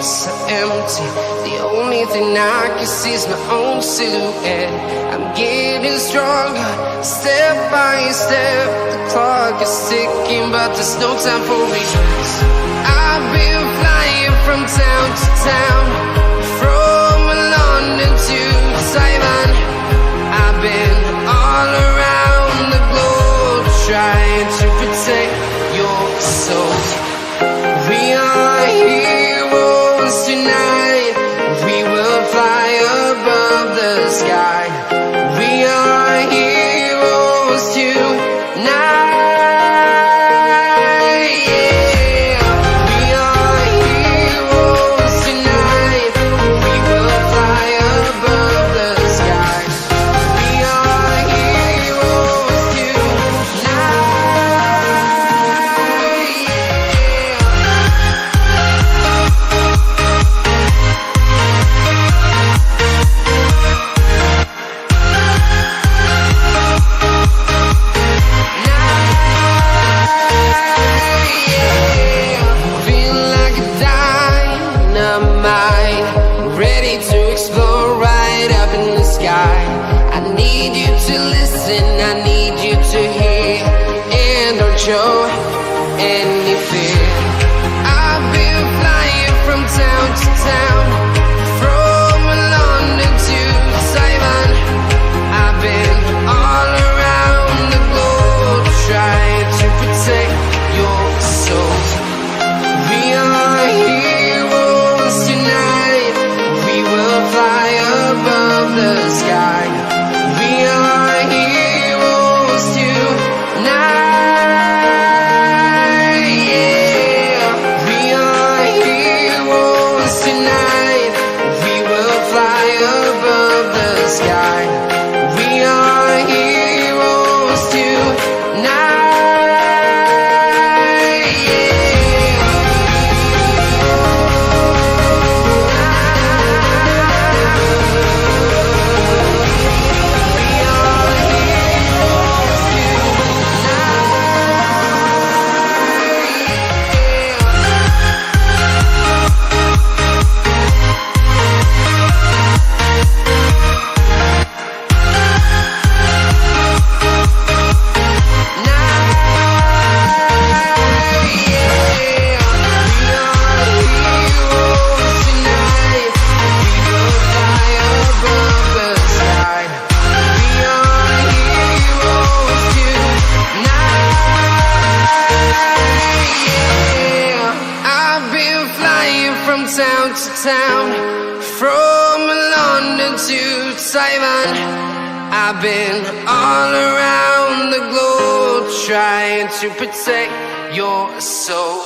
streets are empty. The only thing I can see is my own silhouette. I'm getting stronger, step by step. The clock is ticking, but there's no time for regrets. I've been flying from town to town, from London to Taiwan. I've been all around the globe, trying to protect your soul. We are heroes tonight. We will fly above the sky. We are heroes tonight. Yeah. We are heroes tonight. We will fly above the sky. We are heroes tonight. I need you to hear and don't show any fear. I've been flying from town to town, from London to Taiwan. I've been all around the globe, trying to protect your soul. We are heroes tonight. We will fly above the sky. We are heroes tonight. Yeah. We are heroes tonight. We will fly above the sky. We are heroes tonight. Town, from London to Taiwan. I've been all around the globe, trying to protect your soul.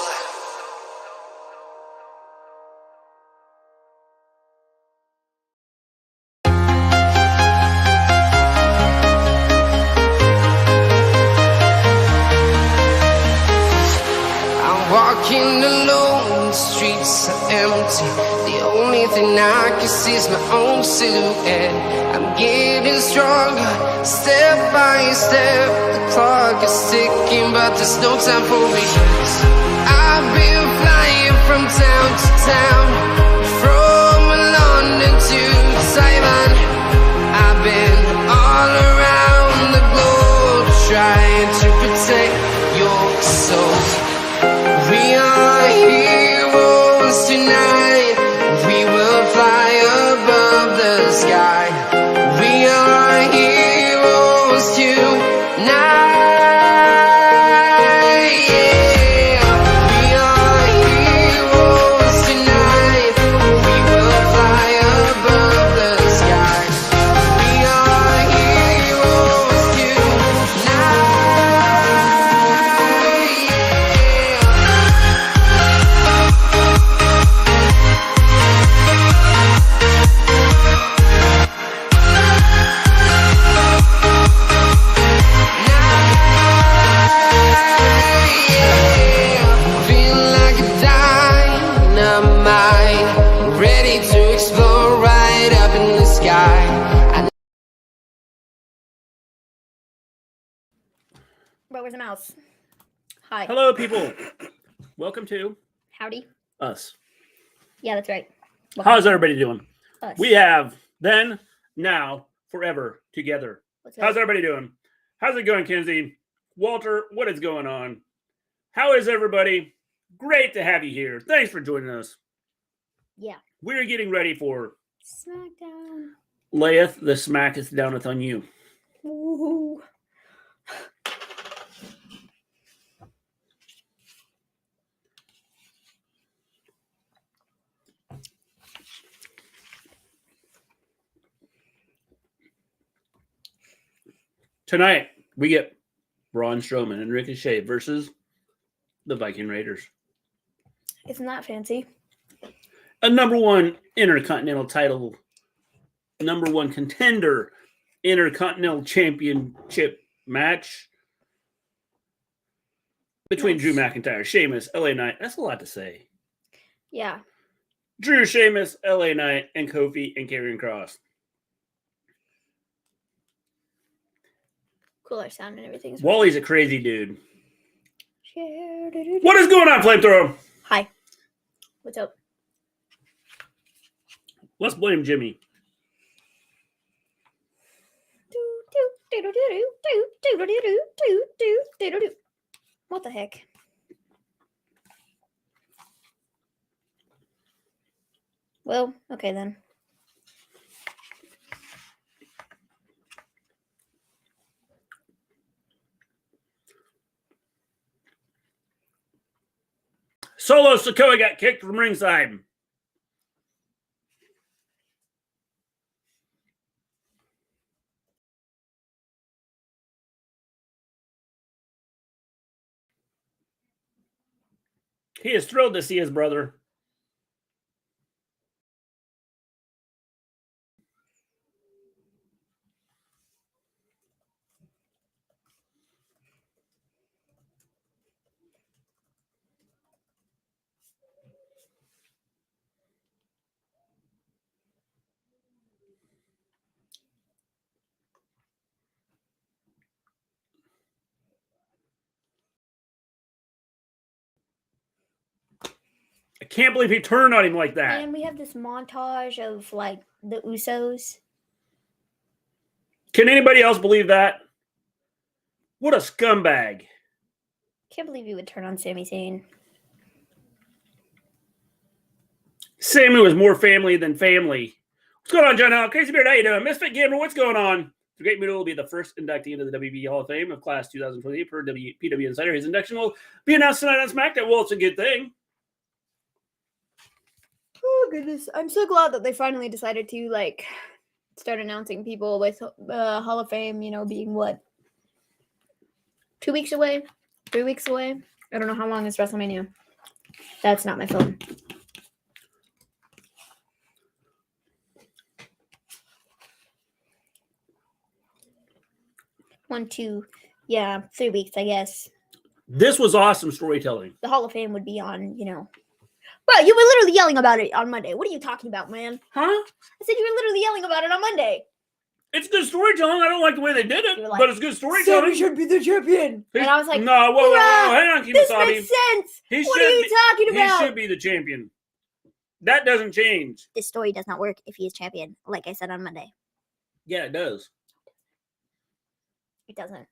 I'm walking alone, the streets are empty. The only thing I can see is my own silhouette. I'm getting stronger, step by step. The clock is ticking, but there's no time for regrets. I've been flying from town to town, from London to Taiwan. I've been all around the globe, trying to protect your soul. We are heroes tonight. We will fly above the sky. We are heroes tonight. Yeah. We are heroes tonight. We will fly above the sky. We are heroes tonight. What was a mouse? Hi. Hello, people. Welcome to Howdy. us. Yeah, that's right. How's everybody doing? Us. We have then, now, forever together. How's everybody doing? How's it going, Kenzie? Walter, what is going on? How is everybody? Great to have you here. Thanks for joining us. Yeah. We're getting ready for Smackdown. Layeth the smacketh downeth on you. Ooh. Tonight, we get Braun Strowman and Ricochet versus the Viking Raiders. Isn't that fancy? A #1 Intercontinental title, #1 contender Intercontinental Championship match between Drew McIntyre, Sheamus, LA Knight. That's a lot to say. Yeah. Drew, Sheamus, LA Knight, and Kofi and Karrion Kross. Cooler sound and everything. Wally's a crazy dude. What is going on, Flamethrower? Hi. What's up? Let's blame Jimmy. What the heck? Well, okay then. Solo Sikoa got kicked from ringside. He is thrilled to see his brother. I can't believe he turned on him like that. And we have this montage of like the Usos. Can anybody else believe that? What a scumbag. Can't believe you would turn on Sami Zayn. Sammy was more family than family. What's going on, John? Crazy Beard, how you doing? Misfit Gamer, what's going on? The Great Muta will be the first inductee into the WB Hall of Fame of Class 2028 per PW Insider. His induction will be announced tonight on SmackDown. Well, it's a good thing. Oh, goodness. I'm so glad that they finally decided to, like, start announcing people with Hall of Fame, you know, being what? 2 weeks away? 3 weeks away? I don't know how long is WrestleMania. That's not my phone. One, 2, yeah, 3 weeks, I guess. This was awesome storytelling. The Hall of Fame would be on, you know. Bro, you were literally yelling about it on Monday. What are you talking about, man? Huh? I said you were literally yelling about it on Monday. It's good storytelling. I don't like the way they did it, like, but it's good storytelling. Sammy should be the champion. And I was like, no, whoa, hang on, Kemosabe. This makes sense. What are you talking about? He should be the champion. That doesn't change. This story does not work if he is champion, like I said on Monday. Yeah, it does. It doesn't.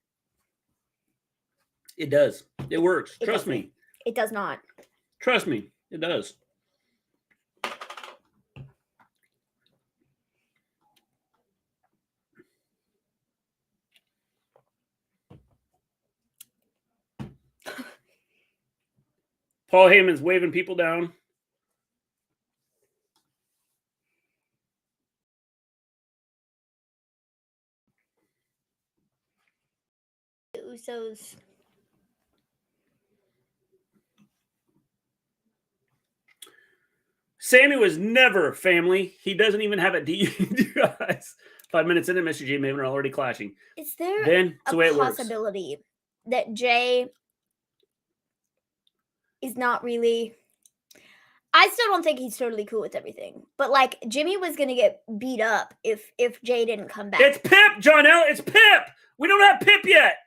It does. It works. Trust me. It does not. Trust me. It does. Paul Heyman's waving people down. The Usos. Sammy was never family. He doesn't even have a DUI. 5 minutes into, Mr. J and Maven are already clashing. Is there a possibility that Jay is not really... I still don't think he's totally cool with everything. But, like, Jimmy was going to get beat up if Jay didn't come back. It's Pip, John L. It's Pip. We don't have Pip yet.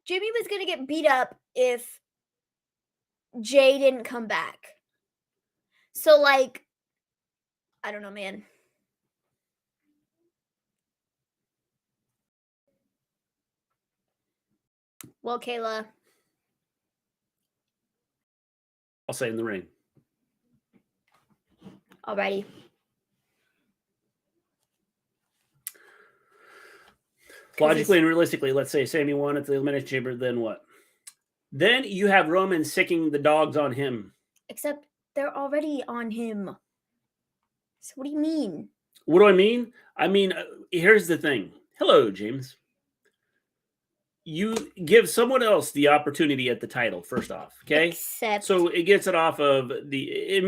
Jimmy was going to get beat up if Jay didn't come back. So, like, I don't know, man. Well, Kayla. I'll say in the ring. Alrighty. Logically and realistically, let's say Sammy won at the Elimination Chamber, then what? Then you have Roman sicking the dogs on him. Except they're already on him. So what do you mean? What do I mean? I mean, here's the thing. Hello, James. You give someone else the opportunity at the title, first off, okay? Except So it gets it off of the. It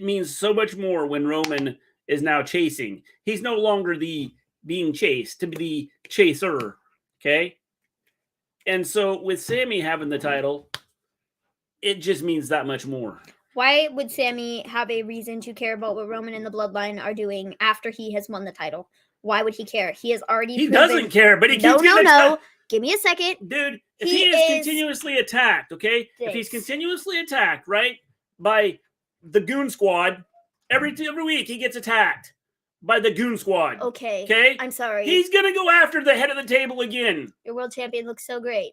means so much more when Roman is now chasing. He's no longer the being chased to be the chaser, okay? And so with Sammy having the title, it just means that much more. why would Sammy have a reason to care about what Roman and the Bloodline are doing after he has won the title? Why would he care? He has already He proven... doesn't care, but he No. keeps Give me a second. Dude, if He he is is continuously attacked, okay? If he's this. continuously attacked, right, by the Goon Squad, every week he gets attacked by the Goon Squad. Okay. Okay? I'm sorry. He's going to go after the head of the table again. Your world champion looks so great.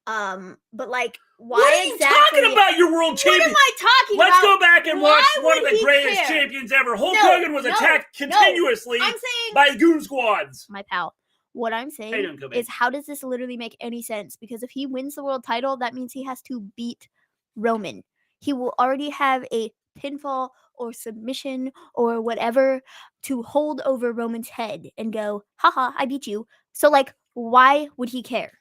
But like, why What are you exactly... talking about, your world champion? What am I talking Let's about? go back and Why watch one of would the he greatest care? champions ever. Hulk No, Hogan was no, attacked no. continuously I'm saying... by Goon Squads. My pal. What I'm saying How you doing, Kobe? is, how does this literally make any sense? Because if he wins the world title, that means he has to beat Roman. He will already have a pinfall or submission or whatever to hold over Roman's head and go, haha, I beat you. So, like, why would he care?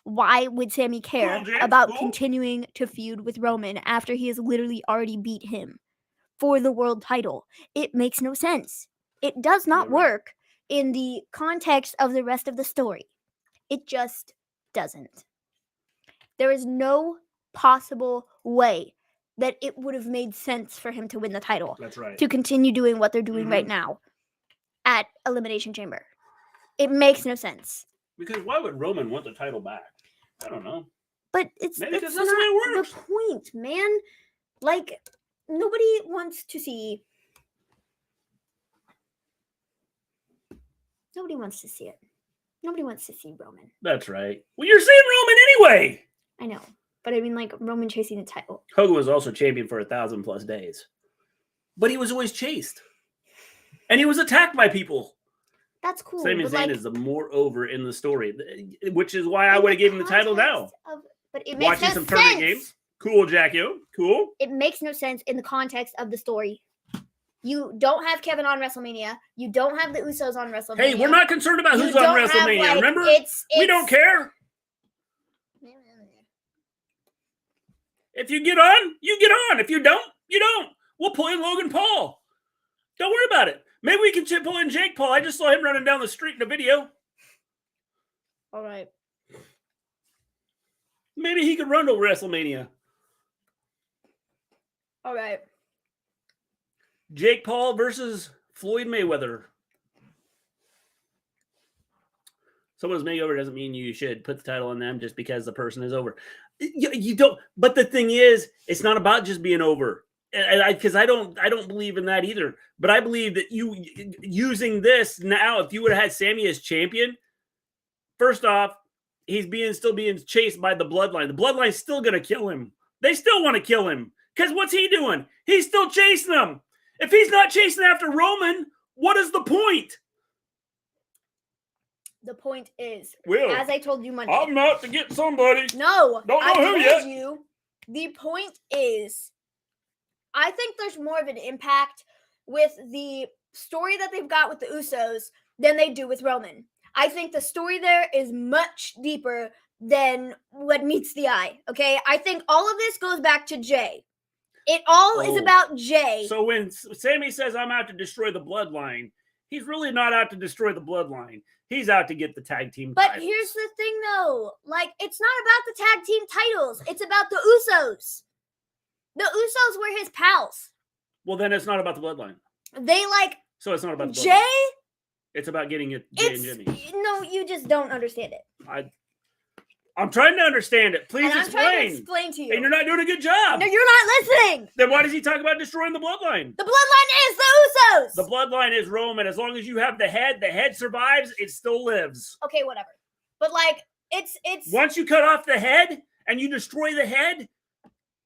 Why would Sammy care Cool, James, about cool. continuing to feud with Roman after he has literally already beat him for the world title? It makes no sense. It does not You're right. work in the context of the rest of the story. It just doesn't. There is no possible way that it would have made sense for him to win the title, That's right. to continue doing what they're doing right now at Elimination Chamber. It makes no sense. Because why would Roman want the title back? I don't know. But it's Maybe that's because that's the way it not works. the point, man. Like, nobody wants to see... Nobody wants to see it. Nobody wants to see Roman. That's right. Well, you're saying Roman anyway. I know. But I mean, like, Roman chasing the title. Hogan was also champion for 1,000+ days. But he was always chased. And he was attacked by people. That's cool. Sami but, Zayn like, is the more over in the story, which is why I would have given him the title now. But it makes Watching no some sense. tournament games. Cool, Jacko. Cool. It makes no sense in the context of the story. You don't have Kevin on WrestleMania. You don't have the Usos on WrestleMania. Hey, we're not concerned about You who's on don't have, WrestleMania. like, Remember? it's We don't care. If you get on, you get on. If you don't, you don't. We'll pull in Logan Paul. Don't worry about it. Maybe we can pull in Jake Paul. I just saw him running down the street in a video. All right. Maybe he could run to WrestleMania. All right. Jake Paul versus Floyd Mayweather. Someone's makeover doesn't mean you should put the title on them just because the person is over. You don't. But the thing is, it's not about just being over. Because I don't believe in that either. But I believe that you using this now, if you would have had Sammy as champion, first off, he's still being chased by the Bloodline. The Bloodline's still gonna kill him. They still want to kill him. Because what's he doing? He's still chasing them. If he's not chasing after Roman, what is the point? The point is, Will, as I told you Monday. I'm out to get somebody. No. Don't know I who told yet. you. The point is, I think there's more of an impact with the story that they've got with the Usos than they do with Roman. I think the story there is much deeper than what meets the eye, okay? I think all of this goes back to Jay. It all is about Jay. So when Sammy says, I'm out to destroy the Bloodline, he's really not out to destroy the Bloodline. He's out to get the tag team But titles. here's the thing, though. Like, it's not about the tag team titles. It's about the Usos. The Usos were his pals. Well, then it's not about the Bloodline. They, like, So it's not about the Bloodline. Jay... It's about getting it, Jay and Jimmy. No, you just don't understand it. I'm trying to understand it. Please and I'm explain. trying to explain to you. And you're not doing a good job. No, you're not listening. Then why does he talk about destroying the bloodline? The bloodline is the Usos. The bloodline is Roman. As long as you have the head survives, it still lives. Okay, whatever. But like, it's once you cut off the head and you destroy the head,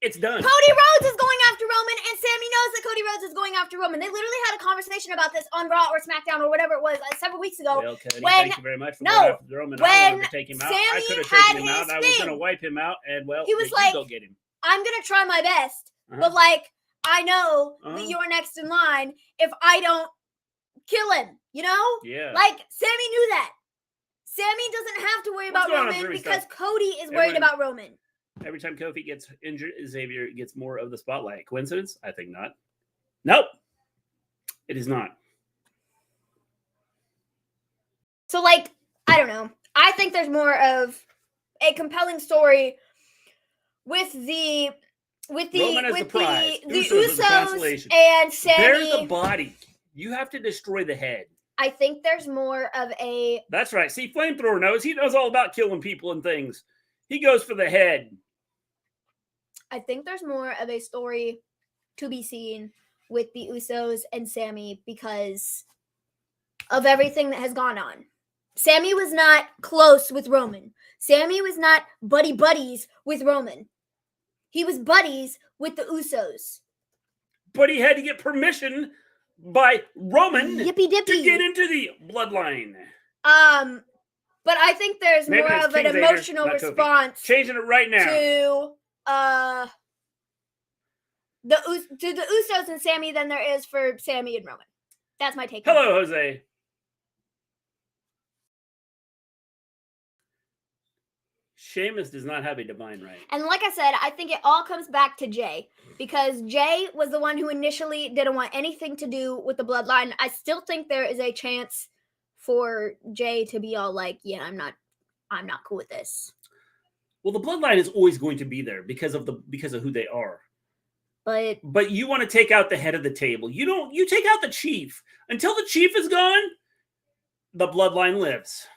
it's done. Cody Rhodes is going after Roman, and Sammy knows that Cody Rhodes is going after Roman. They literally had a conversation about this on Raw or SmackDown or whatever it was several weeks ago. Well, Cody, thank you very much for going after Roman. When I wanted to take him out. Sammy I could have had taken him out. his I was thing, going to wipe him out, and well, he was you like, go get him. I'm going to try my best, but like, I know that you're next in line if I don't kill him, you know? Yeah. Like, Sammy knew that. Sammy doesn't have to worry about Roman because Cody is worried about Roman. Every time Kofi gets injured, Xavier gets more of the spotlight. Coincidence? I think not. Nope. It is not. So, like, I don't know. I think there's more of a compelling story with the Usos and Sammy. They're the body. You have to destroy the head. I think there's more of a... That's right. See, Flamethrower knows. He knows all about killing people and things. He goes for the head. I think there's more of a story to be seen with the Usos and Sammy because of everything that has gone on. Sammy was not close with Roman. Sammy was not buddies with Roman. He was buddies with the Usos. But he had to get permission by Roman Yippee dippy to get into the bloodline. But I think there's more of an emotional response. Changing it right now to the Usos and Sammy than there is for Sammy and Roman. That's my take. Hello, Jose. Sheamus does not have a divine right. And like I said, I think it all comes back to Jay because Jay was the one who initially didn't want anything to do with the bloodline. I still think there is a chance for Jay to be all like, yeah, I'm not cool with this. Well, the bloodline is always going to be there because of who they are. But you want to take out the head of the table. You take out the chief. Until the chief is gone, the bloodline lives.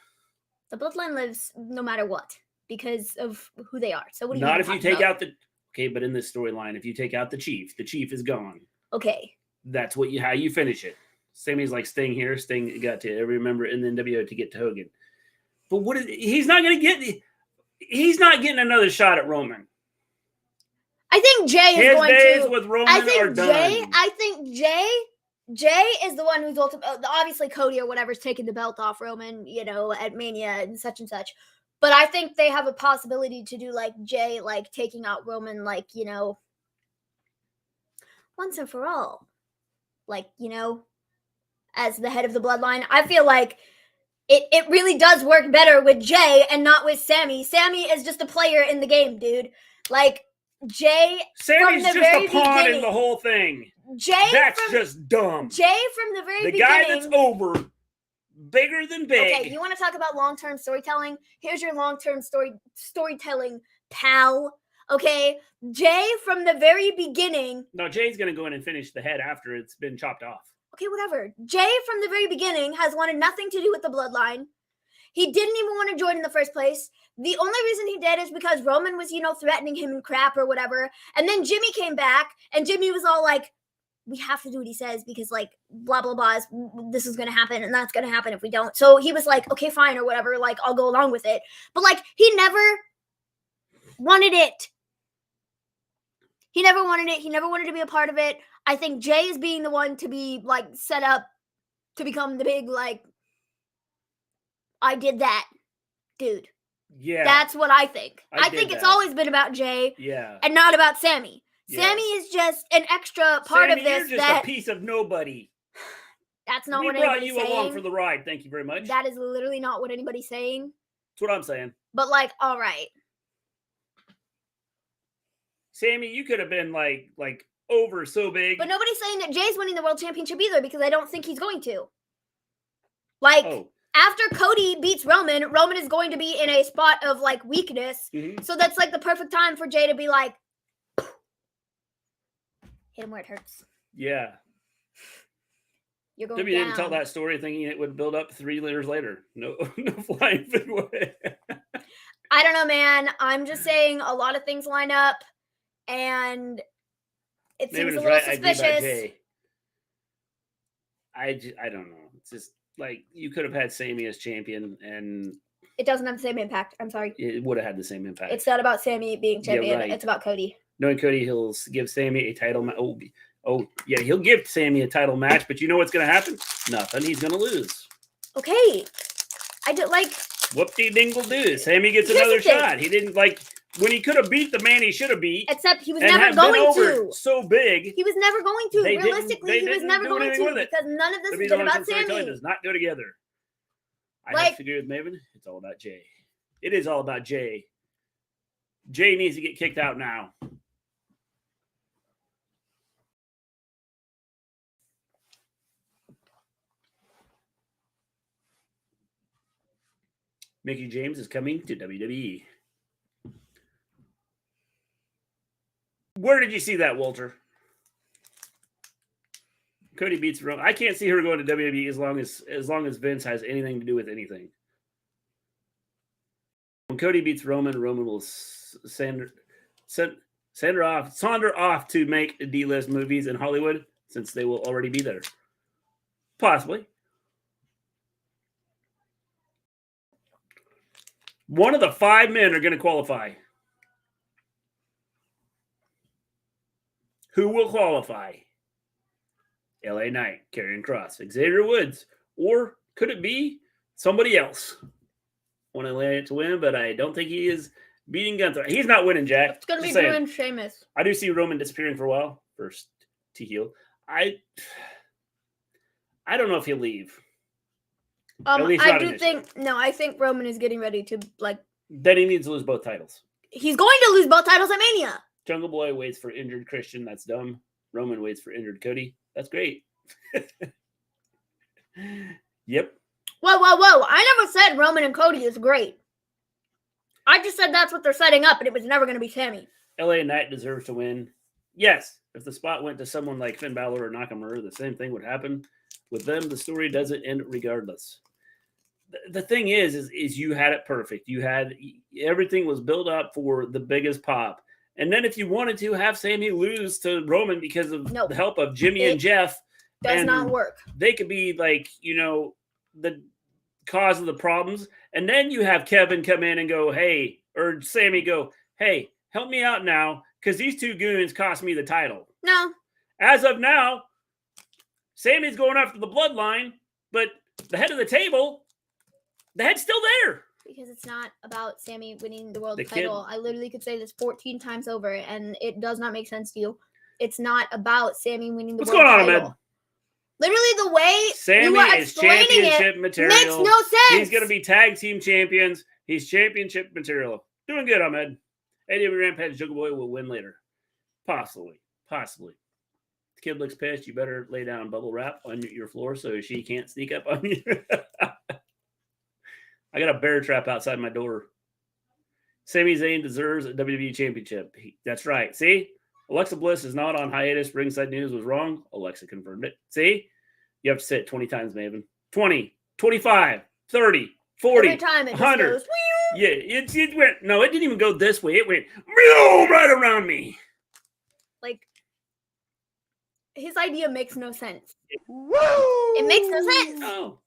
The bloodline lives no matter what because of who they are. So what do you Not if you take out the... Okay, but in this storyline, if you take out the chief is gone. Okay. That's how you finish it. Sammy's like Sting here. Sting got to every member in the NWO to get to Hogan. But he's not getting another shot at Roman. I think Jay is going to... His days with Roman are done. I think Jay is the one who's obviously Cody or whatever's taking the belt off Roman, at Mania and such. But I think they have a possibility to do like Jay, like taking out Roman, like, once and for all. Like, as the head of the bloodline. I feel like it really does work better with Jay and not with Sammy. Sammy is just a player in the game, dude. Like, Jay, Sammy's just a pawn in the whole thing. That's just dumb. Jay from the very beginning. The guy that's over, bigger than big. Okay, you want to talk about long-term storytelling? Here's your long-term storytelling, pal. Okay, Jay from the very beginning. No, Jay's going to go in and finish the head after it's been chopped off. Okay, whatever. Jay from the very beginning has wanted nothing to do with the bloodline. He didn't even want to join in the first place. The only reason he did is because Roman was, threatening him and crap or whatever. And then Jimmy came back, and Jimmy was all like, we have to do what he says because, like, blah, blah, blah, this is going to happen, and that's going to happen if we don't. So he was like, okay, fine, or whatever, like, I'll go along with it. But, like, he never wanted it. He never wanted it. He never wanted to be a part of it. I think Jay is being the one to be, like, set up to become the big, like, I did that, dude. Yeah. That's what I think. I think it's always been about Jay and not about Sammy. Yeah. Sammy is just an extra part of this. You're just a piece of nobody. That's not what anybody's saying. We brought you along for the ride. Thank you very much. That is literally not what anybody's saying. That's what I'm saying. But, like, all right. Sammy, you could have been, like over so big. But nobody's saying that Jay's winning the world championship either because I don't think he's going to. Like... Oh. After Cody beats Roman is going to be in a spot of, like, weakness. Mm-hmm. So that's, like, the perfect time for Jay to be like, hit him where it hurts. Yeah. You're going W didn't tell that story thinking it would build up 3 years later. No flying way. I don't know, man. I'm just saying a lot of things line up, and it seems a little suspicious. I don't know. It's just like you could have had Sami as champion, and it doesn't have the same impact. I'm sorry. It would have had the same impact. It's not about Sami being champion. Right. It's about Cody. Knowing Cody, he'll give Sami a title match. Oh, yeah, he'll give Sami a title match, but you know what's going to happen? Nothing. He's going to lose. Okay. I did like. Whoop-de-dingle-doo. Sami gets another shot. He didn't like when he could have beat the man he should have beat. Except he was never going to. So big. He was never going to. Realistically, he was never going to because none of this has been about Sami. Does not go together. I have to agree with Maven. It's all about Jay. It is all about Jay. Jay needs to get kicked out now. Mickie James is coming to WWE. Where did you see that, Walter? Cody beats Roman. I can't see her going to WWE as long as Vince has anything to do with anything. When Cody beats Roman, Roman will send her off to make D-list movies in Hollywood since they will already be there. Possibly. One of the 5 men are going to qualify. Who will qualify? LA Knight, Karrion Kross, Xavier Woods, or could it be somebody else? Want to lay it to win, but I don't think he is beating Gunther. He's not winning, Jack. It's going to be Drew and Sheamus. I do see Roman disappearing for a while. First to heel. I don't know if he'll leave. I think Roman is getting ready to Then he needs to lose both titles. He's going to lose both titles at Mania. Jungle Boy waits for injured Christian. That's dumb. Roman waits for injured Cody. That's great. Yep. Whoa. I never said Roman and Cody is great. I just said that's what they're setting up, and it was never going to be Sami. LA Knight deserves to win. Yes. If the spot went to someone like Finn Balor or Nakamura, the same thing would happen. With them, the story doesn't end regardless. The thing is you had it perfect. You had everything was built up for the biggest pop. And then if you wanted to have Sami lose to Roman because of the help of Jimmy and Jeff, does not work. They could be the cause of the problems. And then you have Kevin come in and go, hey, or Sami go, hey, help me out now because these two goons cost me the title. No. As of now, Sami's going after the bloodline, but the head of the table, the head's still there. Because it's not about Sami winning the world title. I literally could say this 14 times over, and it does not make sense to you. It's not about Sami winning the world title. What's going on, Ahmed? Literally, the way Sami you are is explaining championship it material. Makes no sense. He's going to be tag team champions. He's championship material. Doing good, Ahmed. AEW Rampage Jungle Boy will win later. Possibly. The kid looks pissed. You better lay down bubble wrap on your floor so she can't sneak up on you. I got a bear trap outside my door. Sami Zayn deserves a WWE championship. That's right. See? Alexa Bliss is not on hiatus. Ringside News was wrong. Alexa confirmed it. See? You have to say it 20 times, Maven. 20, 25, 30, 40, every time it 100. Just goes, yeah, it went. No, it didn't even go this way. It went right around me. Like, his idea makes no sense. Woo! It makes no sense. No.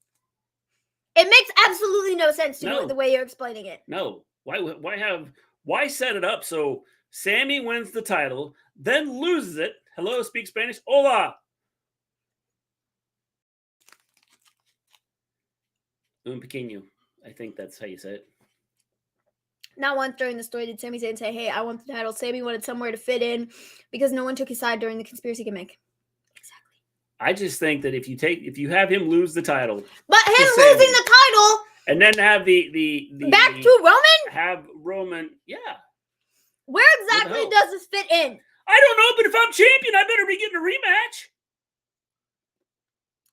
It makes absolutely no sense to me the way you're explaining it. No. Why set it up so Sami wins the title, then loses it? Hello, speak Spanish. Hola. Un pequeño. I think that's how you say it. Not once during the story did Sami Zayn say, hey, I want the title. Sami wanted somewhere to fit in because no one took his side during the conspiracy gimmick. Exactly. I just think that if you have him lose the title. But him losing the title. And then have the back to Roman? Have Roman, yeah. Where exactly does this fit in? I don't know, but if I'm champion, I better be getting a rematch.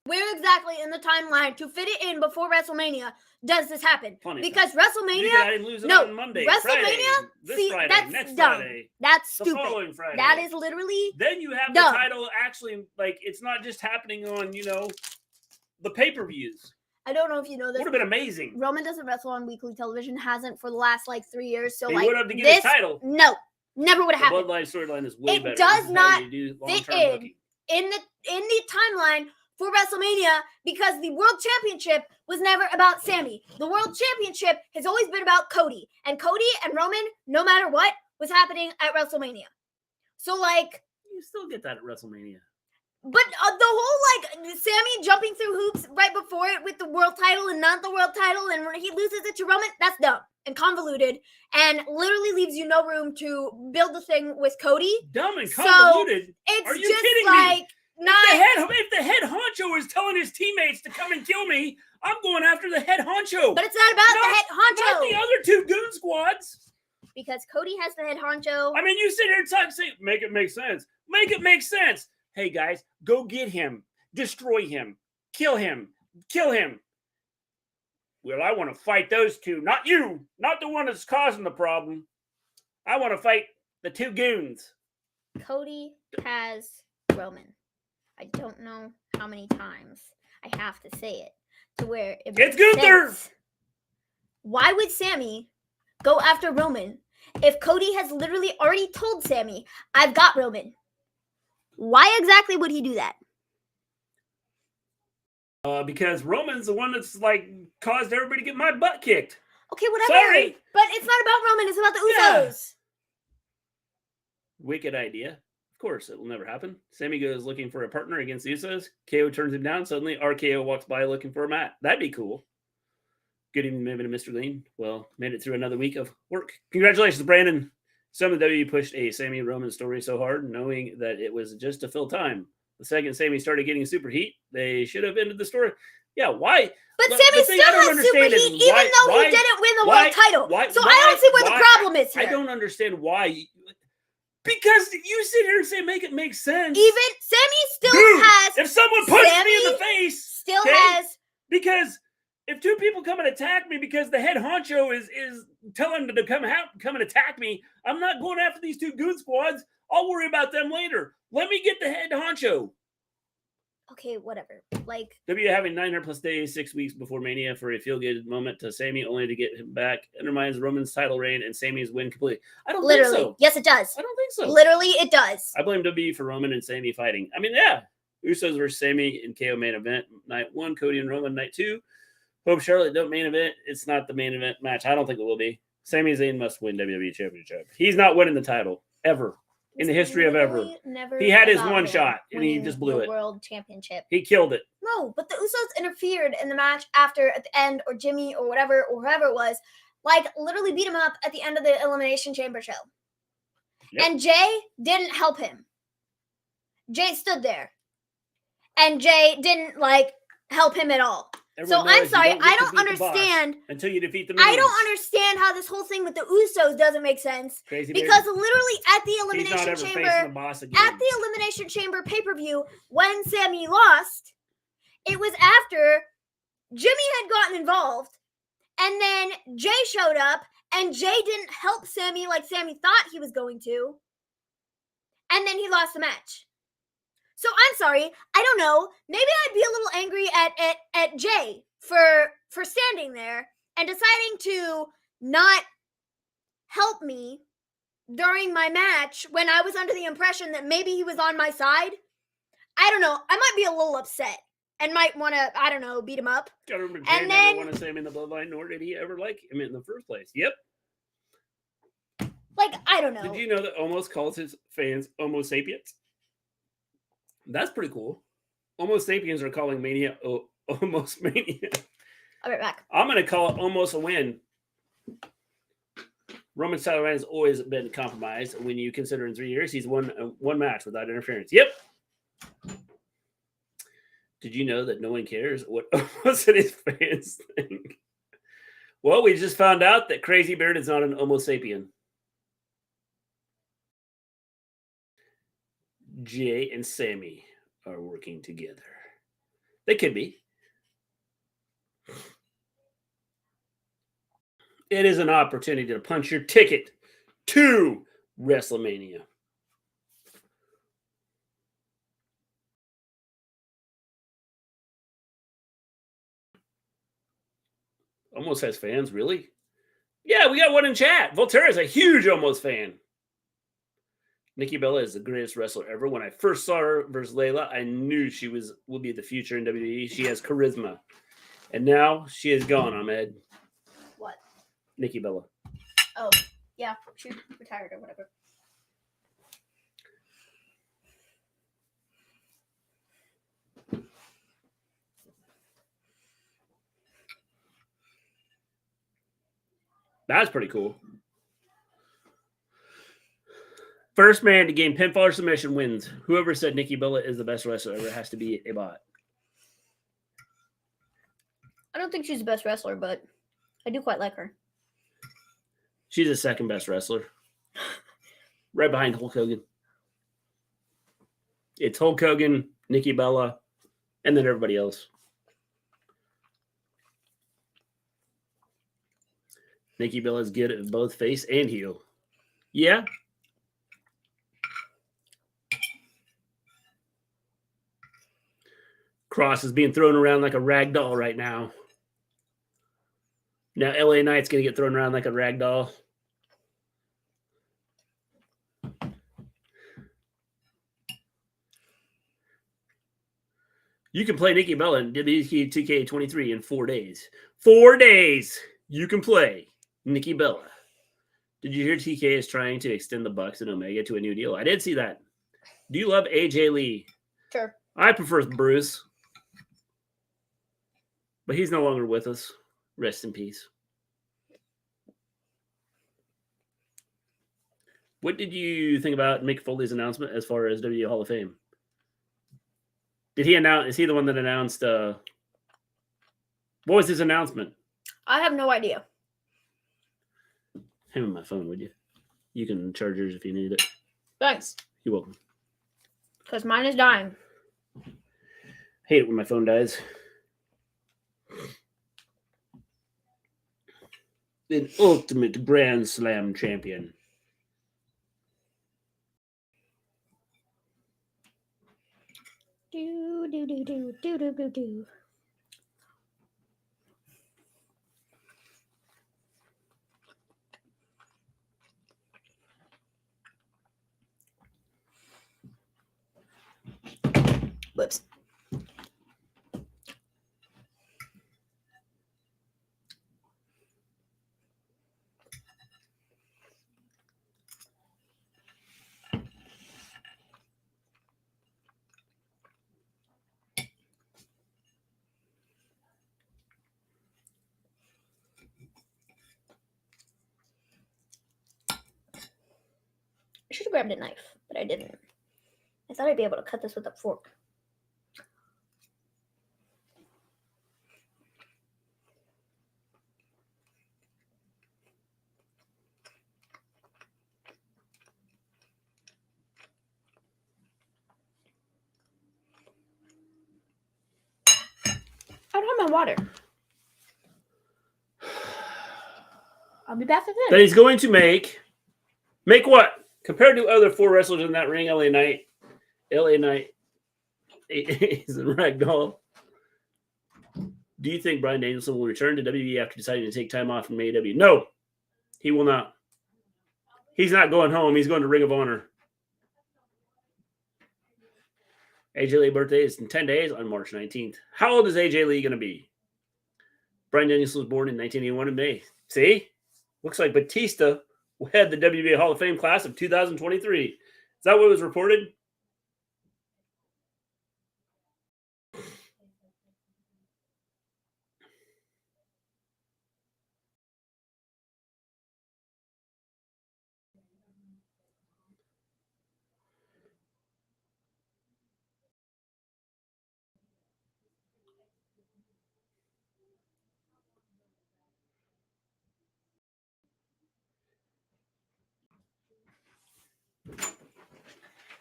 Where exactly in the timeline to fit it in before WrestleMania does this happen? Because WrestleMania, on Monday, WrestleMania, Friday, that's next dumb. Friday, that's the stupid. following Friday. That is literally Then you have dumb. The title actually, like, it's not just happening on, the pay-per-views. I don't know if you know this. Would have been amazing. Roman doesn't wrestle on weekly television, hasn't for the last like 3 years. So He like would have to get this, his title. no, never would have The happened. Bloodline storyline is way It better. does This is how not you do fit long-term in booking. in the timeline for WrestleMania because the World Championship was never about Sammy. The World Championship has always been about Cody. And Cody and Roman, no matter what, was happening at WrestleMania. So, like... You still get that at WrestleMania. But the whole, like, Sammy jumping through hoops right before it with the world title and not the world title, and he loses it to Roman, that's dumb and convoluted and literally leaves you no room to build the thing with Cody. Dumb and convoluted? So it's Are you just kidding like... me? Not, If the head honcho is telling his teammates to come and kill me, I'm going after the head honcho. but it's not about the head honcho. Not the other two goon squads. Because Cody has the head honcho. I mean, you sit here and talk, say, make it make sense. Make it make sense. Hey, guys, go get him. Destroy him. Kill him. Kill him. Well, I want to fight those two. Not you. Not the one that's causing the problem. I want to fight the two goons. Cody has Roman. I don't know how many times I have to say it to where it It's makes Gunther. sense. Why would Sammy go after Roman if Cody has literally already told Sammy, I've got Roman? Why exactly would he do that? Because Roman's the one that's like caused everybody to get my butt kicked. Okay, whatever. Sorry. But it's not about Roman. It's about the Yeah. Usos. Wicked idea. Of course, it will never happen. Sammy goes looking for a partner against the Usos. KO turns him down. Suddenly, RKO walks by looking for a mat. That'd be cool. Good evening, Maven and Mister Gleen. Well, made it through another week of work. Congratulations, Brandon. Some of the WWE pushed a Sammy Roman story so hard, knowing that it was just to fill time. The second Sammy started getting super heat, they should have ended the story. Yeah, why? But The Sammy thing I still don't has super understand is heat, even though he didn't win the world title. So I don't see where the problem is here. I don't understand why. Because you sit here and say, make it make sense. Even Sammy still Dude, has. if someone punched me in the face, Still okay? has. Because if two people come and attack me because the head honcho is telling them to come and attack me, I'm not going after these two goon squads. I'll worry about them later. Let me get the head honcho. Okay, whatever. Like, W having 900 plus days, 6 weeks before Mania for a feel-good moment to Sammy, only to get him back. Undermines Roman's title reign and Sammy's win completely. I don't literally. think so. Yes, it does. I don't think so. Literally, it does. I blame WWE for Roman and Sammy fighting. I mean, yeah. Usos versus Sammy in KO main event. Night 1, Cody and Roman. Night 2, Hope Charlotte don't main event. It's not the main event match. I don't think it will be. Sami Zayn must win WWE Championship. He's not winning the title ever in the history of ever. He had his one shot and he just blew it. World Championship. He killed it. No, but the Usos interfered in the match after at the end, or Jimmy or whatever or whoever it was, like literally beat him up at the end of the Elimination Chamber show. Yep. And Jay didn't help him. Jay stood there. And Jay didn't like help him at all. Everyone so I'm knows sorry, you I get to don't beat the boss understand. until you defeat the I minions. don't understand how this whole thing with the Usos doesn't make sense. Crazy Because dude. literally at the He's not Elimination ever facing the Chamber, boss again. at the Elimination Chamber pay-per-view, when Sammy lost, it was after Jimmy had gotten involved, and then Jay showed up, and Jay didn't help Sammy like Sammy thought he was going to, and then he lost the match. So I'm sorry, I don't know. Maybe I'd be a little angry at Jay for standing there and deciding to not help me during my match when I was under the impression that maybe he was on my side. I don't know. I might be a little upset and might want to, I don't know, beat him up. Gotta remember, Jay And never then- wanted Sammy in the bloodline, nor did he ever like him in the first place. Yep. Like, I don't know. Did you know that Almost calls his fans Homo sapiens? That's pretty cool. Almost sapiens are calling Mania Almost Mania. I'll be right back. I'm going to call it almost a win. Roman's title reign has always been compromised. When you consider in 3 years, he's won one match without interference. Yep. Did you know that no one cares what almost his fans think? Well, we just found out that Crazy Beard is not an Homo sapien. Jay and Sammy are working together. They could be. It is an opportunity to punch your ticket to WrestleMania. Almost has fans, really? Yeah, we got one in chat. Volterra is a huge Almost fan. Nikki Bella is the greatest wrestler ever. When I first saw her versus Layla, I knew she will be the future in WWE. She has charisma. And now she is gone, Ahmed. What? Nikki Bella. Oh, yeah. She retired or whatever. That's pretty cool. First man to gain pinfall or submission wins. Whoever said Nikki Bella is the best wrestler ever has to be a bot. I don't think she's the best wrestler, but I do quite like her. She's the second best wrestler. Right behind Hulk Hogan. It's Hulk Hogan, Nikki Bella, and then everybody else. Nikki Bella is good at both face and heel. Yeah. Kross is being thrown around like a rag doll right now. Now LA Knight's going to get thrown around like a rag doll. You can play Nikki Bella in WWE 2K23 in 4 days. 4 days you can play Nikki Bella. Did you hear TK is trying to extend the Bucks and Omega to a new deal? I did see that. Do you love AJ Lee? Sure. I prefer Bruce. But he's no longer with us. Rest in peace. What did you think about Mick Foley's announcement as far as WWE Hall of Fame? Did he announce? Is he the one that announced? What was his announcement? I have no idea. Hand me my phone, would you? You can charge yours if you need it. Thanks. You're welcome. Because mine is dying. Hate it when my phone dies. An ultimate Grand Slam champion. Do. Whoops. I should have grabbed a knife, but I didn't. I thought I'd be able to cut this with a fork. I don't have my water. I'll be back with it. That he's going to make what? Compared to other 4 wrestlers in that ring, LA Knight is a ragdoll. Do you think Bryan Danielson will return to WWE after deciding to take time off from AEW? No, he will not. He's not going home. He's going to Ring of Honor. AJ Lee's birthday is in 10 days on March 19th. How old is AJ Lee going to be? Bryan Danielson was born in 1981 in May. See? Looks like Batista will head the WWE Hall of Fame class of 2023. Is that what was reported?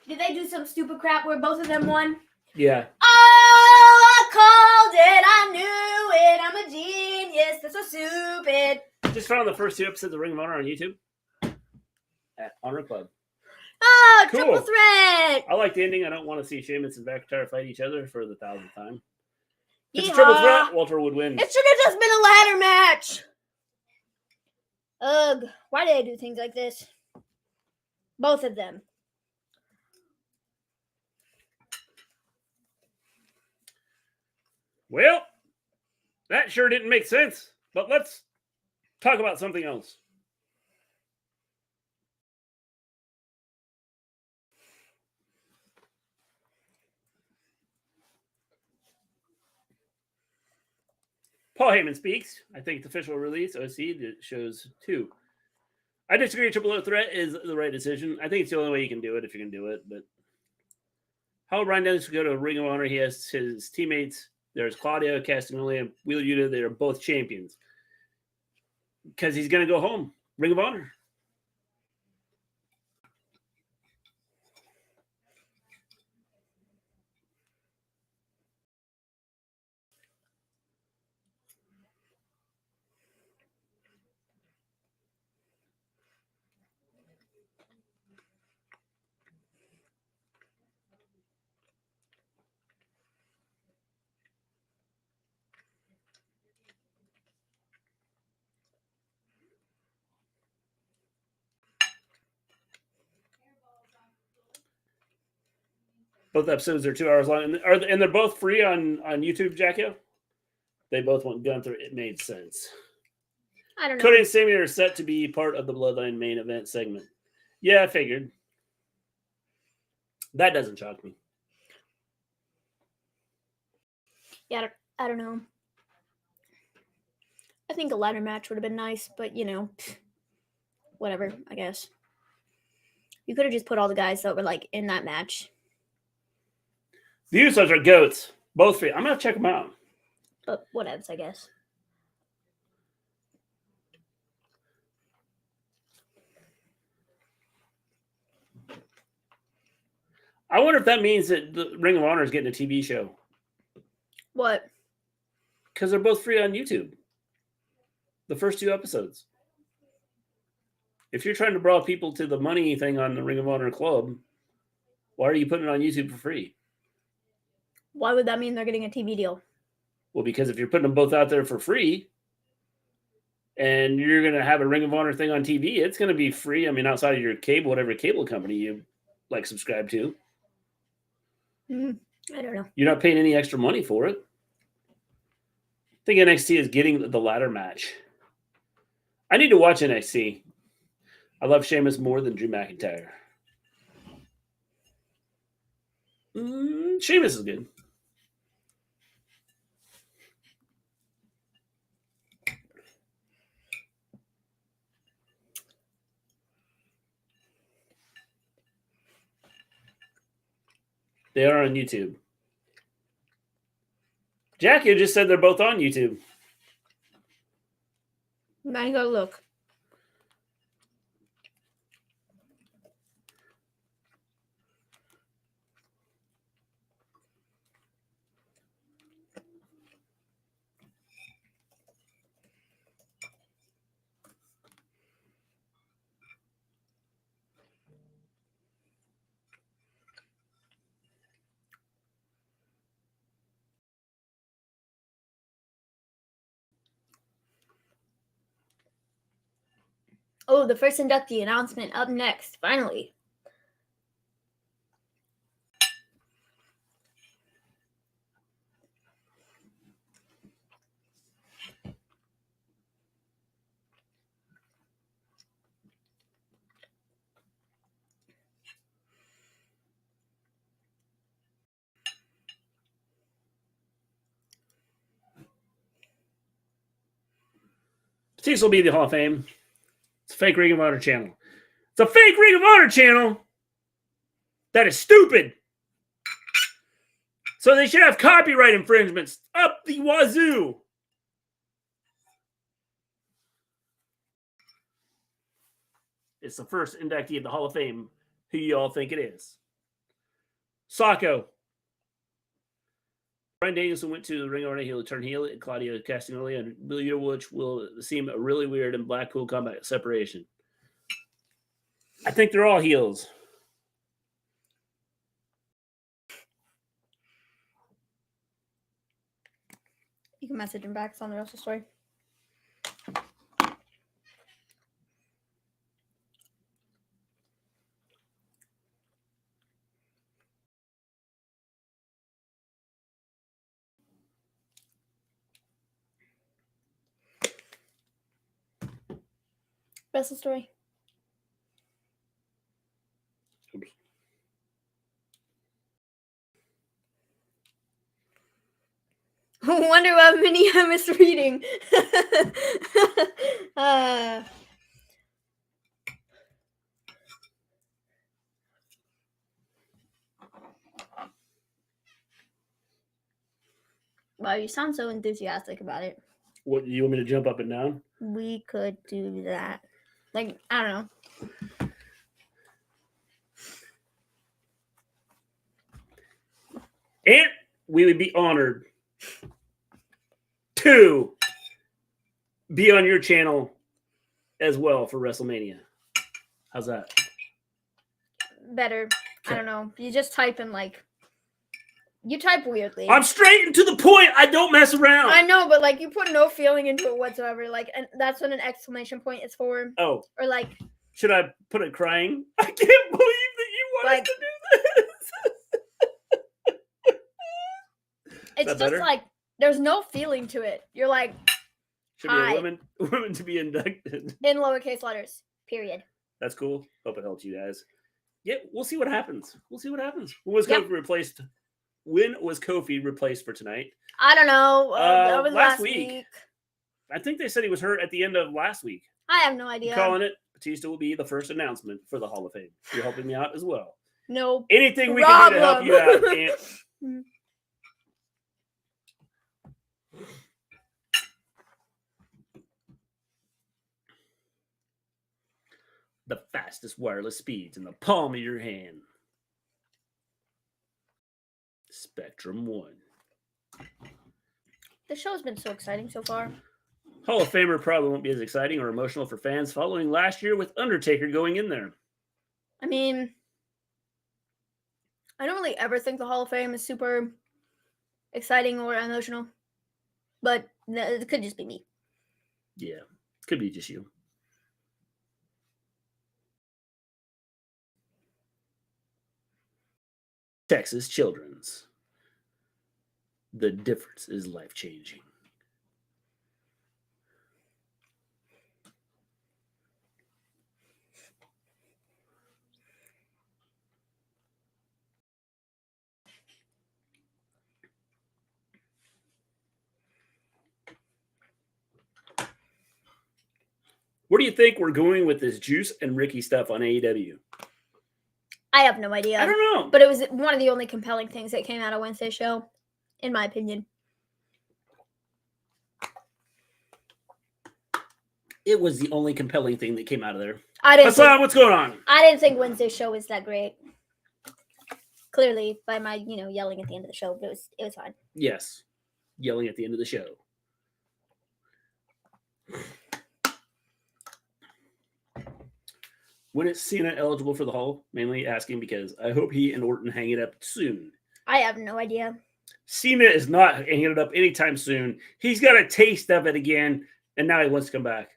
Did they do some stupid crap where both of them won? Yeah. Oh, I called it. I knew it. I'm a genius. That's so stupid. Just found the first 2 episodes of Ring of Honor on YouTube at Honor Club. Oh, Cool. triple threat. I like the ending. I don't want to see Sheamus and McIntyre fight each other for the 1,000th time. It's a triple Yeehaw! threat. Walter would win. It should have just been a ladder match. Ugh, why do they do things like this? Both of them. Well, that sure didn't make sense. But let's talk about something else. Paul Heyman speaks. I think the official release, OC, that shows 2. I disagree. Triple O threat is the right decision. I think it's the only way you can do it if you can do it. But how Brian Dennison go to Ring of Honor? He has his teammates. There's Claudio Castagnoli and Wheeler Yuta. They are both champions. Because he's going to go home. Ring of Honor. Both episodes are 2 hours long, and they're both free on YouTube. Jacko, they both went Gunther. It made sense. I don't know. Cody and Sammy are set to be part of the Bloodline main event segment. Yeah, I figured. That doesn't shock me. Yeah, I don't know. I think a ladder match would have been nice, but whatever, I guess. You could have just put all the guys that were like in that match. The Usos are goats. Both free. I'm going to check them out. But whatevs, I guess. I wonder if that means that the Ring of Honor is getting a TV show. What? Because they're both free on YouTube. The first 2 episodes. If you're trying to draw people to the money thing on the Ring of Honor Club, why are you putting it on YouTube for free? Why would that mean they're getting a TV deal? Well, because if you're putting them both out there for free and you're going to have a Ring of Honor thing on TV, it's going to be free. I mean, outside of your cable, whatever cable company you subscribe to. I don't know. You're not paying any extra money for it. I think NXT is getting the ladder match. I need to watch NXT. I love Sheamus more than Drew McIntyre. Sheamus is good. They are on YouTube. Jackie just said they're both on YouTube. Now you gotta look. Oh, the first inductee announcement up next. Finally. Batista will be the Hall of Fame. It's a fake Ring of Honor channel. It's a fake Ring of Honor channel. That is stupid. So they should have copyright infringements up the wazoo. It's the first inductee of the Hall of Fame. Who you all think it is? Sacco. Bryan Danielson went to the Ring of Honor. He'll turn heel at Claudio Castagnoli and Billy, which will seem really weird in Blackpool Combat separation. I think they're all heels. You can message him back. It's on the Wrestle Story. Wrestle Story. Oops. Wonder what mini I'm misreading. Wow, you sound so enthusiastic about it. What, you want me to jump up and down? We could do that. Like, I don't know. And we would be honored to be on your channel as well for WrestleMania. How's that? Better. I don't know. You just type in like. You type weirdly. I'm straight and to the point. I don't mess around. I know, but like you put no feeling into it whatsoever. Like, and that's what an exclamation point is for. Oh. Or like. Should I put it crying? I can't believe that you want us to do this. It's just better? like there's no feeling to it. You're like. Should be a woman to be inducted. In lowercase letters. Period. That's cool. Hope it helps you guys. Yeah, we'll see what happens. When was Kofi replaced? When was Kofi replaced for tonight? I don't know. Over last week. I think they said he was hurt at the end of last week. I have no idea. I'm calling it. Batista will be the first announcement for the Hall of Fame. You're helping me out as well. No. Anything we can do to help you out. And the fastest wireless speeds in the palm of your hand. Spectrum 1. The show's been so exciting so far. Hall of Famer probably won't be as exciting or emotional for fans following last year with Undertaker going in there. I mean, I don't really ever think the Hall of Fame is super exciting or emotional. But it could just be me. Yeah, could be just you. Texas Children's. The difference is life-changing. Where do you think we're going with this Juice and Ricky stuff on AEW? I have no idea. I don't know. But it was one of the only compelling things that came out of Wednesday's show, in my opinion. It was the only compelling thing that came out of there. Hassan, what's going on? I didn't think Wednesday's show was that great. Clearly, by my, yelling at the end of the show, but it was fine. Yes. Yelling at the end of the show. When is Cena eligible for the Hall? Mainly asking because I hope he and Orton hang it up soon. I have no idea. Cena is not hanging it up anytime soon. He's got a taste of it again, and now he wants to come back.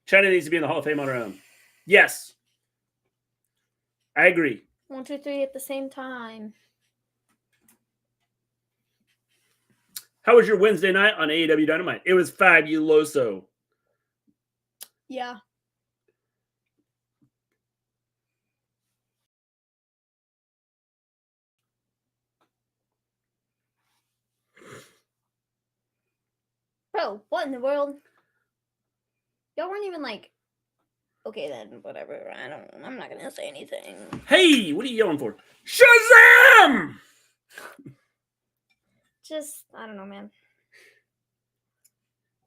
China needs to be in the Hall of Fame on her own. Yes. I agree. 1, 2, 3 at the same time. How was your Wednesday night on AEW Dynamite? It was fabuloso. Yeah. Bro, what in the world? Y'all weren't even like, okay then, whatever. I'm not gonna say anything. Hey, what are you yelling for? Shazam! Just, I don't know, man.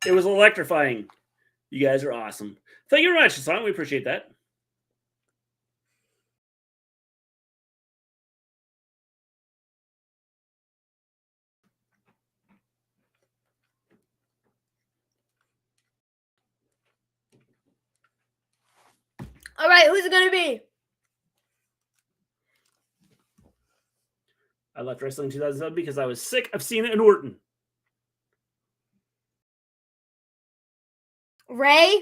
It was electrifying. You guys are awesome. Thank you very much, Hassan. We appreciate that. All right, who's it gonna be? I left wrestling in 2007 because I was sick of Cena and Orton. Ray?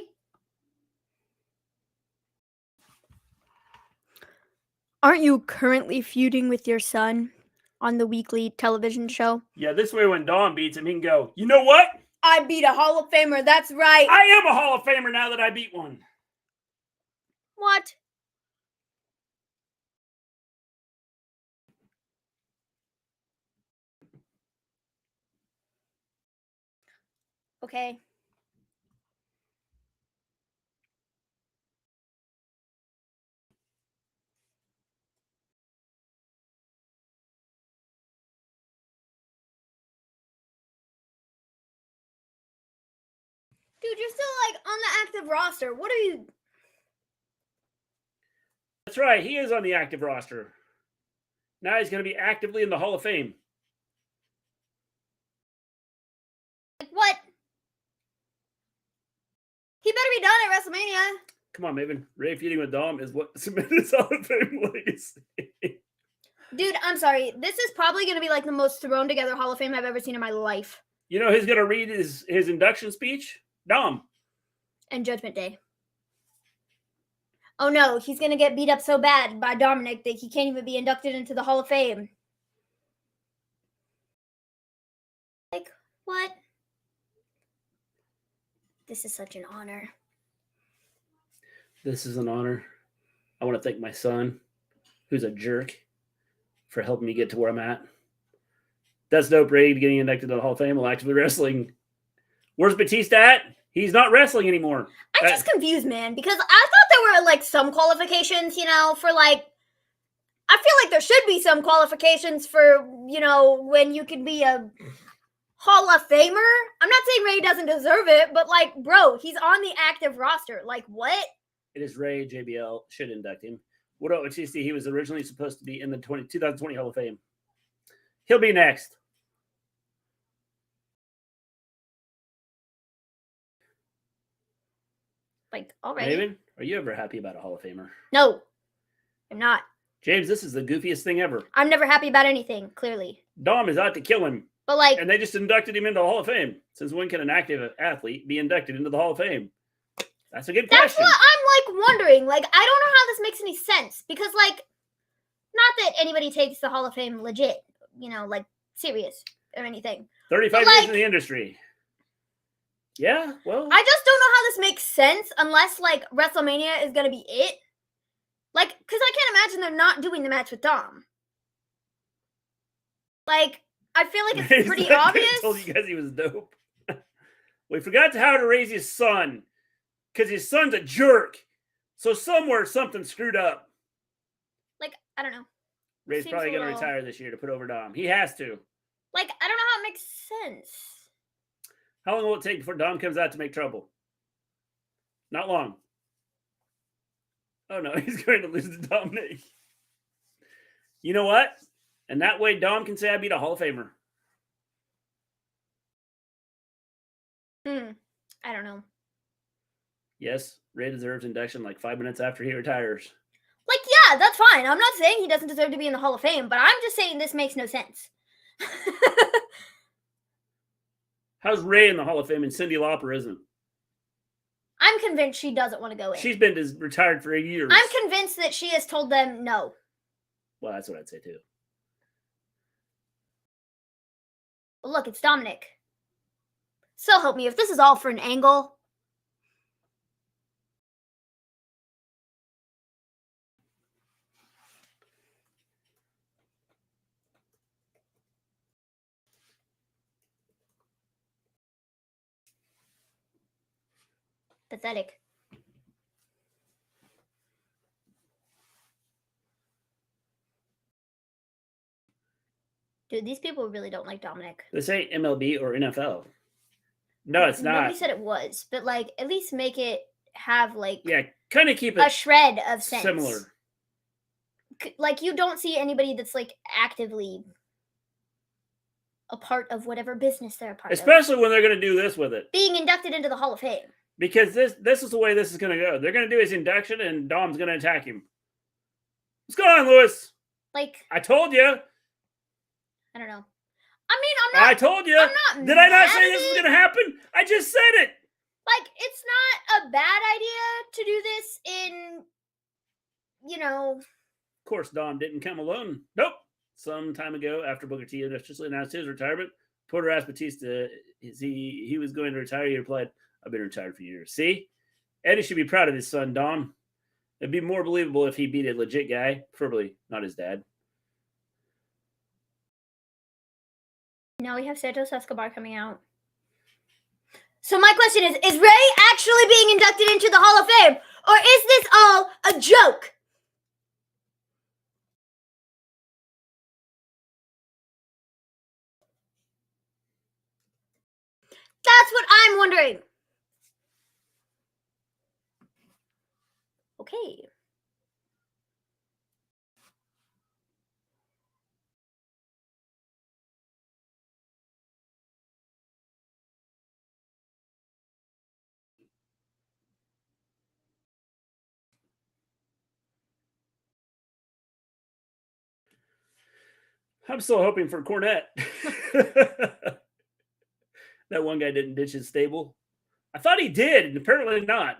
Aren't you currently feuding with your son on the weekly television show? Yeah, this way when Dom beats him, he can go, you know what? I beat a Hall of Famer, that's right. I am a Hall of Famer now that I beat one. What? Okay. Dude, you're still like on the active roster. What are you? That's right. He is on the active roster. Now he's going to be actively in the Hall of Fame. Like what? He better be done at WrestleMania. Come on, Maven. Ray feuding with Dom is what cemented his Hall of Fame legacy. Dude, I'm sorry. This is probably going to be like the most thrown together Hall of Fame I've ever seen in my life. You know who's going to read his induction speech? Dom. And Judgment Day. Oh no, he's going to get beat up so bad by Dominic that he can't even be inducted into the Hall of Fame. Like, what? This is such an honor. This is an honor. I want to thank my son, who's a jerk, for helping me get to where I'm at. That's dope, Ray, getting inducted to the Hall of Fame while actively wrestling. Where's Batista at? He's not wrestling anymore. I'm just confused, man, because I thought there were like some qualifications, for like, I feel like there should be some qualifications for, when you can be a Hall of Famer. I'm not saying Ray doesn't deserve it, but like, bro, he's on the active roster. Like, what? It is Ray. JBL should induct him. What about Batista? He was originally supposed to be in the 2020 Hall of Fame. He'll be next. Like, already. Maven, are you ever happy about a Hall of Famer? No, I'm not. James, this is the goofiest thing ever. I'm never happy about anything, clearly. Dom is out to kill him. But like, and they just inducted him into the Hall of Fame. Since when can an active athlete be inducted into the Hall of Fame? That's a good question. That's what I'm like wondering. Like, I don't know how this makes any sense because, like, not that anybody takes the Hall of Fame legit, like serious or anything. 35 years in the industry. Yeah, well, I just don't know how this makes sense unless like WrestleMania is gonna be it. Like, because I can't imagine they're not doing the match with Dom. Like, I feel like it's pretty obvious. I told you guys he was dope. We forgot how to raise his son because his son's a jerk. So somewhere something screwed up. Like, I don't know. Ray's probably going to retire this year to put over Dom. He has to. Like, I don't know how it makes sense. How long will it take before Dom comes out to make trouble? Not long. Oh, no. He's going to lose to Dominic. You know what? And that way Dom can say I beat a Hall of Famer. I don't know. Yes, Ray deserves induction like 5 minutes after he retires. Like, yeah, that's fine. I'm not saying he doesn't deserve to be in the Hall of Fame, but I'm just saying this makes no sense. How's Ray in the Hall of Fame and Cyndi Lauper isn't? I'm convinced she doesn't want to go in. She's been retired for years. I'm convinced that she has told them no. Well, that's what I'd say too. Well, look, it's Dominic. So help me, if this is all for an angle. Pathetic. Dude, these people really don't like Dominic. This ain't MLB or NFL. No, it's not. Nobody said it was, but like at least make it have like kind of keep it a shred of sense. Similar. Like you don't see anybody that's like actively a part of whatever business they're a part of. Especially when they're going to do this with it. Being inducted into the Hall of Fame. Because this is the way this is going to go. They're going to do his induction and Dom's going to attack him. What's going on, Lewis? Like I told you. I don't know. I mean, I'm not. I told you. I'm not Did I not say mad this at was it. going to happen? I just said it. Like, it's not a bad idea to do this in, Of course, Dom didn't come alone. Nope. Some time ago, after Booker T officially announced his retirement, Porter asked Batista he was going to retire. He replied, "I've been retired for years." See? Eddie should be proud of his son, Dom. It'd be more believable if he beat a legit guy, preferably not his dad. Now we have Santos Escobar coming out. So my question is Rey actually being inducted into the Hall of Fame? Or is this all a joke? That's what I'm wondering. Okay. I'm still hoping for Cornette. That one guy didn't ditch his stable. I thought he did, and apparently not.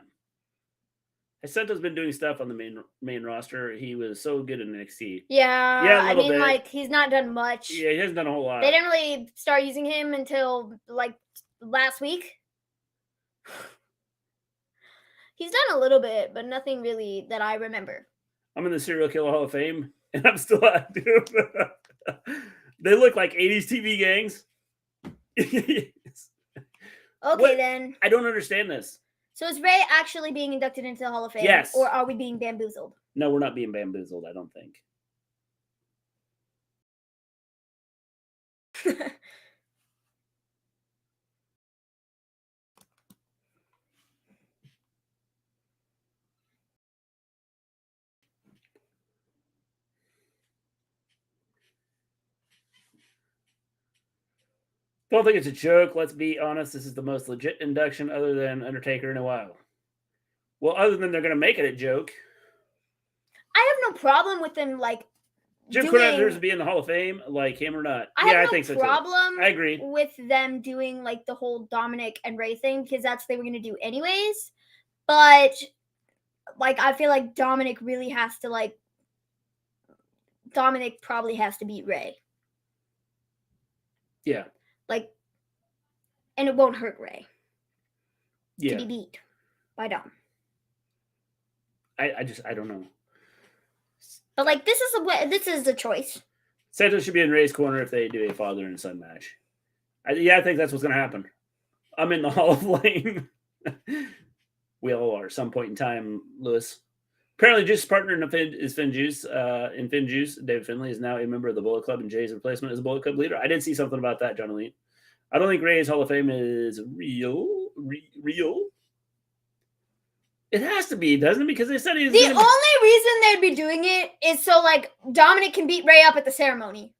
Santo's been doing stuff on the main roster. He was so good in NXT. Yeah, a little bit. Like, he's not done much. Yeah, he hasn't done a whole lot. They didn't really start using him until, like, last week. He's done a little bit, but nothing really that I remember. I'm in the Serial Killer Hall of Fame, and I'm still active. They look like 80s TV gangs. Okay, then. I don't understand this. So is Rey actually being inducted into the Hall of Fame? Yes. Or are we being bamboozled? No, we're not being bamboozled, I don't think. Don't think it's a joke. Let's be honest. This is the most legit induction other than Undertaker in a while. Well, other than they're going to make it a joke. I have no problem with them, like, Jim Cornette deserves to be in the Hall of Fame, like him or not. I think so too. Problem I agree with them doing, like, the whole Dominic and Rey thing, because that's what they were going to do anyways. But, like, I feel like Dominic really has to, like, Dominic probably has to beat Rey. Yeah. Like, and it won't hurt Rey. Yeah. To be beat by Dom. I don't know. But, like, this is the choice. Santos should be in Rey's corner if they do a father and son match. I think that's what's going to happen. I'm in the Hall of Fame. We all are at some point in time, Lewis. Apparently, Juice's partner is Finn Juice. In Finn Juice, David Finlay is now a member of the Bullet Club, and Jay's replacement is a Bullet Club leader. I did see something about that, John Elite. I don't think Rey's Hall of Fame is real. It has to be, doesn't it? Because they said he's the only reason they'd be doing it is so, like, Dominic can beat Rey up at the ceremony.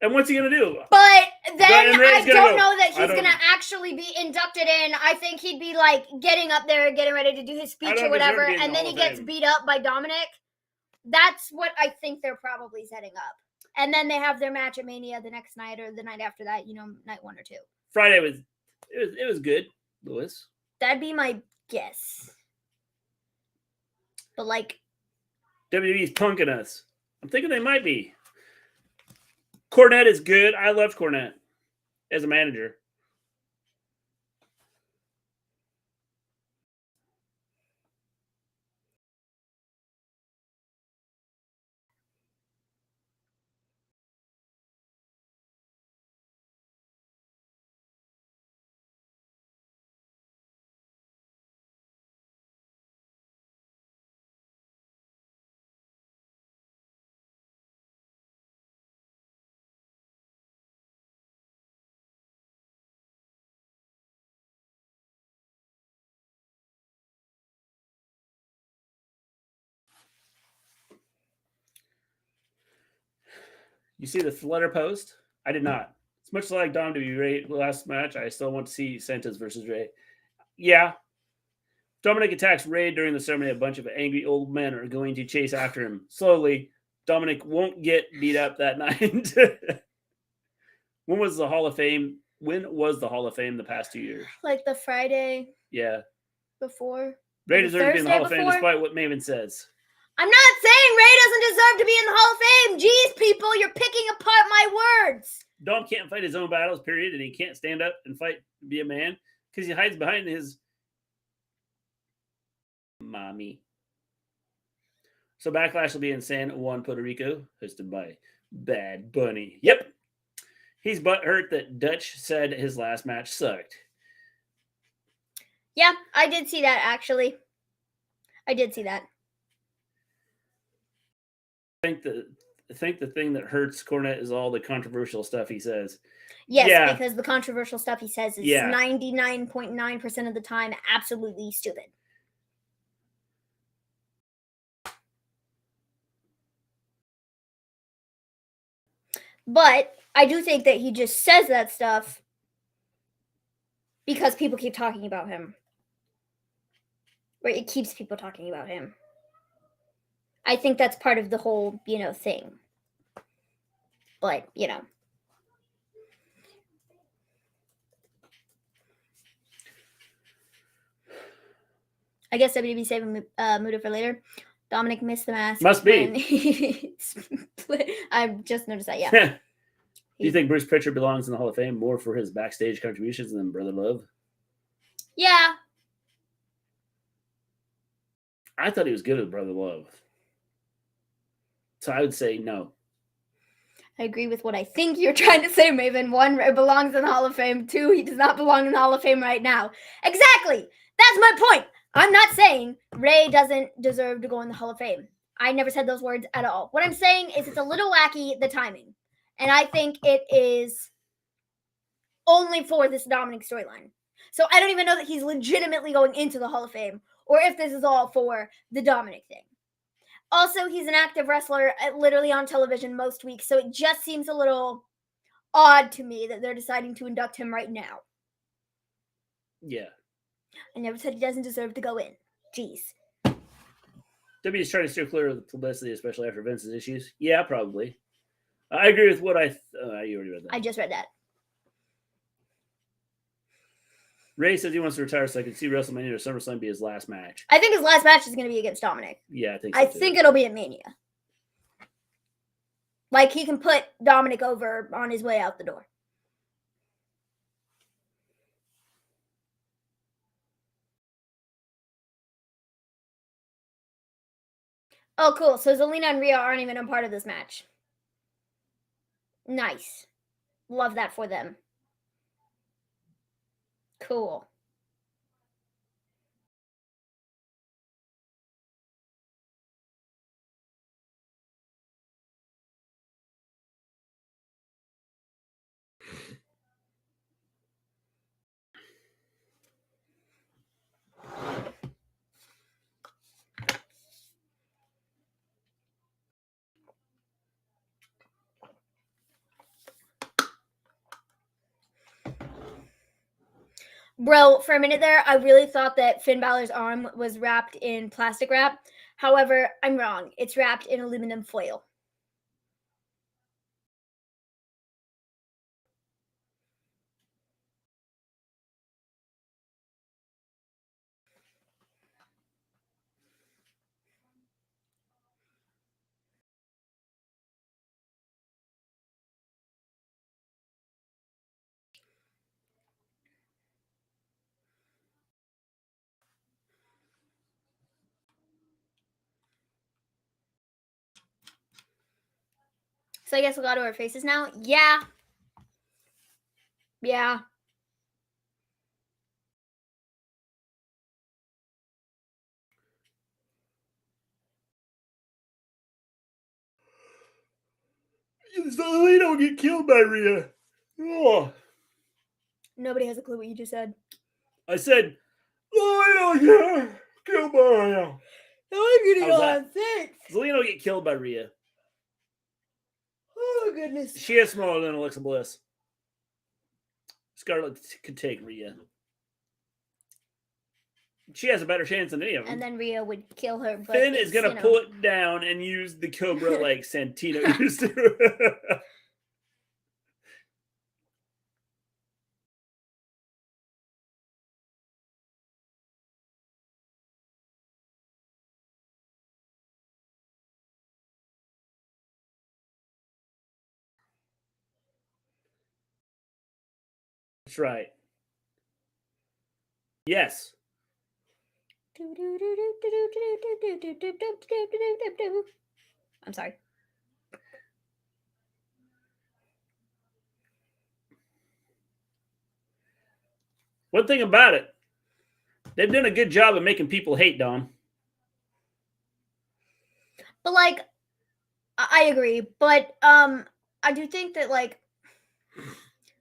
And what's he going to do? But then I don't know that he's going to actually be inducted in. I think he'd be, like, getting up there, getting ready to do his speech or whatever, and then he gets beat up by Dominic. That's what I think they're probably setting up. And then they have their match at Mania the next night or the night after that, night 1 or 2. Friday was good, Lewis. That'd be my guess. But, like, WWE's punking us. I'm thinking they might be. Cornette is good. I loved Cornette as a manager. You see the letter post? I did not. It's much like Dom to be Rey last match. I still want to see Santos versus Rey. Yeah. Dominic attacks Rey during the ceremony. A bunch of angry old men are going to chase after him. Slowly, Dominic won't get beat up that night. When was the Hall of Fame when was the Hall of Fame the past 2 years? Like the Friday Yeah. before. Ray The deserves to be in the Thursday Hall of Fame before? despite what Maven says. I'm not saying Ray doesn't deserve to be in the Hall of Fame. Jeez, people, you're picking apart my words. Dom can't fight his own battles, period, and he can't stand up and fight to be a man because he hides behind his mommy. So Backlash will be in San Juan, Puerto Rico, hosted by Bad Bunny. Yep. He's butthurt that Dutch said his last match sucked. Yeah, I did see that, actually. I did see that. I think the thing that hurts Cornette is all the controversial stuff he says. Yes, Yeah. because the controversial stuff he says is Yeah. 99.9% of the time absolutely stupid. But I do think that he just says that stuff because people keep talking about him. Right? It keeps people talking about him. I think that's part of the whole, thing. But, I guess WB saving Muda for later. Dominic missed the mask. Must be. I just noticed that, yeah. Do you think Bruce Pritchard belongs in the Hall of Fame more for his backstage contributions than Brother Love? Yeah. I thought he was good with Brother Love. So I would say no. I agree with what I think you're trying to say, Maven. 1, Ray belongs in the Hall of Fame. 2, he does not belong in the Hall of Fame right now. Exactly. That's my point. I'm not saying Ray doesn't deserve to go in the Hall of Fame. I never said those words at all. What I'm saying is it's a little wacky, the timing. And I think it is only for this Dominic storyline. So I don't even know that he's legitimately going into the Hall of Fame or if this is all for the Dominic thing. Also, he's an active wrestler literally on television most weeks, so it just seems a little odd to me that they're deciding to induct him right now. Yeah. I never said he doesn't deserve to go in. Jeez. W is trying to steer clear of the publicity, especially after Vince's issues. Yeah, probably. I agree with what you already read that. I just read that. Ray says he wants to retire so I can see WrestleMania or SummerSlam be his last match. I think his last match is going to be against Dominic. Yeah, I think so I too. think it'll be at Mania. Like, he can put Dominic over on his way out the door. Oh, cool. So Zelina and Rhea aren't even a part of this match. Nice. Love that for them. Cool. Bro, for a minute there, I really thought that Finn Balor's arm was wrapped in plastic wrap. However, I'm wrong. It's wrapped in aluminum foil. So I guess we'll go to our faces now. Yeah. Yeah. They don't get killed by Rhea. Oh. Nobody has a clue what you just said. I said, I don't get killed by Rhea. I'm getting How's on that? 6. Zelina will get killed by Rhea. Oh, goodness. She is smaller than Alexa Bliss. Scarlett could take Rhea. She has a better chance than any of them. And then Rhea would kill her. But Finn is going to pull it down and use the Cobra like Santino used to. That's right. Yes. I'm sorry. One thing about it, they've done a good job of making people hate Dom. But like, I agree. But I do think that like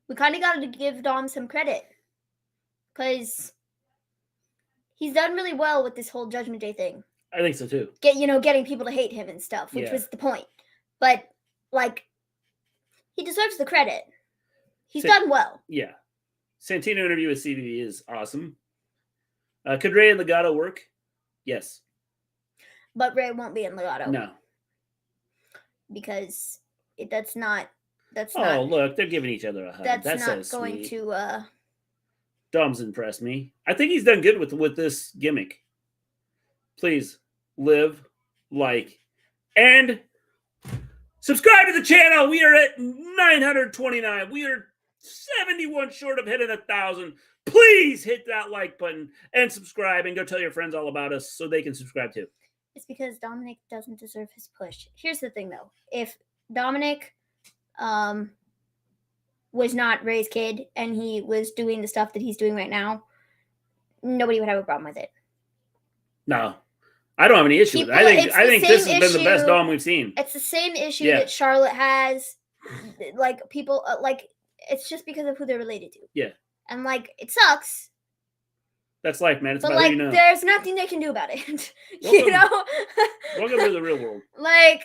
we kind of got to give Dom some credit because he's done really well with this whole Judgment Day thing. I think so too. Getting people to hate him and stuff, which was the point. But like, he deserves the credit. He's done well. Yeah. Santino interview with CBB is awesome. Could Ray and Legato work? Yes. But Ray won't be in Legato. No. Because that's not. Oh, look, they're giving each other a hug. That's not so going sweet. to. Dom's impressed me. I think he's done good with this gimmick. Please live, like, and subscribe to the channel. We are at 929. We are 71 short of hitting 1,000. Please hit that like button and subscribe and go tell your friends all about us so they can subscribe too. It's because Dominic doesn't deserve his push. Here's the thing, though. If Dominic was not Ray's kid and he was doing the stuff that he's doing right now, nobody would have a problem with it. No. I don't have any issue with it. I think this has been the best Dom we've seen. It's the same issue that Charlotte has. Like, people, like, it's just because of who they're related to. Yeah. And, like, it sucks. That's life, man. It's but, about like, who you know. There's nothing they can do about it. You know? Welcome to the real world. Like...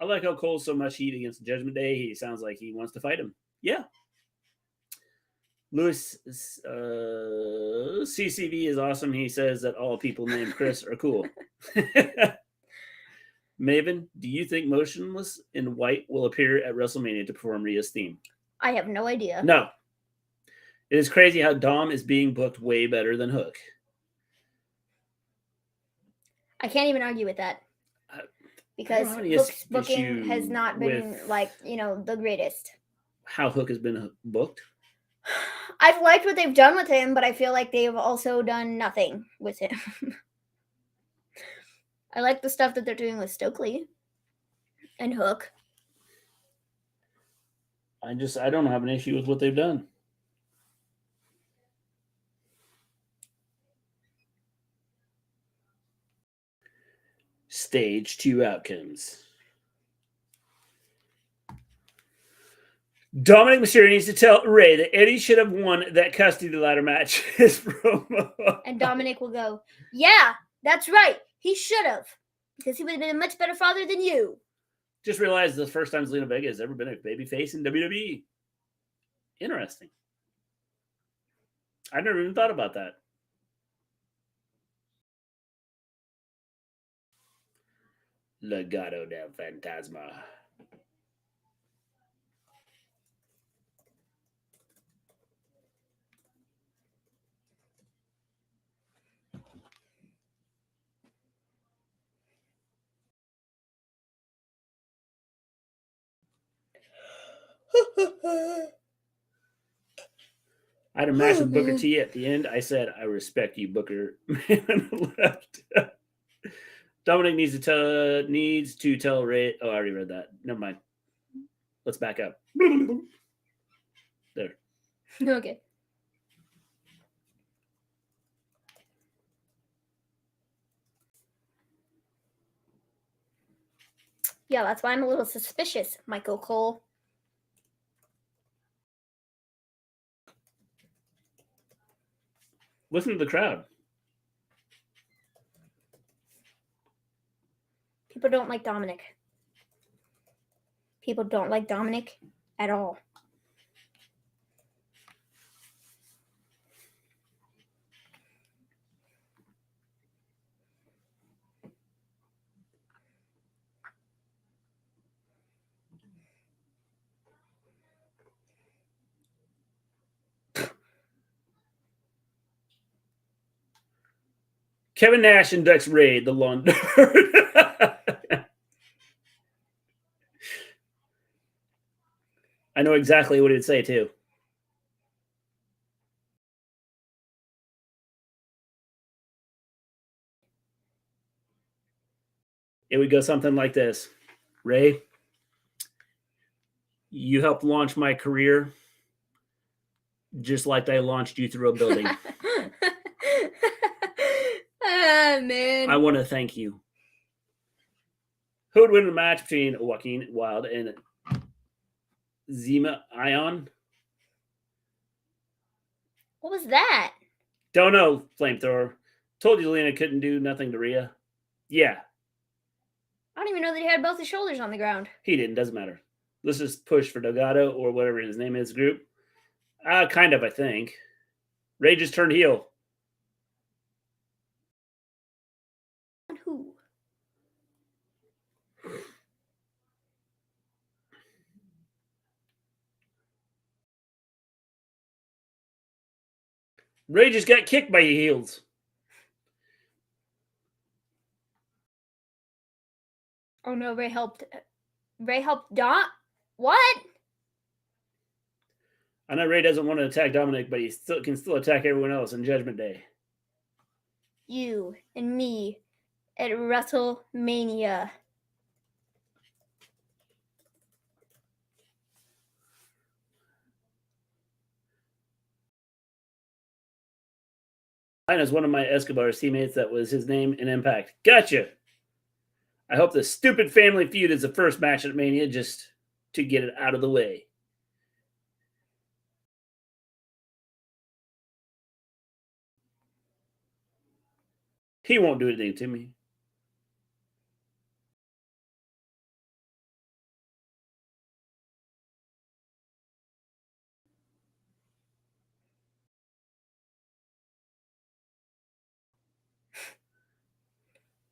I like how Cole's so much heat against Judgment Day. He sounds like he wants to fight him. Yeah. Lewis, CCV is awesome. He says that all people named Chris are cool. Maven, do you think Motionless in White will appear at WrestleMania to perform Rhea's theme? I have no idea. No. It is crazy how Dom is being booked way better than Hook. I can't even argue with that. Because Hook's booking has not been, like, the greatest. How Hook has been booked? I've liked what they've done with him, but I feel like they've also done nothing with him. I like the stuff that they're doing with Stokely and Hook. I don't have an issue with what they've done. Stage 2 outcomes. Dominic Mysterio needs to tell Ray that Eddie should have won that custody ladder match. His promo. And Dominic will go, yeah, that's right. He should have. Because he would have been a much better father than you. Just realized the first time Zelina Vega has ever been a babyface in WWE. Interesting. I never even thought about that. Legado del Fantasma. I had a match with Booker T at the end. I said, I respect you, Booker. Man left. Dominic needs to tell Ray. Oh, I already read that. Never mind. Let's back up. There. Okay. Yeah, that's why I'm a little suspicious, Michael Cole. Listen to the crowd. People don't like Dominic. People don't like Dominic at all. Kevin Nash inducts Ray, the lawn dart. I know exactly what he'd say, too. it would go something like this. Ray, you helped launch my career just like I launched you through a building. Ah, man. I want to thank you. Who would win the match between Joaquin Wilde and Zima Ion? What was that? Don't know, Flamethrower. Told you Lena couldn't do nothing to Rhea. Yeah. I don't even know that he had both his shoulders on the ground. He didn't. Doesn't matter. Let's just push for Delgado or whatever his name is group. Kind of, I think. Ray just turned heel. On who? Ray just got kicked by heels. Oh no, Ray helped Dom. What? I know Ray doesn't want to attack Dominic, but he can still attack everyone else in Judgment Day. You and me at WrestleMania. Mine is one of my Escobar's teammates that was his name in Impact. Gotcha. I hope the stupid family feud is the first match at Mania just to get it out of the way. He won't do anything to me.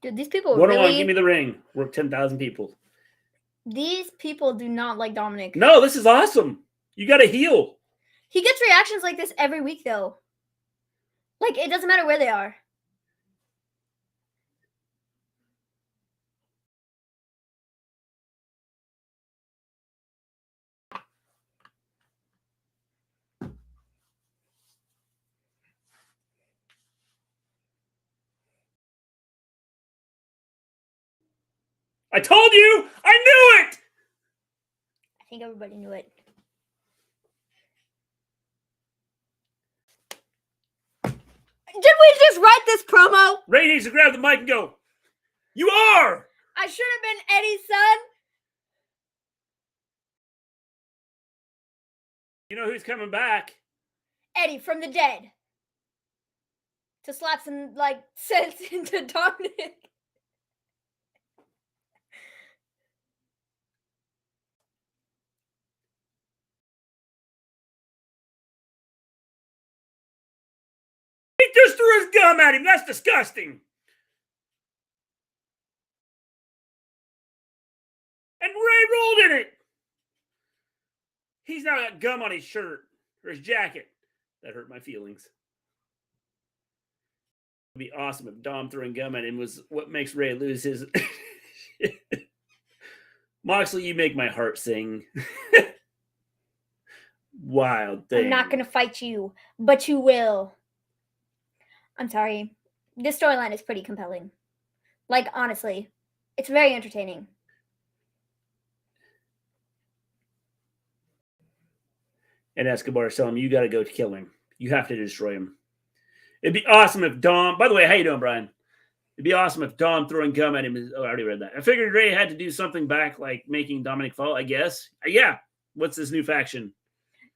Dude, these people One-on-one, really... give me the ring. Work 10,000 people. These people do not like Dominic. No, this is awesome. You got to heal. He gets reactions like this every week, though. Like, it doesn't matter where they are. I told you! I knew it! I think everybody knew it. Did we just write this promo? Ray needs to grab the mic and go, you are! I should have been Eddie's son. You know who's coming back? Eddie from the dead. To slap some, like, sense into Dominic. He just threw his gum at him. That's disgusting. And Ray rolled in it. He's now got gum on his shirt or his jacket. That hurt my feelings. It'd be awesome if Dom throwing gum at him was what makes Ray lose his... Moxley, you make my heart sing. Wild thing. I'm not going to fight you, but you will. I'm sorry. This storyline is pretty compelling. Like, honestly, it's very entertaining. And Escobar is telling him, you got to go kill him. You have to destroy him. It'd be awesome if Dom... By the way, how you doing, Brian? It'd be awesome if Dom throwing gum at him is... Oh, I already read that. I figured Ray had to do something back, like making Dominic fall, I guess. Yeah. What's this new faction?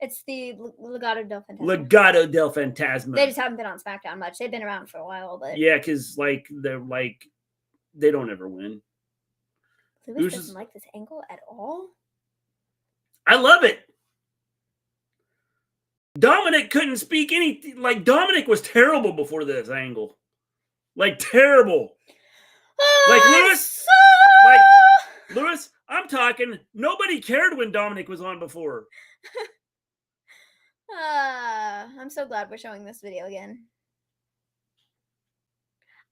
It's the Legado del Fantasma. Legado del Fantasma. They just haven't been on Smackdown much. They've been around for a while, but... Yeah, because, like, they're, like... They don't ever win. Lewis doesn't like this angle at all? I love it. Dominic couldn't speak anything. Like, Dominic was terrible before this angle. Like, terrible. Like, Lewis... Like, Lewis, I'm talking... Nobody cared when Dominic was on before. I'm so glad we're showing this video again.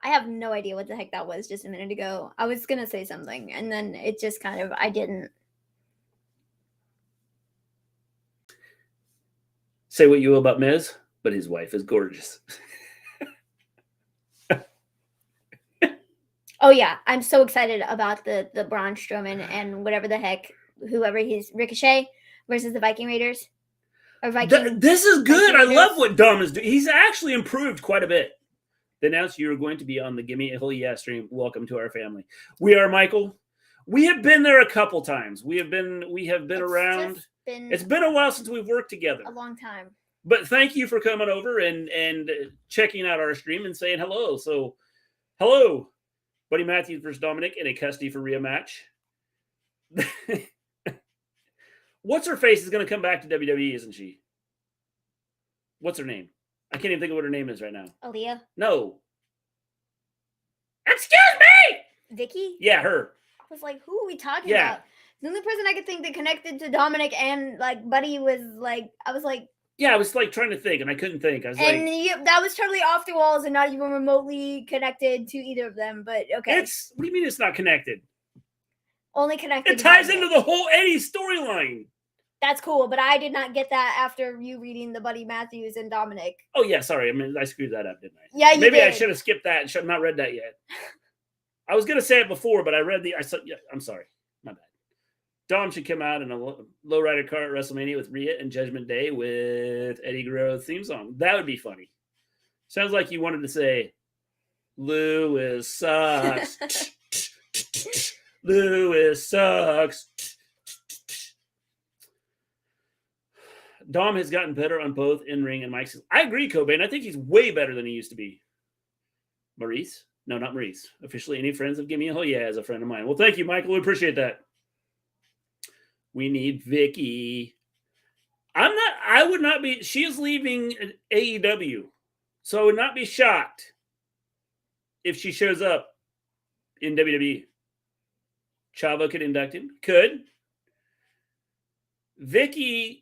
I have no idea what the heck that was just a minute ago. I was going to say something, and then it just kind of... I didn't. Say what you will about Miz, but his wife is gorgeous. Oh yeah, I'm so excited about the Braun Strowman and whatever the heck, whoever he's Ricochet versus the Viking Raiders. Or Viking. This is good. Viking I Raiders. love what Dom is doing. He's actually improved quite a bit. They announced you were going to be on the Gimme a Hell Yeah stream. Welcome to our family. We are Michael. We have been there a couple times. We have been around. It's been a while since we've worked together. A long time. But thank you for coming over and checking out our stream and saying hello. So, hello, Buddy Matthews versus Dominic in a custody for Rhea match. What's her face is going to come back to WWE, isn't she? What's her name? I can't even think of what her name is right now. Aaliyah. No. Excuse me! Vicky? Yeah, her. I was like, who are we talking about? The only person I could think that connected to Dominic and like Buddy was like, I was like, yeah, I was like trying to think and I couldn't think. I was and like, that was totally off the walls and not even remotely connected to either of them. But okay, what do you mean it's not connected? Only connected. It ties into the whole Eddie storyline. That's cool, but I did not get that after you reading the Buddy Matthews and Dominic. Oh yeah, sorry. I mean, I screwed that up, didn't I? Yeah, you Maybe did. I should have skipped that and should have not read that yet. I was gonna say it before, but I read I said, yeah, I'm sorry, my bad. Dom should come out in a lowrider car at WrestleMania with Rhea and Judgment Day with Eddie Guerrero's theme song. That would be funny. Sounds like you wanted to say, Lewis sucks. Lewis sucks. Dom has gotten better on both in-ring and mics. I agree, Cobain. I think he's way better than he used to be. Maurice? No, not Maurice. Officially, any friends of Gimme a Hell Yeah is a friend of mine. Well, thank you, Michael. We appreciate that. We need Vicky. I would not be, she is leaving AEW. So I would not be shocked if she shows up in WWE. Chavo could induct him. Could. Vicky,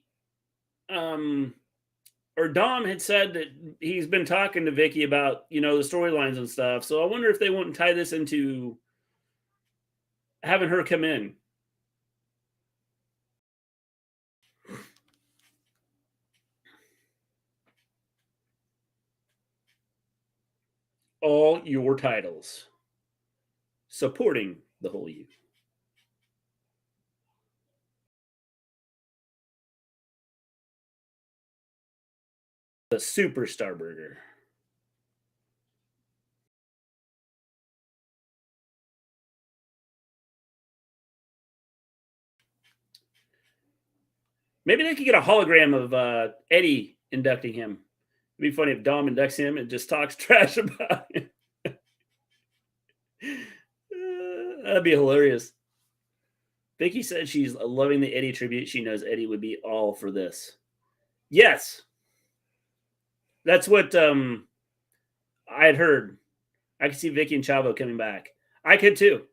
or Dom had said that he's been talking to Vicky about, the storylines and stuff. So I wonder if they won't tie this into having her come in. All your titles. Supporting the whole you. The Superstar Burger. Maybe they could get a hologram of Eddie inducting him. It'd be funny if Dom inducts him and just talks trash about him. That'd be hilarious. Vicky said she's loving the Eddie tribute. She knows Eddie would be all for this. Yes. That's what I had heard. I could see Vicky and Chavo coming back. I could too.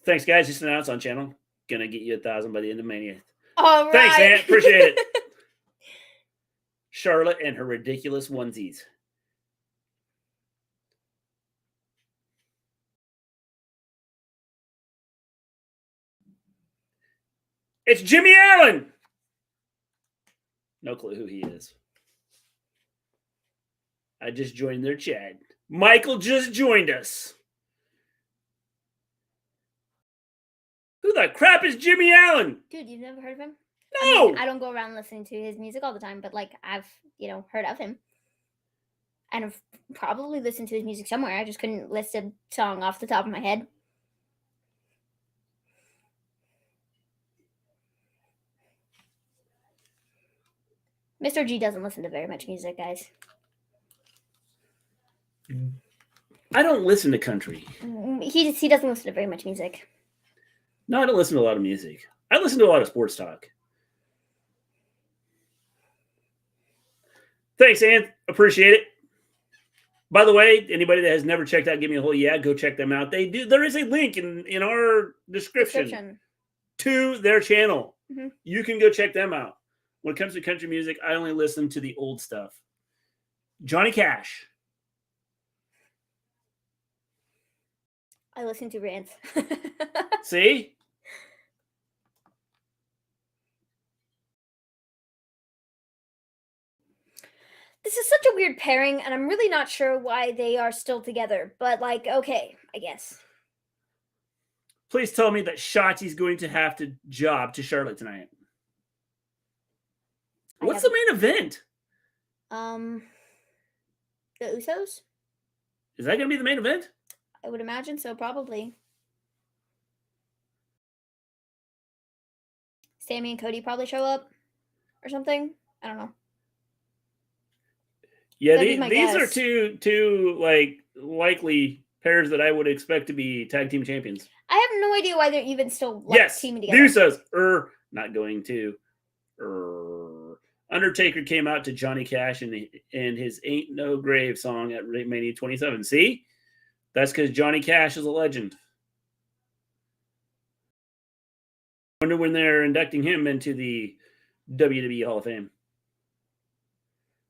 Thanks, guys. Just announced on channel. Gonna get you 1,000 by the end of Mania. All right. Thanks, Aunt. Appreciate it. Charlotte and her ridiculous onesies. It's Jimmy Allen. No clue who he is. I just joined their chat. Michael just joined us. Who the crap is Jimmy Allen? Dude, you've never heard of him? No. I mean, I don't go around listening to his music all the time, but like I've, heard of him. And I've probably listened to his music somewhere. I just couldn't list a song off the top of my head. Mr. G doesn't listen to very much music, guys. I don't listen to country. He doesn't listen to very much music. No, I don't listen to a lot of music. I listen to a lot of sports talk. Thanks, Ann. Appreciate it. By the way, anybody that has never checked out Give Me a Hole Yeah, go check them out. They do. There is a link in our description to their channel. Mm-hmm. You can go check them out. When it comes to country music, I only listen to the old stuff. Johnny Cash. I listen to rants. See? This is such a weird pairing, and I'm really not sure why they are still together. But, like, okay, I guess. Please tell me that Shotzi's going to have to job to Charlotte tonight. What's the main event? The Usos? Is that going to be the main event? I would imagine so, probably. Sammy and Cody probably show up or something. I don't know. Yeah, these are two like likely pairs that I would expect to be tag team champions. I have no idea why they're even still teaming together. The Usos not going to. Undertaker came out to Johnny Cash and his "Ain't No Grave" song at Mania 27. See, that's because Johnny Cash is a legend. I wonder when they're inducting him into the WWE Hall of Fame.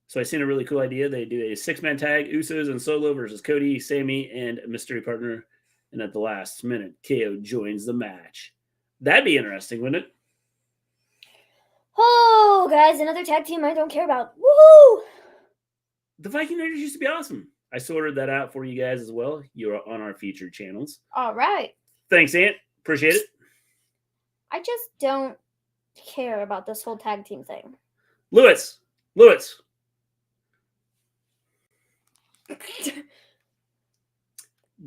So I seen a really cool idea. They do a 6-man tag, Usos and Solo versus Cody, Sammy, and a mystery partner. And at the last minute, KO joins the match. That'd be interesting, wouldn't it? Oh, guys, another tag team I don't care about. Woohoo! The Viking Raiders used to be awesome. I sorted that out for you guys as well. You're on our featured channels. All right. Thanks, Ant. Appreciate it. I just don't care about this whole tag team thing. Lewis.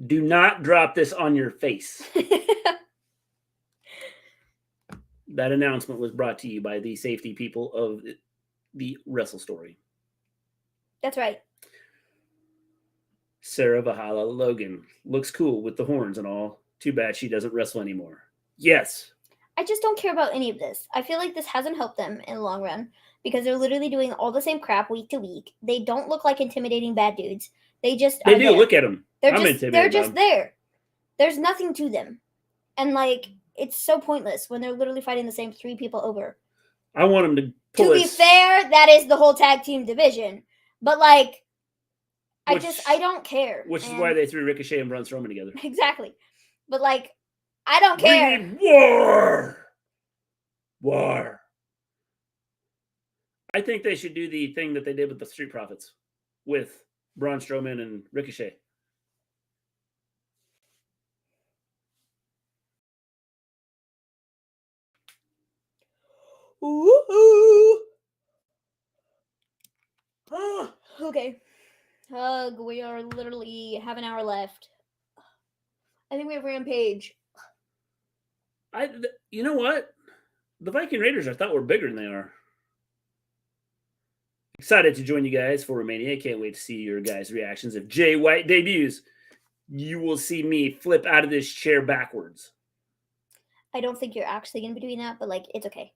Do not drop this on your face. That announcement was brought to you by the safety people of the Wrestle Story. That's right. Sarah Valhalla Logan looks cool with the horns and all. Too bad she doesn't wrestle anymore. Yes. I just don't care about any of this. I feel like this hasn't helped them in the long run because they're literally doing all the same crap week to week. They don't look like intimidating bad dudes. They do. There. Look at them. They're just there. There's nothing to them. And, like, it's so pointless when they're literally fighting the same 3 people over. I want them to pull be fair, that is the whole tag team division. But, like, I don't care. Which is why they threw Ricochet and Braun Strowman together. Exactly. But, like, I don't care. We need war. I think they should do the thing that they did with the Street Profits with Braun Strowman and Ricochet. Ooh. Oh, okay. We are literally have an hour left. I think we have Rampage. You know what? The Viking Raiders I thought were bigger than they are. Excited to join you guys for Romania. Can't wait to see your guys' reactions. If Jay White debuts, you will see me flip out of this chair backwards. I don't think you're actually going to be doing that, but, like, it's okay.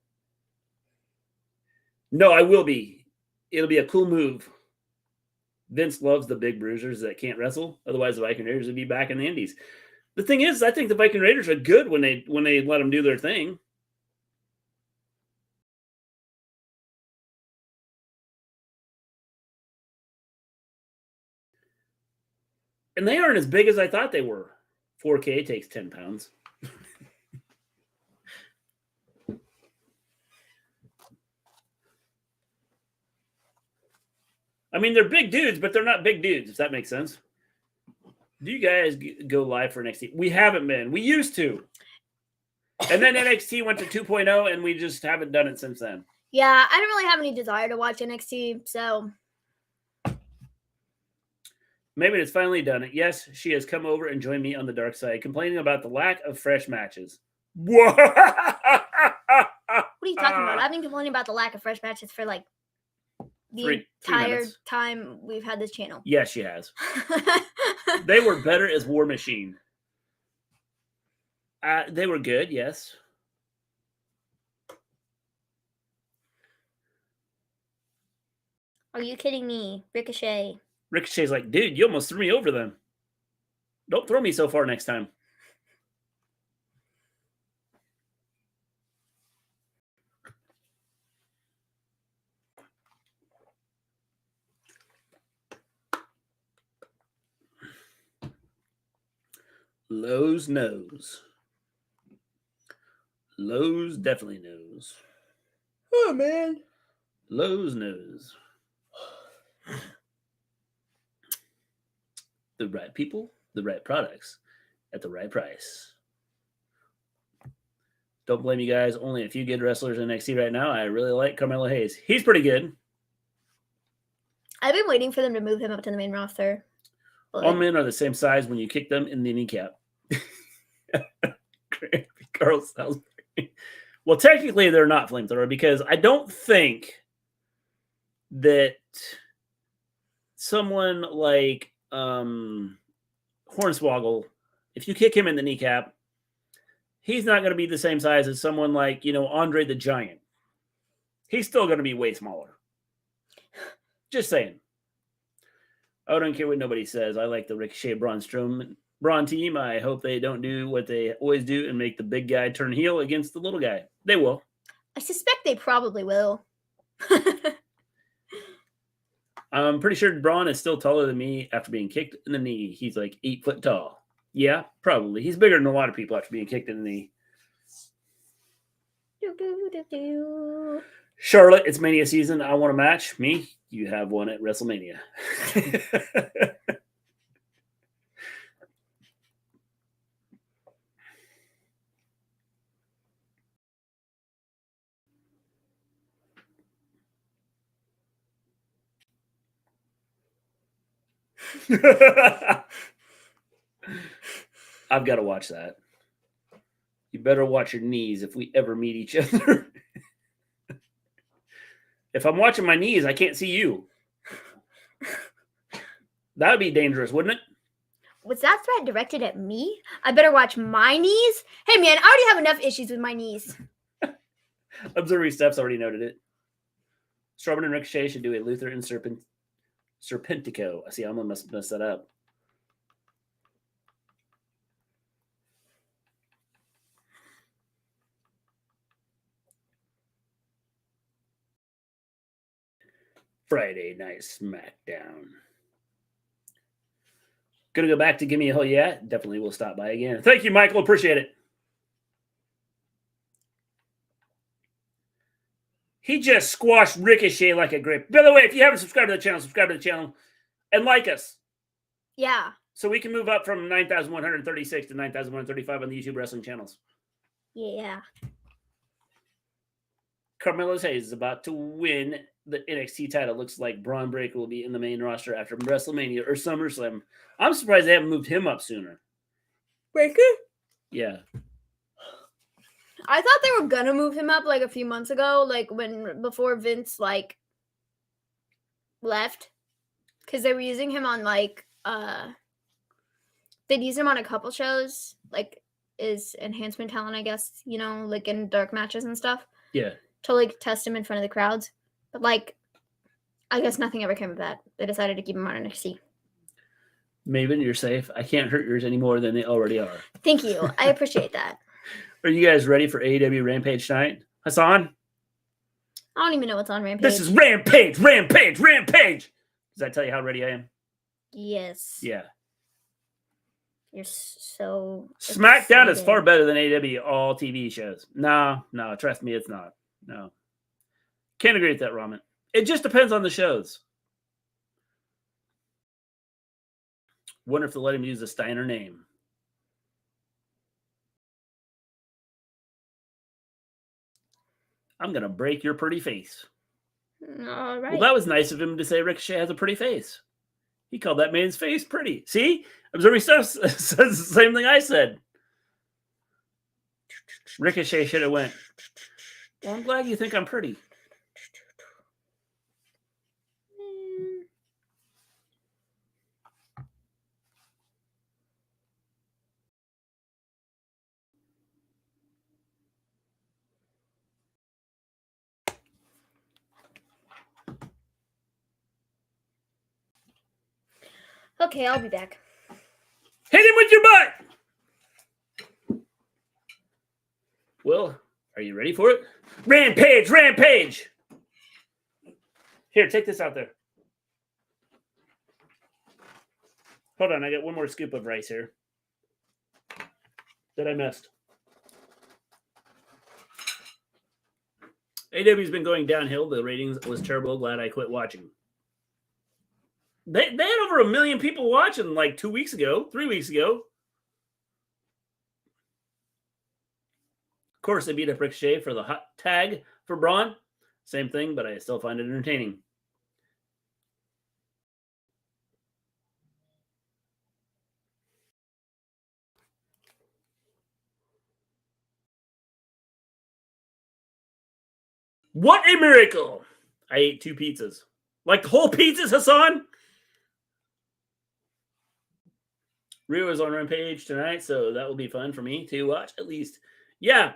No, I will be. It'll be a cool move. Vince loves the big bruisers that can't wrestle. Otherwise, the Viking Raiders would be back in the Indies. The thing is, I think the Viking Raiders are good when they let them do their thing. And they aren't as big as I thought they were. 4K takes 10 pounds. I mean, they're big dudes, but they're not big dudes, if that makes sense. Do you guys go live for NXT? We haven't been. We used to. And then NXT went to 2.0, and we just haven't done it since then. Yeah, I don't really have any desire to watch NXT, so. Maven has finally done it. Yes, she has come over and joined me on the dark side, complaining about the lack of fresh matches. What are you talking about? I've been complaining about the lack of fresh matches for, like, the entire time we've had this channel. Yes, she has. They were better as War Machine. They were good, yes. Are you kidding me? Ricochet. Ricochet's like, dude, you almost threw me over them. Don't throw me so far next time. Lowe's knows. Lowe's definitely knows. Oh, man. Lowe's knows. the right people, the right products at the right price. Don't blame you guys. Only a few good wrestlers in NXT right now. I really like Carmelo Hayes. He's pretty good. I've been waiting for them to move him up to the main roster. All men are the same size when you kick them in the kneecap. Carl Salisbury. Well, technically, they're not flamethrower because I don't think that someone like Hornswoggle, if you kick him in the kneecap, he's not going to be the same size as someone like, Andre the Giant. He's still going to be way smaller. Just saying. I don't care what nobody says. I like the Ricochet Braun team. I hope they don't do what they always do and make the big guy turn heel against the little guy. They will. I suspect they probably will. I'm pretty sure Braun is still taller than me after being kicked in the knee. He's like 8 foot tall. Yeah, probably. He's bigger than a lot of people after being kicked in the knee. Charlotte, it's Mania season. I want a match. Me, you have one at WrestleMania. I've got to watch that. You better watch your knees if we ever meet each other. If I'm watching my knees, I can't see you. That would be dangerous, wouldn't it? Was that threat directed at me? I better watch my knees? Hey, man, I already have enough issues with my knees. Observing Steps already noted it. Strowman and Ricochet should do a Luther and Serpentico. I see, I'm going to mess that up. Friday Night Smackdown. Gonna go back to Gimme a Hell Yeah. Definitely will stop by again. Thank you, Michael. Appreciate it. He just squashed Ricochet like a grape. By the way, if you haven't subscribed to the channel, subscribe to the channel and like us. Yeah. So we can move up from 9,136 to 9,135 on the YouTube wrestling channels. Yeah. Carmelo Hayes is about to win the NXT title. Looks like Braun Breaker will be in the main roster after WrestleMania or SummerSlam. I'm surprised they haven't moved him up sooner. Breaker? Yeah. I thought they were gonna move him up like a few months ago, like before Vince left, because they were using him on they'd use him on a couple shows, like is enhancement talent, I guess, like in dark matches and stuff. Yeah. To test him in front of the crowds, but I guess nothing ever came of that. They decided to keep him on NXT. Maven, you're safe. I can't hurt yours any more than they already are. Thank you. I appreciate that. Are you guys ready for AEW Rampage tonight? Hassan? I don't even know what's on Rampage. This is Rampage! Rampage! Rampage! Does that tell you how ready I am? Yes. Yeah. You're so Smackdown is excited. far better than AEW all TV shows. No, trust me, it's not. No. Can't agree with that, Ramen. It just depends on the shows. Wonder if they'll let him use the Steiner name. I'm going to break your pretty face. All right. Well, that was nice of him to say Ricochet has a pretty face. He called that man's face pretty. See? Observing Stuff says the same thing I said. Ricochet should have went, well, I'm glad you think I'm pretty. Okay, I'll be back. Hit him with your butt! Well, are you ready for it? Rampage! Rampage! Here, take this out there. Hold on, I got one more scoop of rice here that I missed. AEW's been going downhill. The ratings was terrible. Glad I quit watching. They had over 1 million people watching like 3 weeks ago. Of course, they beat up Ricochet for the hot tag for Braun. Same thing, but I still find it entertaining. What a miracle! I ate 2 pizzas. Like whole pizzas, Hassan? Rio is on Rampage tonight, so that will be fun for me to watch, at least. Yeah.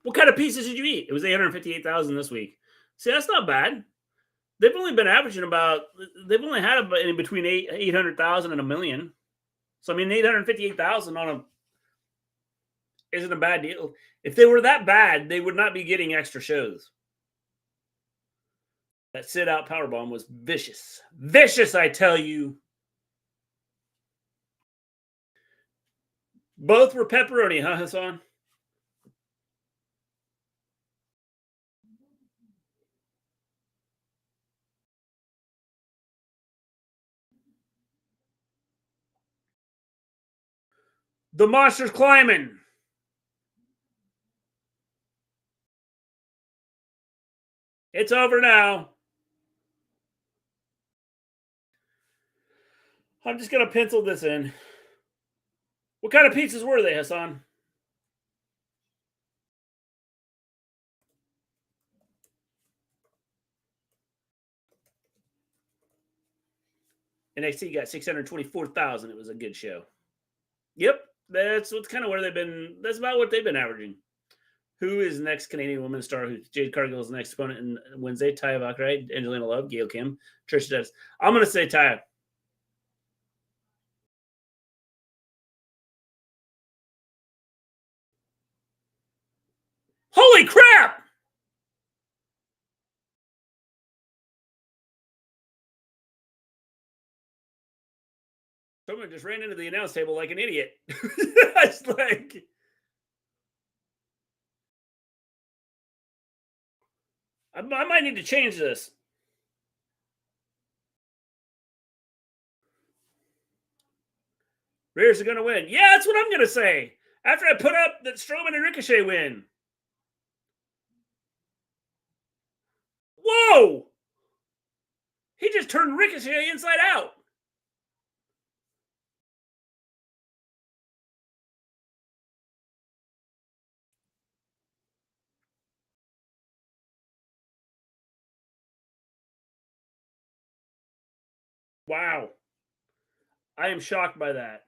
What kind of pizzas did you eat? It was 858,000 this week. See, that's not bad. They've only been averaging they've only had about in between 800,000 and 1 million. So, I mean, 858,000 on isn't a bad deal. If they were that bad, they would not be getting extra shows. That sit-out powerbomb was vicious. Vicious, I tell you. Both were pepperoni, huh, Hassan? The monster's climbing. It's over now. I'm just going to pencil this in. What kind of pizzas were they, Hassan? NXT got 624,000. It was a good show. Yep, that's kind of where they've been. That's about what they've been averaging. Who is next Canadian women's star? Who Jade Cargill's next opponent in Wednesday? Taya Valkyrie, Angelina Love, Gail Kim, Trish Stratus. I'm going to say Taya. Holy crap! Someone just ran into the announce table like an idiot. It's like, I might need to change this. Rhea's are going to win. Yeah, that's what I'm going to say. After I put up that Strowman and Ricochet win. Whoa! He just turned Ricochet inside out. Wow. I am shocked by that.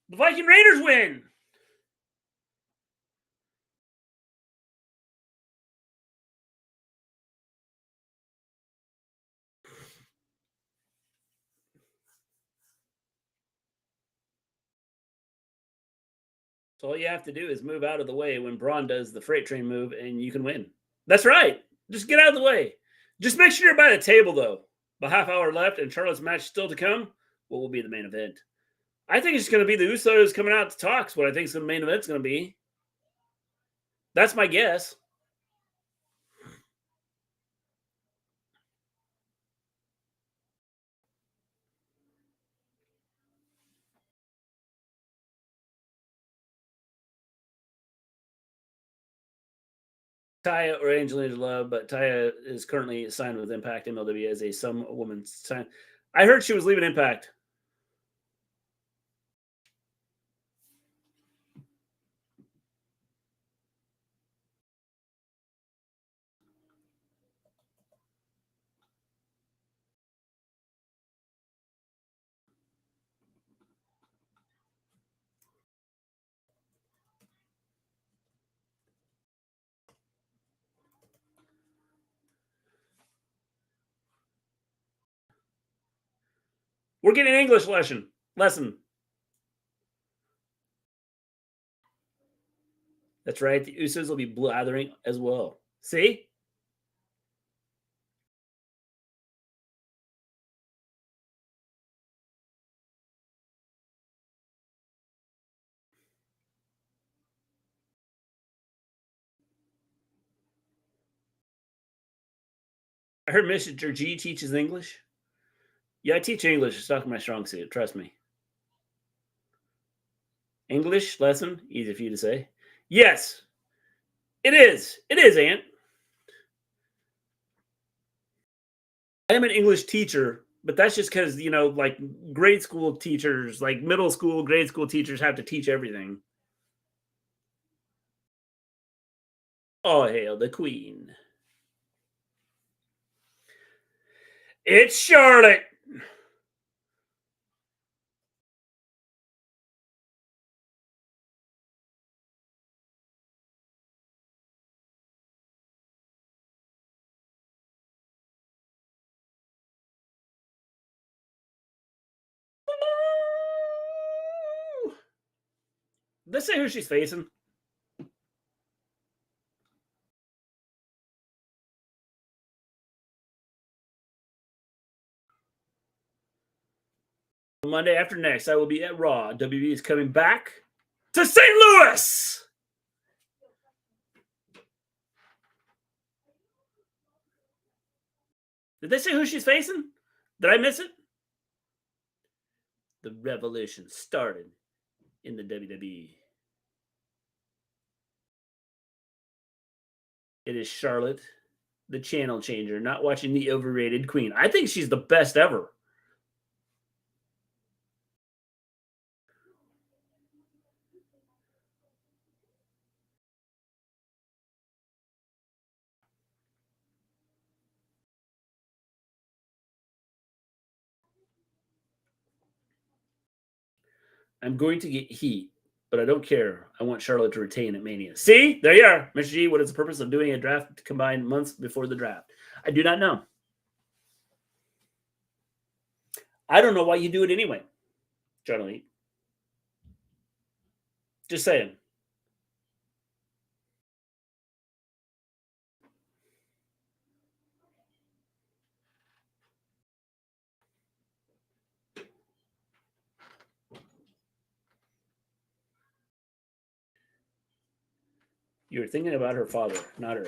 The Viking Raiders win. So all you have to do is move out of the way when Braun does the freight train move and you can win. That's right. Just get out of the way. Just make sure you're by the table, though. The half hour left and Charlotte's match still to come. What will be the main event? I think it's going to be the Usos coming out to talks. What I think the main event's going to be. That's my guess. Taya or Angelina Love, but Taya is currently signed with Impact MLW as a some woman sign. I heard she was leaving Impact. We're getting an English lesson. That's right. The Usos will be blathering as well. See? I heard Mr. G teaches English. Yeah, I teach English. It's not my strong suit. Trust me. English lesson? Easy for you to say. Yes. It is. It is, Aunt. I am an English teacher, but that's just because, like grade school teachers, like middle school, grade school teachers have to teach everything. Oh, hail the queen. It's Charlotte. Let's say who she's facing. Monday after next, I will be at Raw. WB is coming back to St. Louis. Did they say who she's facing? Did I miss it? The revolution started in the WWE. It is Charlotte, the channel changer, not watching the overrated queen. I think she's the best ever. I'm going to get heat, but I don't care. I want Charlotte to retain at Mania. See? There you are. Mr. G, what is the purpose of doing a draft to combine months before the draft? I do not know. I don't know why you do it anyway, John Elite. Just saying. You're thinking about her father, not her.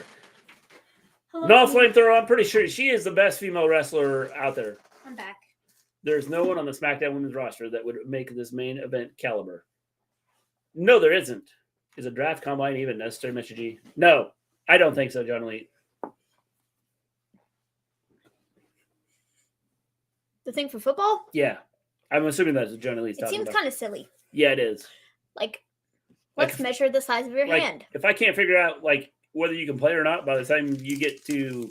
Hello. No, Flamethrower, I'm pretty sure she is the best female wrestler out there. I'm back. There's no one on the SmackDown women's roster that would make this main event caliber. No, there isn't. Is a draft combine even necessary, Mr. G? No, I don't think so, John Elite. The thing for football? Yeah. I'm assuming that's what John Elite's It talking seems about. kind of silly. Yeah, it is. Like, let's Like, measure the size of your hand. If I can't figure out, like, whether you can play or not by the time you get to,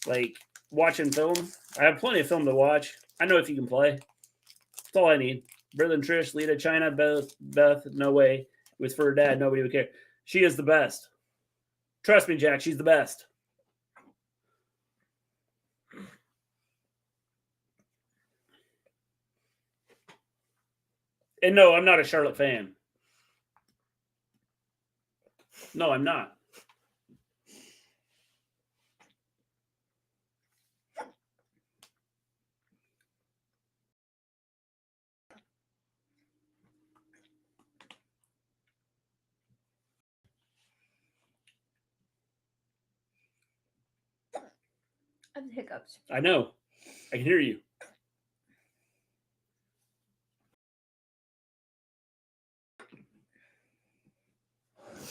like, watching film, I have plenty of film to watch. I know if you can play. That's all I need. Berlin, Trish, Lita, China, Beth, no way. It was for her dad. Nobody would care. She is the best. Trust me, Jack. She's the best. And no, I'm not a Charlotte fan. No, I'm not. I have hiccups. I know. I can hear you.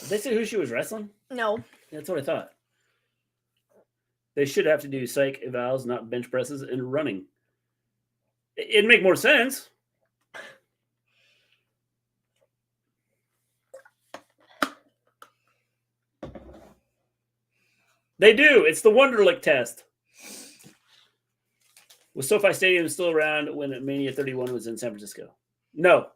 Did they say who she was wrestling? No. That's what I thought. They should have to do psych evals, not bench presses, and running. It'd make more sense. They do. It's the Wonderlick test. Was SoFi Stadium still around when Mania 31 was in San Francisco? No.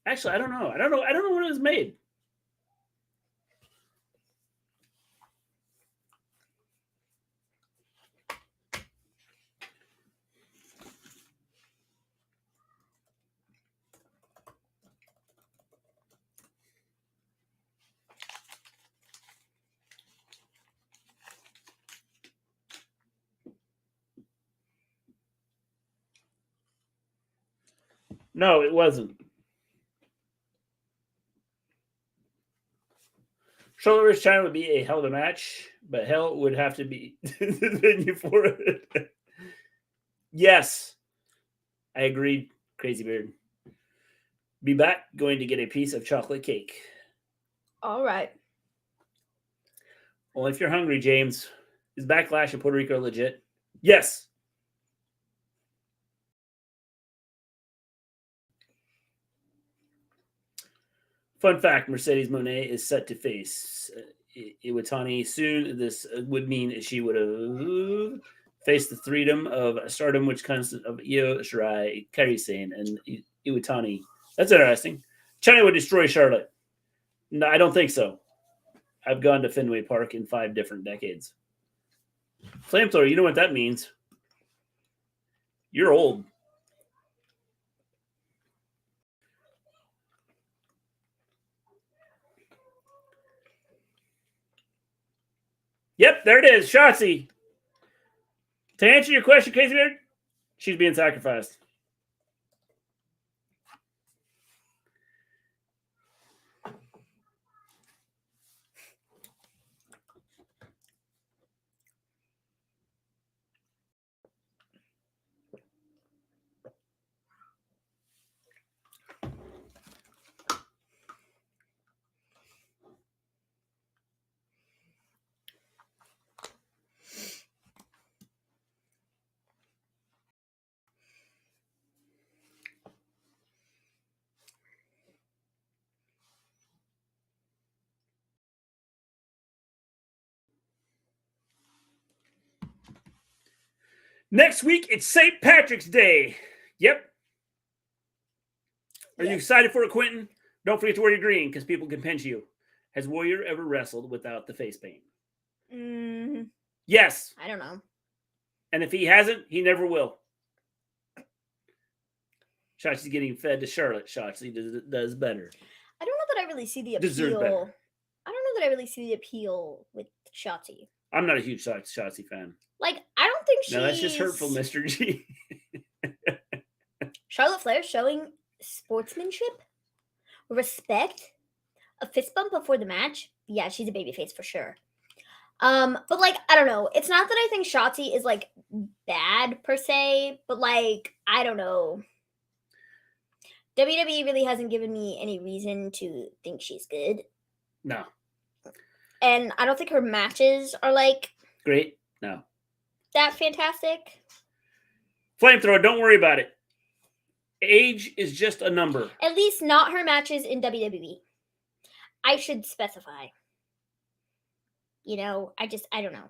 Actually, I don't know. I don't know when it was made. No, it wasn't. Charlotte vs. China would be a hell of a match, but hell would have to be the venue for it. Yes, I agreed, Crazy Beard. Be back, going to get a piece of chocolate cake. All right. Well, if you're hungry, James, is Backlash in Puerto Rico legit? Yes. Fun fact, Mercedes Moné is set to face Iwatani soon. This would mean she would have faced the Freedom of Stardom, which consists of Io Shirai, Kairi Sane, and Iwatani. That's interesting. China would destroy Charlotte. No, I don't think so. I've gone to Fenway Park in 5 different decades. Flamethrower, you know what that means. You're old. Yep, there it is. Shotzi. To answer your question, Casey Beard, she's being sacrificed. Next week, it's St. Patrick's Day. Yep. Are you excited for it, Quentin? Don't forget to wear your green because people can pinch you. Has Warrior ever wrestled without the face paint? Yes. I don't know. And if he hasn't, he never will. Shotzi's getting fed to Charlotte. Shotzi does better. I don't know that I really see the Deserve appeal. better. I don't know that I really see the appeal with Shotzi. I'm not a huge Shotzi fan. Like, I don't think she's... No, that's just hurtful, Mr. G. Charlotte Flair showing sportsmanship, respect, a fist bump before the match. Yeah, she's a babyface for sure. But like, I don't know. It's not that I think Shotzi is like bad per se, but like, I don't know. WWE really hasn't given me any reason to think she's good. No. And I don't think her matches are like great. No. That fantastic. Flamethrower, don't worry about it. Age is just a number. At least not her matches in WWE. I should specify. You know, I don't know.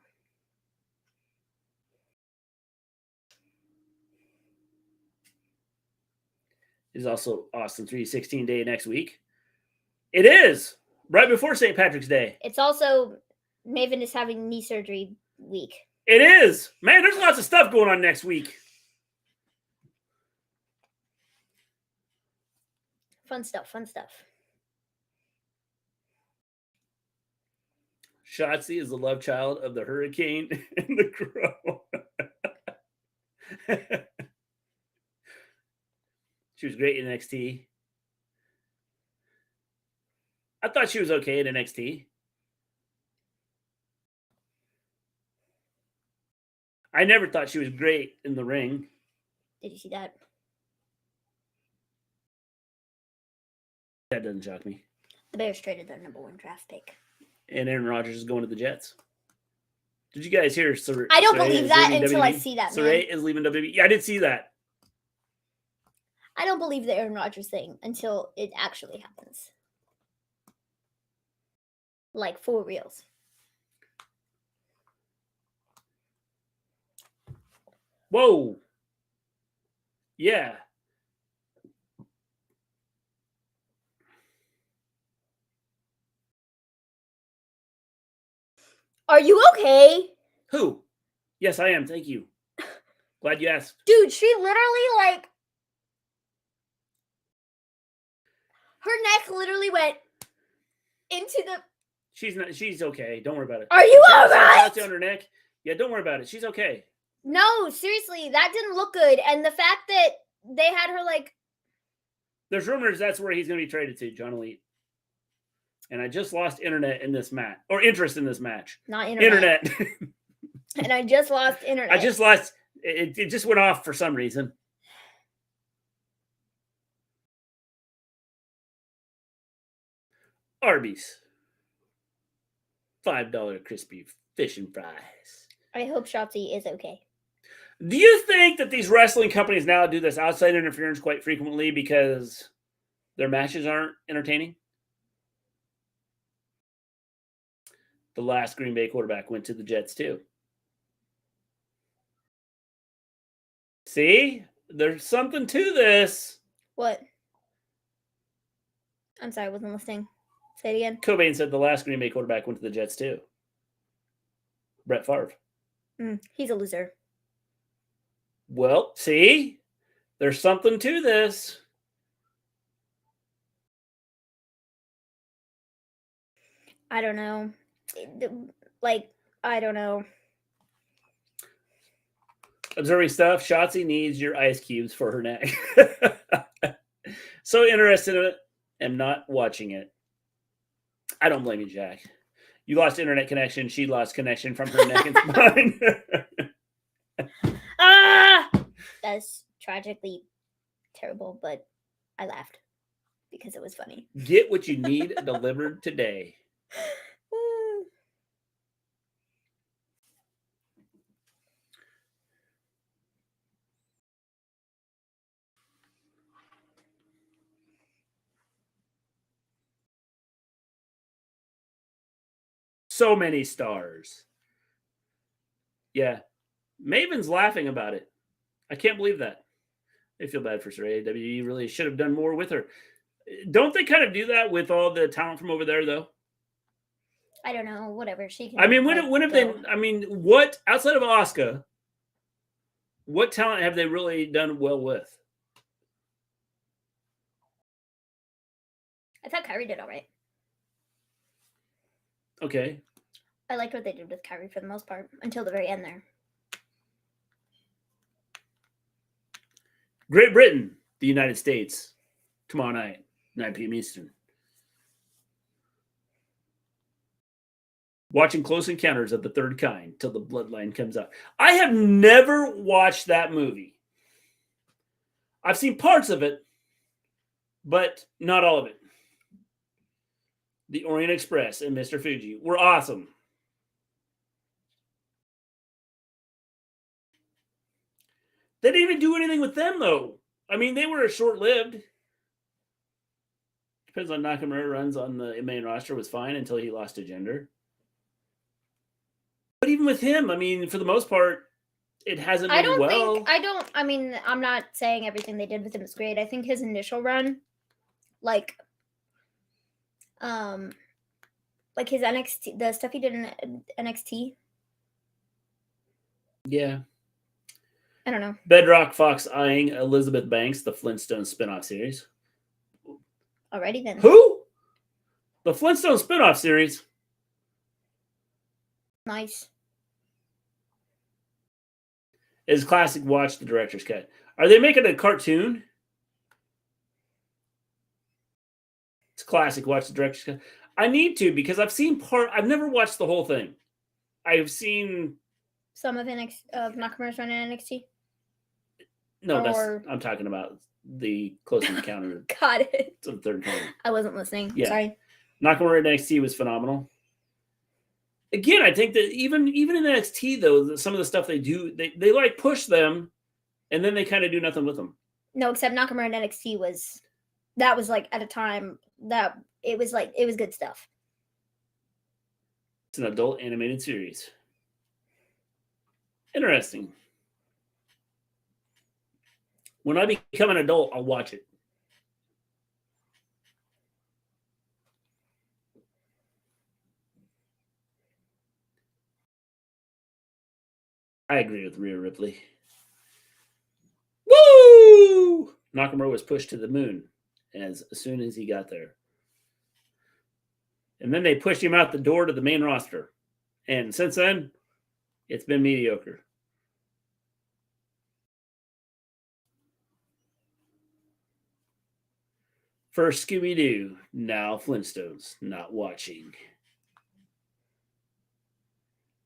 Is also Austin 316 Day next week. It is right before St. Patrick's Day. It's also Maven is having knee surgery week. It is. Man, there's lots of stuff going on next week. Fun stuff, fun stuff. Shotzi is the love child of the Hurricane and the Crow. She was great in NXT. I thought she was okay in NXT. I never thought she was great in the ring. Did you see that? That doesn't shock me. The Bears traded their #1 draft pick. And Aaron Rodgers is going to the Jets. Did you guys hear? I don't believe that until I see that. Saray is leaving WWE. Yeah, I did see that. I don't believe the Aaron Rodgers thing until it actually happens. Like, for reals. Whoa. Yeah. Are you okay? Who? Yes, I am. Thank you. Glad you asked. Dude, she literally, like... Her neck literally went into the... She's okay. Don't worry about it. Are you alright? On her neck. Yeah, don't worry about it. She's okay. No, seriously, that didn't look good. And the fact that they had her, like... There's rumors that's where he's going to be traded to, John Elite. And I just lost internet in this match, or interest in this match. Not internet. Internet. And I just lost internet. I just lost. It just went off for some reason. Arby's. $5 crispy fish and fries. I hope Shotzi is okay. Do you think that these wrestling companies now do this outside interference quite frequently because their matches aren't entertaining? The last Green Bay quarterback went to the Jets too. See? There's something to this. What? I'm sorry, I wasn't listening. Say it again. Cobain said the last Green Bay quarterback went to the Jets too. Brett Favre. He's a loser. Well, see? There's something to this. I don't know. I don't know. Observing stuff. Shotzi needs your ice cubes for her neck. So interested in it. Am not watching it. I don't blame you, Jack. You lost internet connection. She lost connection from her neck and spine. That's tragically terrible, but I laughed because it was funny. Get what you need delivered today. So many stars. Yeah. Maven's laughing about it. I can't believe that. I feel bad for her. AEW really should have done more with her. Don't they kind of do that with all the talent from over there, though? I don't know. Whatever. She can. I mean, when have they? I mean, what outside of Asuka? What talent have they really done well with? I thought Kyrie did all right. Okay. I liked what they did with Kyrie for the most part until the very end there. Great Britain, the United States, tomorrow night, 9 p.m. Eastern. Watching Close Encounters of the Third Kind till the bloodline comes out. I have never watched that movie. I've seen parts of it, but not all of it. The Orient Express and Mr. Fuji were awesome. They didn't even do anything with them, though. I mean, they were short-lived. Depends on Nakamura runs on the main roster was fine until he lost to gender. But even with him, I mean, for the most part, it hasn't been well. I'm not saying everything they did with him is great. I think his initial run, like his NXT, the stuff he did in NXT. Yeah. I don't know. Bedrock Fox eyeing Elizabeth Banks, the Flintstone spinoff series. Alrighty then. Who? The Flintstone spinoff series. Nice. Is classic. Watch the director's cut. Are they making a cartoon? It's classic. Watch the director's cut. I need to because I've seen part. I've never watched the whole thing. I've seen some of Nakamura's run in NXT. No, I'm talking about the Close Encounter. Got it. Of the Third Kind. I wasn't listening. Yeah. Sorry. Nakamura in NXT was phenomenal. Again, I think that even in NXT though, some of the stuff they do, they like push them, and then they kind of do nothing with them. No, except Nakamura in NXT was like at a time that it was good stuff. It's an adult animated series. Interesting. When I become an adult, I'll watch it. I agree with Rhea Ripley. Woo! Nakamura was pushed to the moon as soon as he got there. And then they pushed him out the door to the main roster. And since then, it's been mediocre. First Scooby-Doo, now Flintstones, not watching.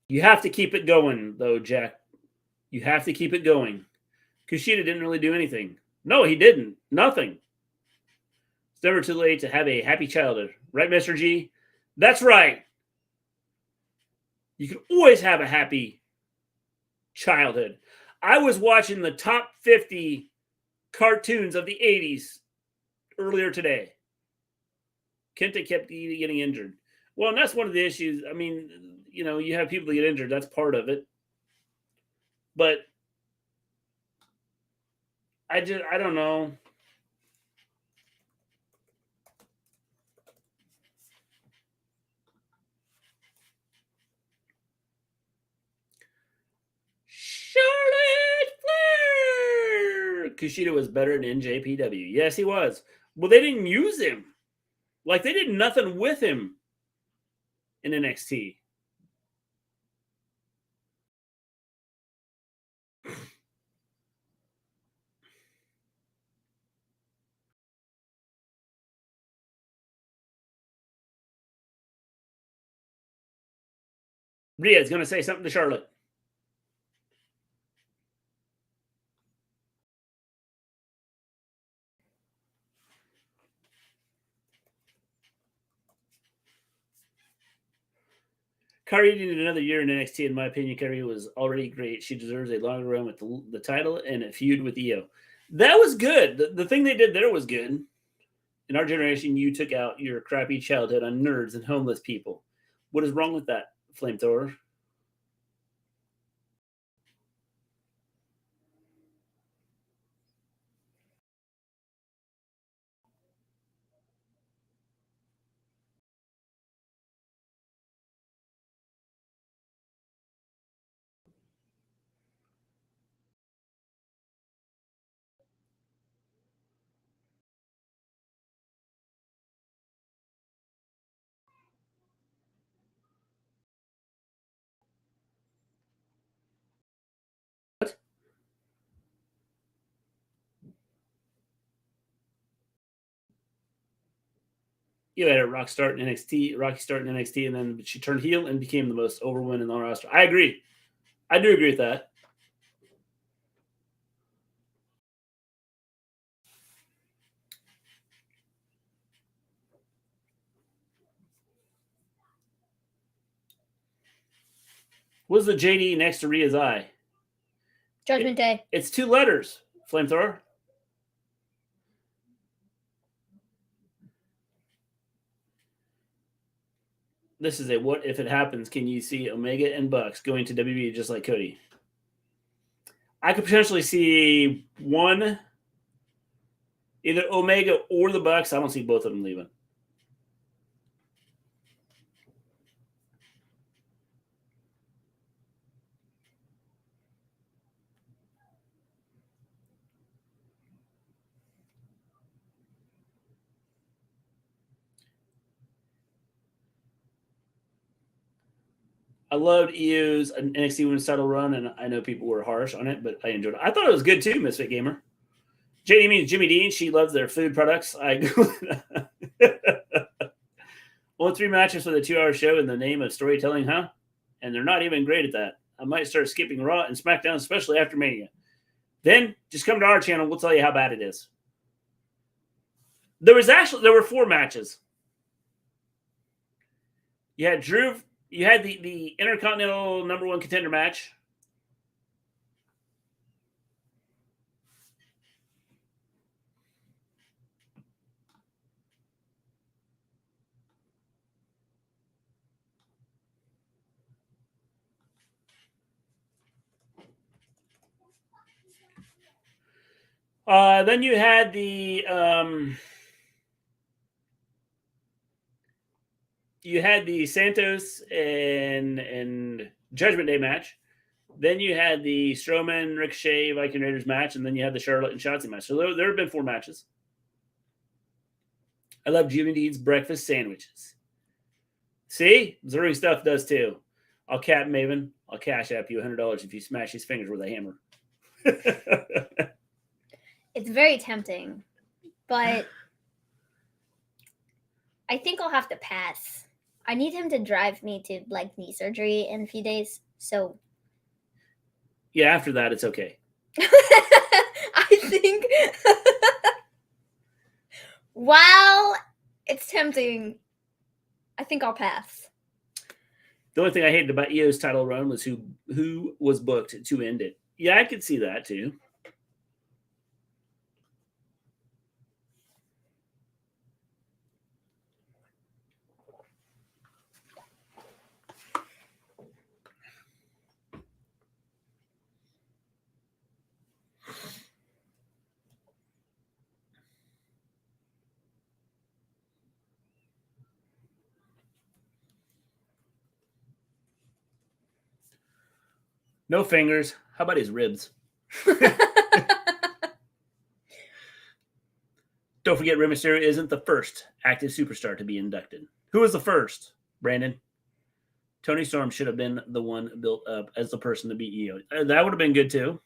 You have to keep it going, though, Jack. You have to keep it going. Kushida didn't really do anything. No, he didn't. Nothing. It's never too late to have a happy childhood. Right, Mr. G? That's right. You can always have a happy childhood. I was watching the top 50 cartoons of the 80s earlier today. Kenta kept getting injured. Well, and that's one of the issues. I mean, you know, you have people that get injured. That's part of it. But I don't know. Charlotte Flair! Kushida was better than NJPW. Yes, he was. Well, they didn't use him. Like, they did nothing with him in NXT. Rhea's going to say something to Charlotte. Kairi needed another year in NXT, in my opinion. Kairi was already great. She deserves a longer run with the title and a feud with Io. That was good. The thing they did there was good. In our generation, you took out your crappy childhood on nerds and homeless people. What is wrong with that, Flamethrower? You had a Rocky start in NXT, and then she turned heel and became the most over woman in the roster. I agree. I do agree with that. What's the JD next to Rhea's eye? Judgment Day. It's 2 letters, Flamethrower. This is a what if it happens. Can you see Omega and Bucks going to WWE just like Cody? I could potentially see one, either Omega or the Bucks. I don't see both of them leaving. I loved EU's NXT Women's title run, and I know people were harsh on it, but I enjoyed it. I thought it was good too, Misfit Gamer. JD means Jimmy Dean. She loves their food products. Only 3 matches for the 2-hour show in the name of storytelling, huh? And they're not even great at that. I might start skipping Raw and SmackDown, especially after Mania. Then just come to our channel. We'll tell you how bad it is. There were 4 matches. You had Drew. You had the Intercontinental #1 contender match. Then you had the Santos and Judgment Day match. Then you had the Strowman, Ricochet, Viking Raiders match, and then you had the Charlotte and Shotzi match. So there have been 4 matches. I love Jimmy Dean's breakfast sandwiches. See? Missouri stuff does too. I'll cap Maven. I'll cash app you $100 if you smash his fingers with a hammer. It's very tempting, but I think I'll have to pass. I need him to drive me to like knee surgery in a few days. So Yeah, after that, it's okay. I think while it's tempting, I think I'll pass. The only thing I hated about Io's title run was who was booked to end it. Yeah, I could see that too. No fingers. How about his ribs? Don't forget, Rey Mysterio isn't the first active superstar to be inducted. Who was the first, Brandon? Tony Storm should have been the one built up as the person to beat Io. That would have been good too.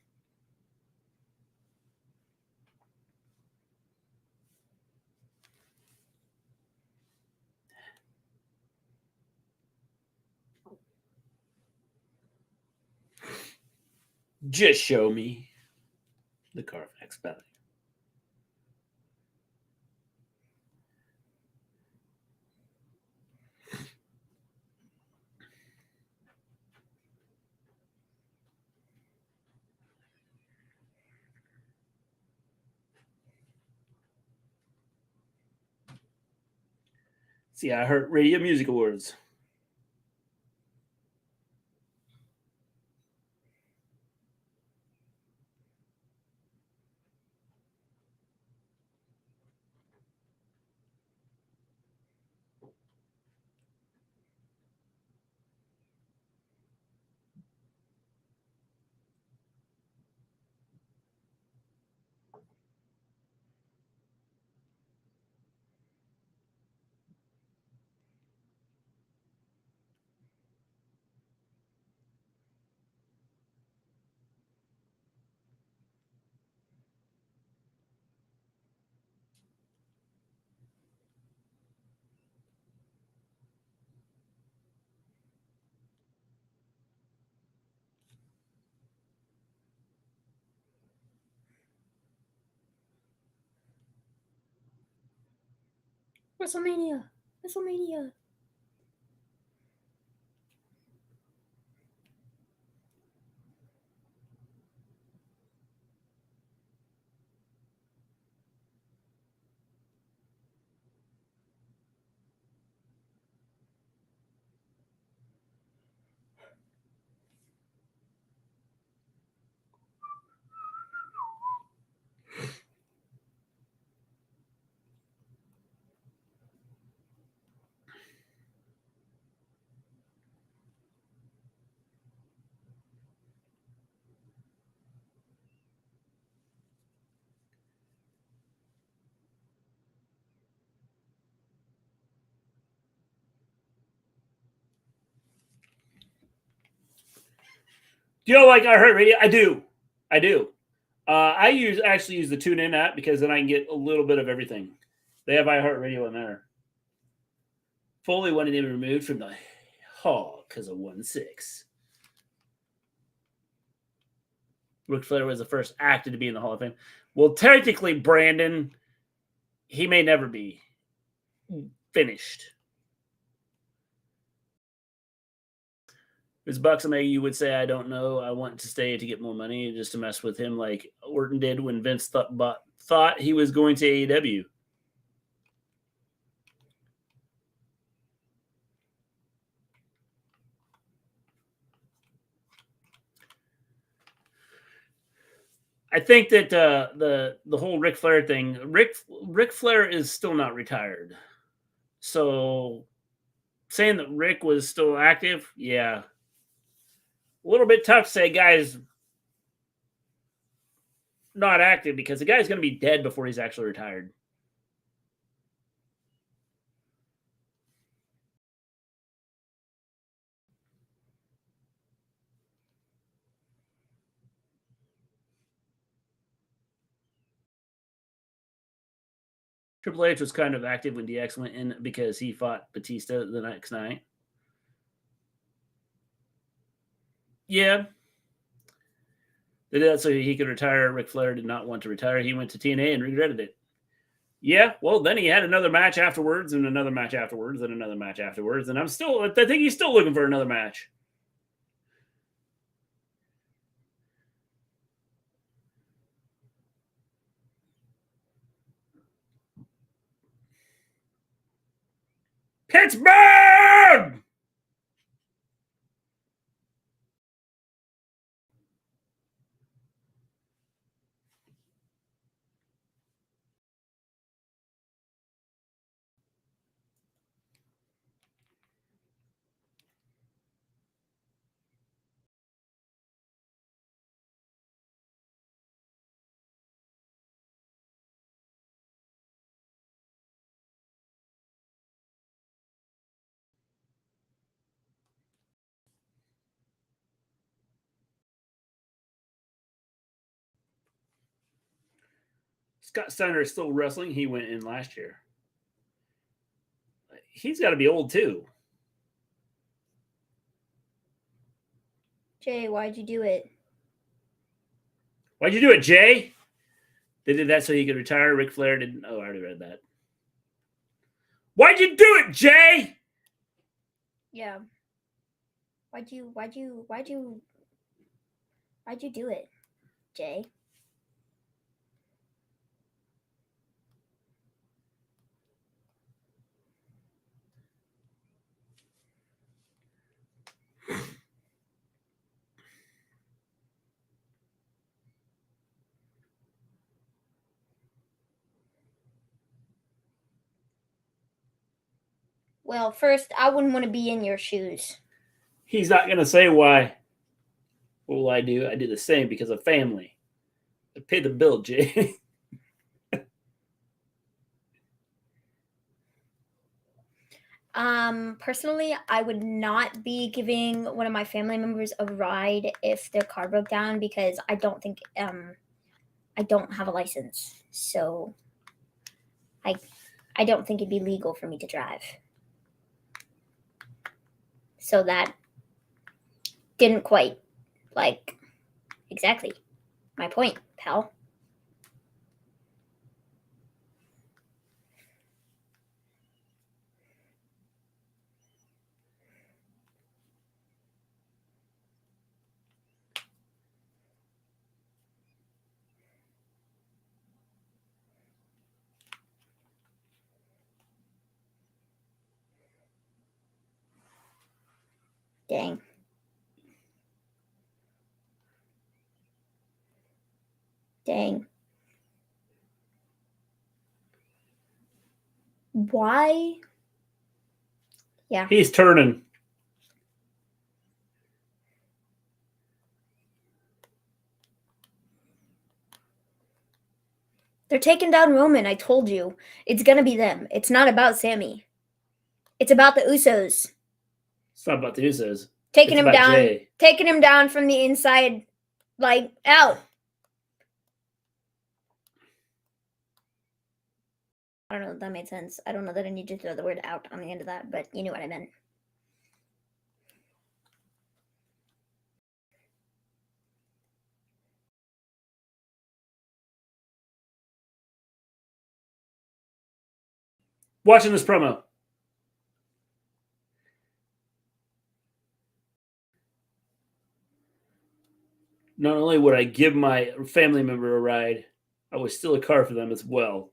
Just show me the Carfax value. See, I heard Radio Music Awards. WrestleMania. Do you know, like iHeartRadio? I do. I actually use the TuneIn app because then I can get a little bit of everything. They have iHeartRadio in there. Foley wanted him removed from the hall because of 1-6. Ric Flair was the first actor to be in the Hall of Fame. Well, technically, Brandon, he may never be finished. His Bucks and you would say, I don't know. I want to stay to get more money just to mess with him like Orton did when Vince thought he was going to AEW. I think that the whole Ric Flair thing, Ric Flair is still not retired. So saying that Rick was still active, yeah. A little bit tough to say guy's not active because the guy's going to be dead before he's actually retired. Triple H was kind of active when DX went in because he fought Batista the next night. Yeah. They did that so he could retire. Ric Flair did not want to retire. He went to TNA and regretted it. Yeah, well, then he had another match afterwards, and another match afterwards, and another match afterwards, and I think he's still looking for another match. Pittsburgh! Scott Steiner is still wrestling. He went in last year. He's got to be old too. Jay, why'd you do it? Why'd you do it, Jay? They did that so he could retire. Ric Flair didn't. Oh, I already read that. Why'd you do it, Jay? Yeah. Why'd you do it, Jay? Well, first, I wouldn't want to be in your shoes. He's not going to say why. What will I do? I do the same because of family. I pay the bill, Jay. Personally, I would not be giving one of my family members a ride if their car broke down because I don't think I don't have a license. So I don't think it'd be legal for me to drive. So that didn't quite exactly my point, pal. Dang. Dang. Why? Yeah. He's turning. They're taking down Roman, I told you. It's going to be them. It's not about Sammy. It's about the Usos. It's not about the Usos. Taking It's him about down. Jay. Taking him down from the inside, out. I don't know if that made sense. I don't know that I need to throw the word out on the end of that, but you knew what I meant. Watching this promo. Not only would I give my family member a ride, I would steal a car for them as well.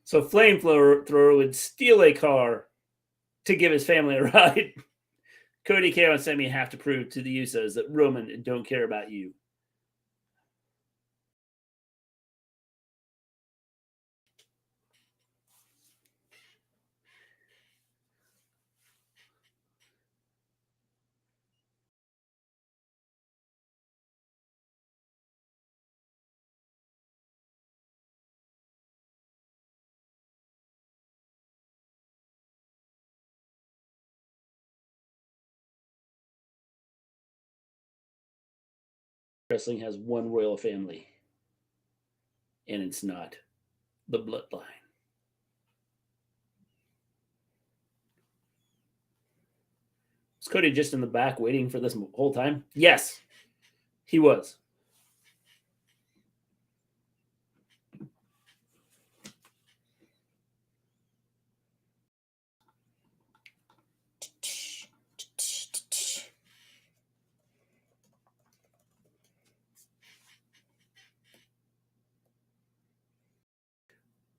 So Flamethrower would steal a car to give his family a ride. Cody, KO, and Sammy have to prove to the Usos that Roman don't care about you. Wrestling has one royal family, and it's not the bloodline. Was Cody just in the back waiting for this whole time? Yes, he was.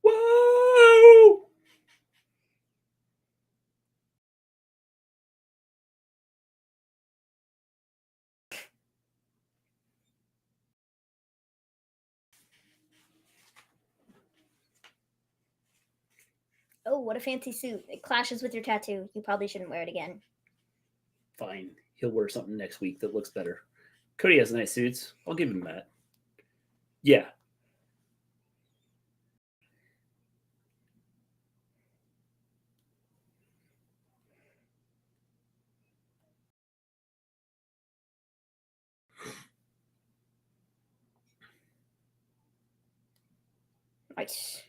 Whoa! Oh, what a fancy suit. It clashes with your tattoo. You probably shouldn't wear it again. Fine. He'll wear something next week that looks better. Cody has nice suits. I'll give him that. Yeah. Nice.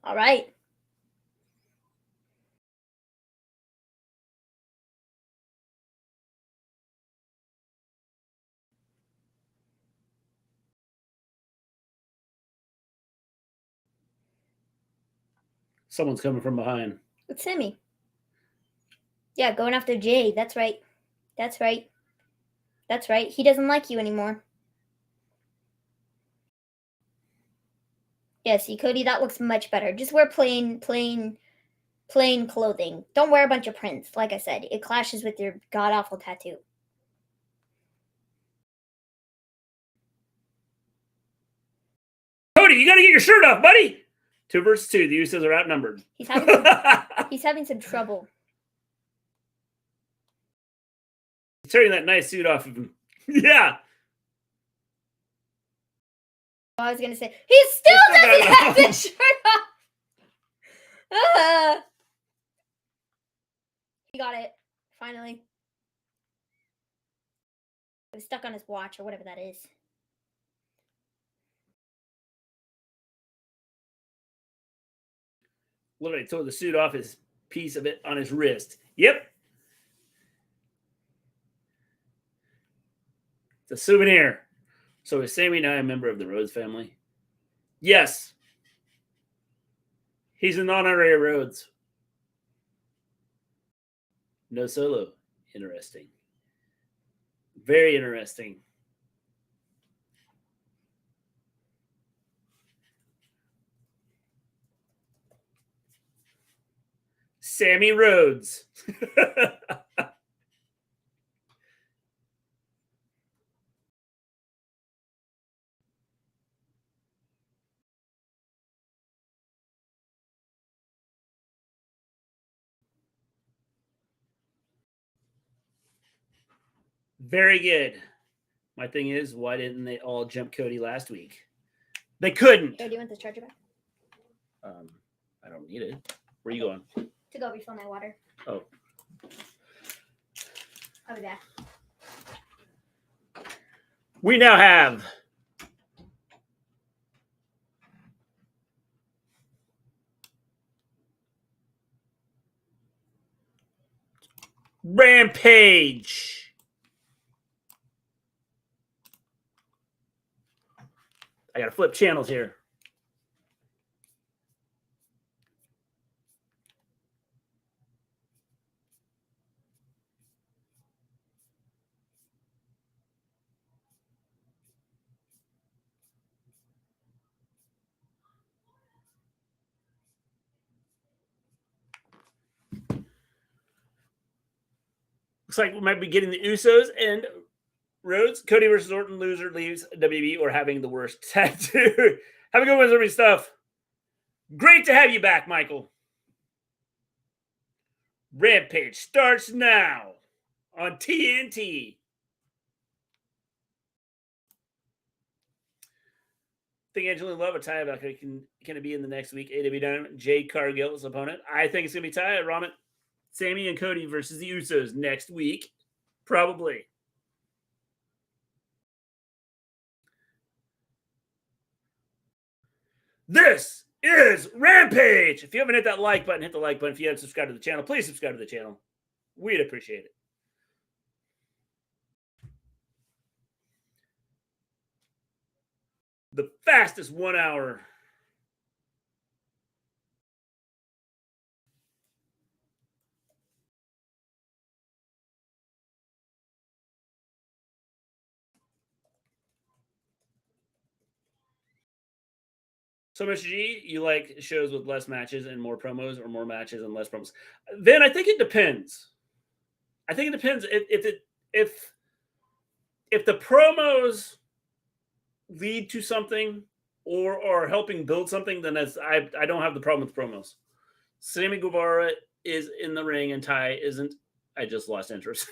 All right. Someone's coming from behind. It's Sammy. Yeah, going after Jay. That's right. That's right. That's right. He doesn't like you anymore. Yeah, see, Cody, that looks much better. Just wear plain clothing. Don't wear a bunch of prints. Like I said, it clashes with your god-awful tattoo. Cody, you got to get your shirt off, buddy. 2 versus 2. The Usos are outnumbered. He's having some trouble. He's turning that nice suit off of him. Yeah. I was going to say, he still doesn't have the shirt off. He got it. Finally. It was stuck on his watch or whatever that is. Literally tore the suit off his piece of it on his wrist. Yep. It's a souvenir. So is Sammy now a member of the Rhodes family? Yes. He's an honorary Rhodes. No Solo. Interesting. Very interesting. Sammy Rhodes. Very good. My thing is, why didn't they all jump Cody last week? They couldn't. Hey, do you want this charger back? I don't need it. Where are you going? To go refill my water. Oh. I'll be back. We now have Rampage. I gotta flip channels here. Looks like we might be getting the Usos and Rhodes. Cody versus Orton, loser leaves WWE or having the worst tattoo. Have a good one, everybody. Stuff. Great to have you back, Michael. Rampage starts now on TNT. think Angelina Love or Ty can it be in the next week? AW Dynamite, Jade Cargill's opponent. I think it's gonna be Ty Ramen, Sammy and Cody versus the Usos next week, probably. This is Rampage. If you haven't hit that like button, hit the like button. If you haven't subscribed to the channel, please subscribe to the channel. We'd appreciate it. The fastest 1 hour. So, Mr. G, you like shows with less matches and more promos, or more matches and less promos? Then I think it depends. I think it depends if the promos lead to something or are helping build something, then I don't have the problem with promos. Sammy Guevara is in the ring and Ty isn't. I just lost interest.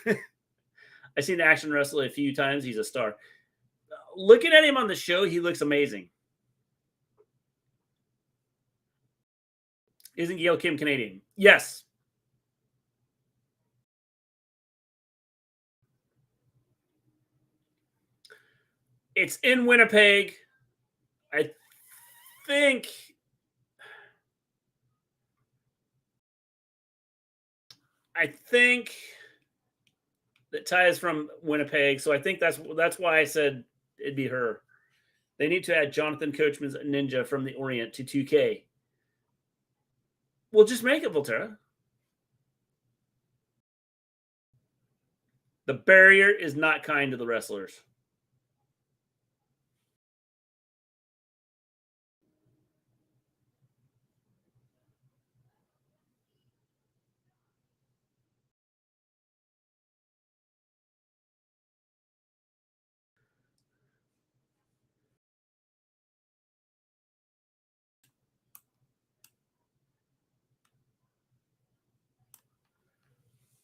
I've seen Action wrestle a few times. He's a star. Looking at him on the show, he looks amazing. Isn't Gail Kim Canadian? Yes. It's in Winnipeg. I think that Ty is from Winnipeg, so I think that's why I said it'd be her. They need to add Jonathan Coachman's Ninja from the Orient to 2K. Well, just make it, Volterra. The barrier is not kind to the wrestlers.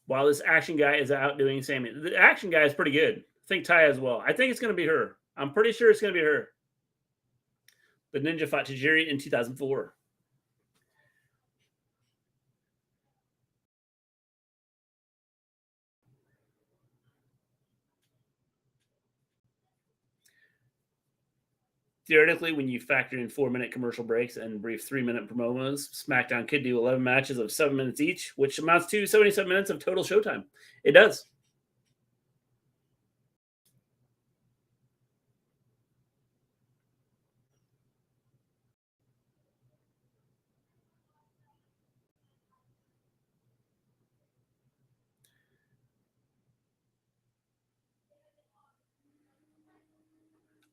While this Action guy is outdoing Sammy. The Action guy is pretty good. I think Ty as well. I think it's going to be her. I'm pretty sure it's going to be her. The Ninja fought Tajiri in 2004. Theoretically, when you factor in 4-minute commercial breaks and brief 3-minute promos, SmackDown could do 11 matches of 7 minutes each, which amounts to 77 minutes of total showtime. It does.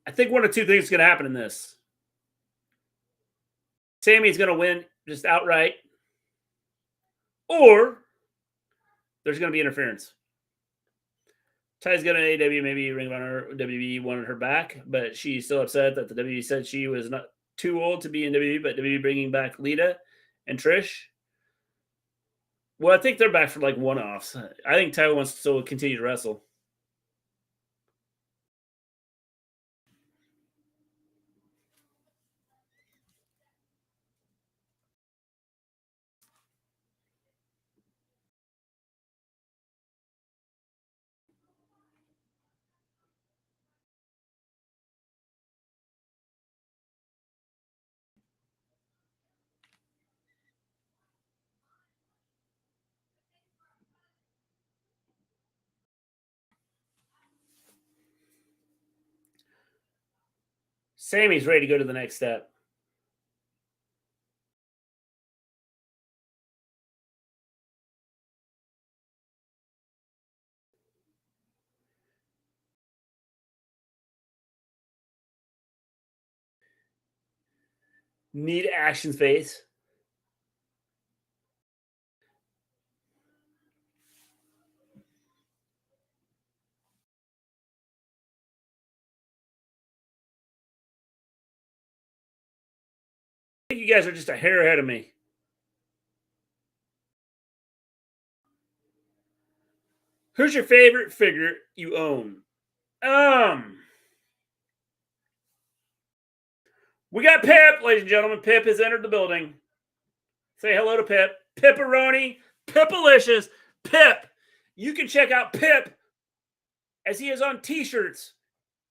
I think one of two things is going to happen in this. Sammy's going to win just outright, or there's going to be interference. Ty's got an AEW, maybe Ring of Honor, WWE wanted her back, but she's still upset that the WWE said she was not too old to be in WWE, but WWE bringing back Lita and Trish. Well, I think they're back for like one-offs. I think Ty wants to still continue to wrestle. Sammy's ready to go to the next step. Need Action face. I think you guys are just a hair ahead of me. Who's your favorite figure you own? We got Pip, ladies and gentlemen. Pip has entered the building. Say hello to Pip. Pipperoni, Pipalicious, Pip. You can check out Pip as he is on t-shirts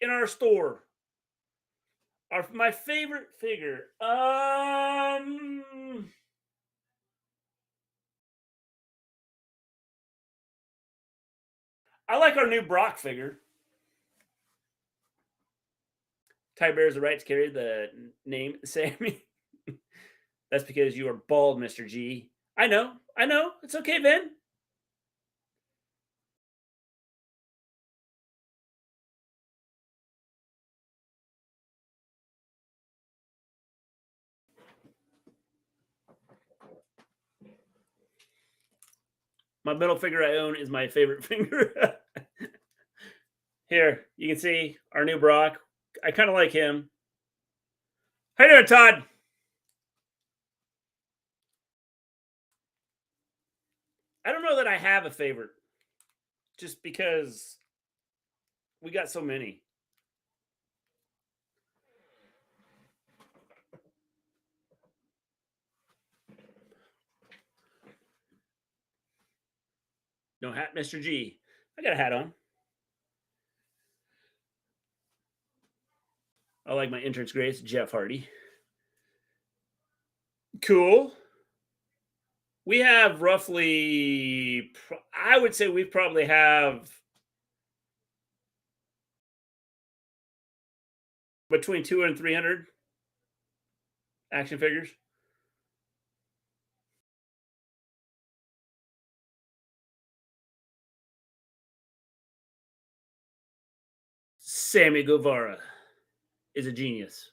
in our store. My favorite figure. I like our new Brock figure. Ty bears the right to carry the name Sammy. That's because you are bald, Mr. G. I know. It's okay, Ben. My middle finger I own is my favorite finger. Here, you can see our new Brock. I kind of like him. How you doing, Todd? I don't know that I have a favorite. Just because we got so many. No hat, Mr. G. I got a hat on. I like my entrance grace, Jeff Hardy. Cool. We have roughly, I would say we probably have between 200 and 300 action figures. Sammy Guevara is a genius.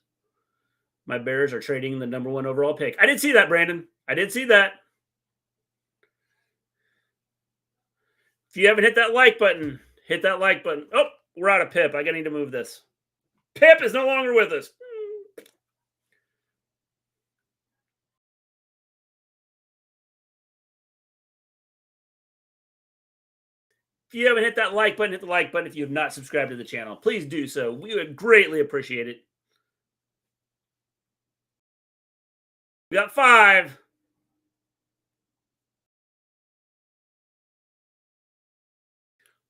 My Bears are trading the number 1 overall pick. I did see that, Brandon. I did see that. If you haven't hit that like button, hit that like button. Oh, we're out of Pip. I need to move this. Pip is no longer with us. If you haven't hit that like button, hit the like button. If you have not subscribed to the channel, please do so. We would greatly appreciate it. We got 5.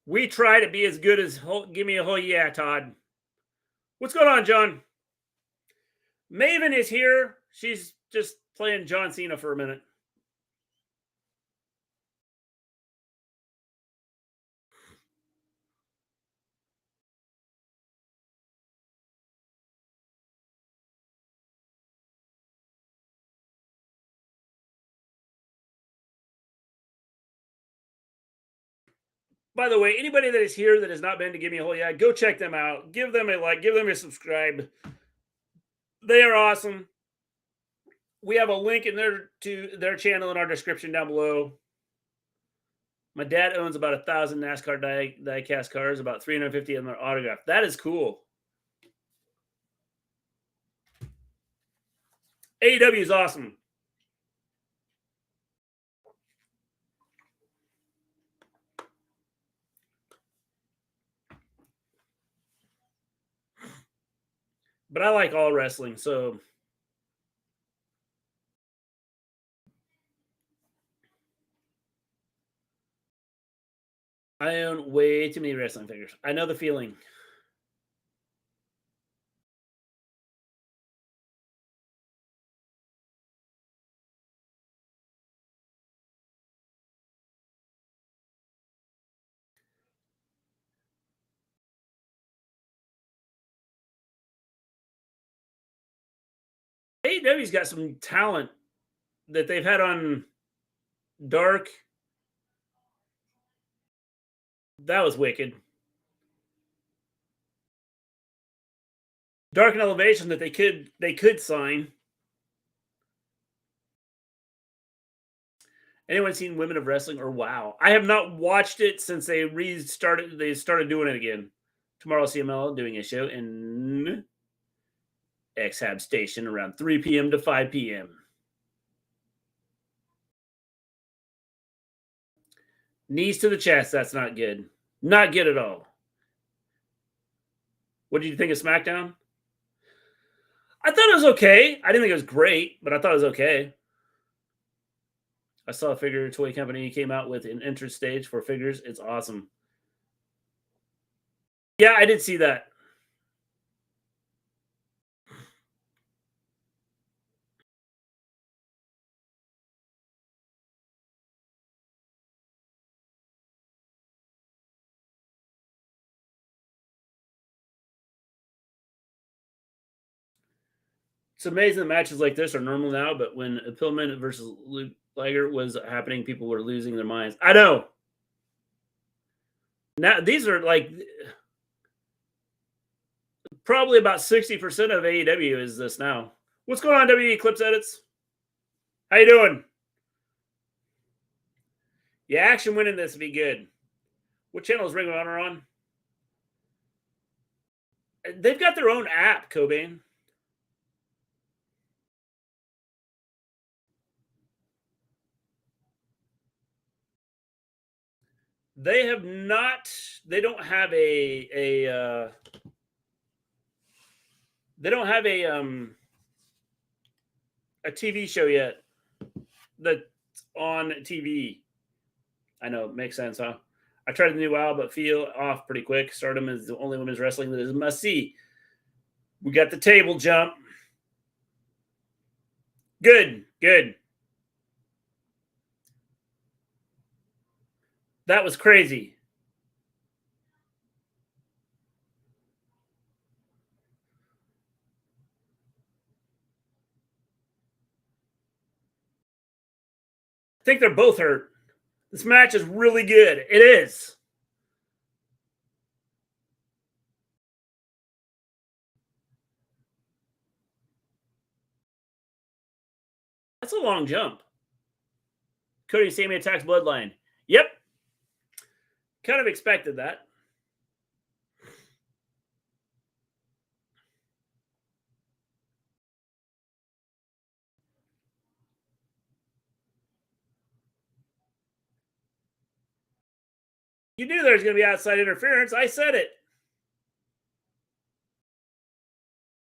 We try to be as good as give me a whole yeah, Todd. What's going on, John? Maven is here. She's just playing John Cena for a minute. By the way, anybody that is here that has not been to Give Me a Whole Yeah, go check them out. Give them a like. Give them a subscribe. They are awesome. We have a link in to their channel in our description down below. My dad owns about 1,000 NASCAR die-cast cars, about 350 of them are autographed. That is cool. AEW is awesome. But I like all wrestling, so I own way too many wrestling figures. I know the feeling. AEW's got some talent that they've had on Dark. That was wicked. Dark and Elevation that they could sign. Anyone seen Women of Wrestling or WoW? I have not watched it since they started doing it again. Tomorrow CML doing a show in X-Hab Station around 3 p.m. to 5 p.m. Knees to the chest. That's not good. Not good at all. What did you think of Smackdown? I thought it was okay. I didn't think it was great, but I thought it was okay. I saw a figure toy company came out with an entrance stage for figures. It's awesome. Yeah, I did see that. It's amazing that matches like this are normal now, but when Pillman versus Luke Liger was happening, people were losing their minds. I know. Now these are like probably about 60% of AEW is this now. What's going on, WWE Clips Edits? How you doing? Yeah, Action winning this would be good. What channel is Ring of Honor on? They've got their own app, Cobain. They have not. They don't have a they don't have a TV show yet that's on TV. I know, it makes sense, huh? I tried the new WoW, but feel off pretty quick. Stardom is the only women's wrestling that is a must see. We got the table jump. Good, good. That was crazy. I think they're both hurt. This match is really good. It is. That's a long jump. Cody and Sami attacks Bloodline. Yep. Kind of expected that. You knew there was going to be outside interference. I said it.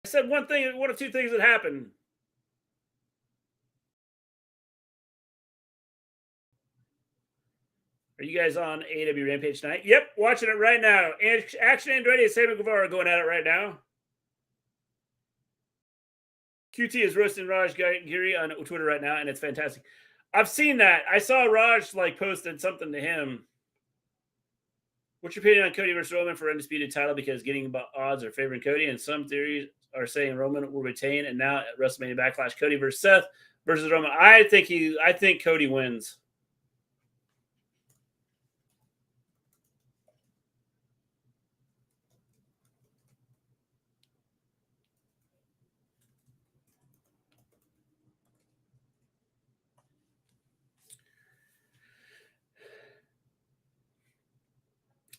I said one of two things that happened. Are you guys on AEW Rampage tonight? Yep, watching it right now. Action Andretti and Sammy Guevara are going at it right now. QT is roasting Raj Giri on Twitter right now, and it's fantastic. I've seen that. I saw Raj posted something to him. What's your opinion on Cody versus Roman for undisputed title? Because getting odds are favoring Cody, and some theories are saying Roman will retain. And now at WrestleMania Backlash, Cody versus Seth versus Roman. I think Cody wins.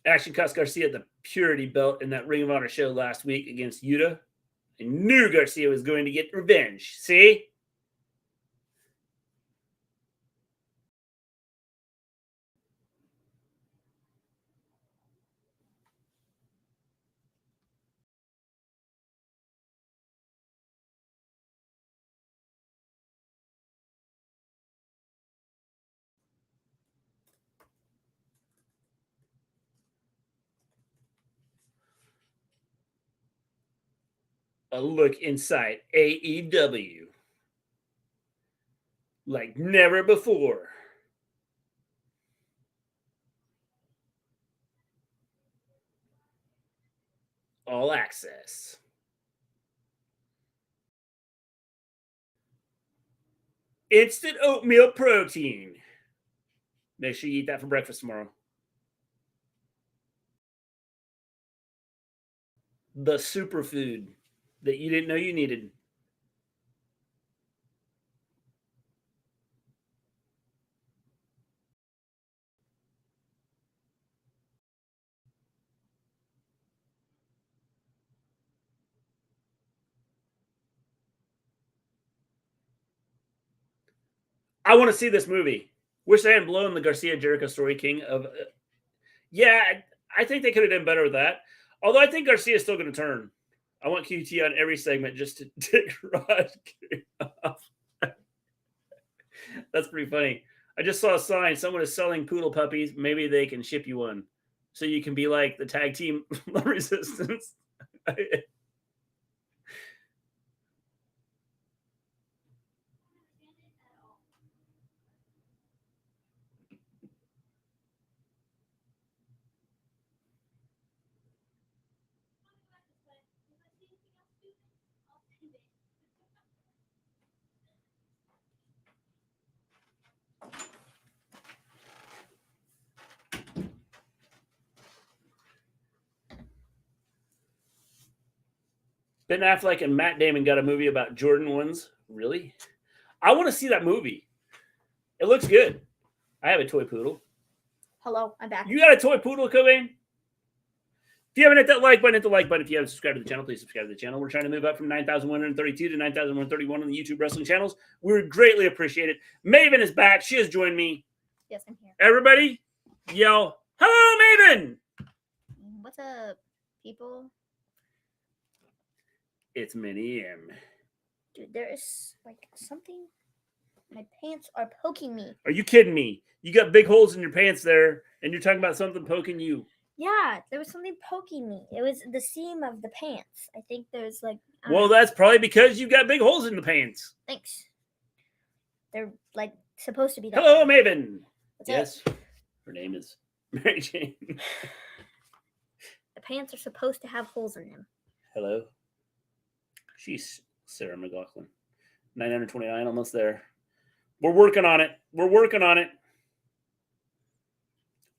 Action cost Garcia the Purity belt in that Ring of Honor show last week against Yuta. I knew Garcia was going to get revenge. See? A look inside AEW like never before. All access. Instant oatmeal protein. Make sure you eat that for breakfast tomorrow. The superfood that you didn't know you needed. I want to see this movie. Wish they hadn't blown the Garcia Jericho story king of. Yeah, I think they could have done better with that. Although I think Garcia is still going to turn. I want QT on every segment just to tick Raj off. That's pretty funny. I just saw a sign. Someone is selling poodle puppies. Maybe they can ship you one. So you can be like the tag team resistance. Ben Affleck and Matt Damon got a movie about Jordan 1s. Really? I want to see that movie. It looks good. I have a toy poodle. Hello, I'm back. You got a toy poodle, Cobain? If you haven't hit that like button, hit the like button. If you haven't subscribed to the channel, please subscribe to the channel. We're trying to move up from 9,132 to 9,131 on the YouTube wrestling channels. We would greatly appreciate it. Maven is back. She has joined me. Yes, I'm here. Everybody, yell, hello, Maven! What's up, people? It's Minnie M. Dude, there is like something. My pants are poking me. Are you kidding me? You got big holes in your pants there, and you're talking about something poking you. Yeah, there was something poking me. It was the seam of the pants. I think there's like. Well, that's probably because you got big holes in the pants. Thanks. They're like supposed to be. Hello, Maven. What's Yes, up? her name is Mary Jane. The pants are supposed to have holes in them. Hello. She's Sarah McLaughlin. 929, almost there. We're working on it. We're working on it.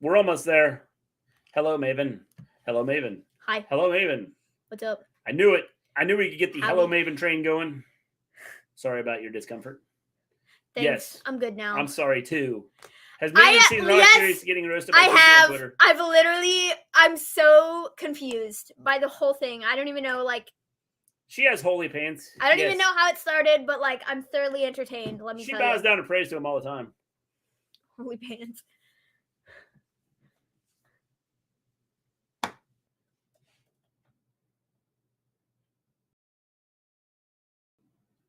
We're almost there. Hello, Maven. Hello, Maven. Hi. Hello, Maven. What's up? I knew it. I knew we could get the Howdy. Hello, Maven train going. Sorry about your discomfort. Thanks. Yes. I'm good now. I'm sorry, too. Has Maven seen Raw Series getting roasted by I Kruk have. on Twitter? I'm so confused by the whole thing. I don't even know, like. She has holy pants. I don't Yes. even know how it started, but like I'm thoroughly entertained. Let me She tell bows you. down and prays to him all the time. Holy pants.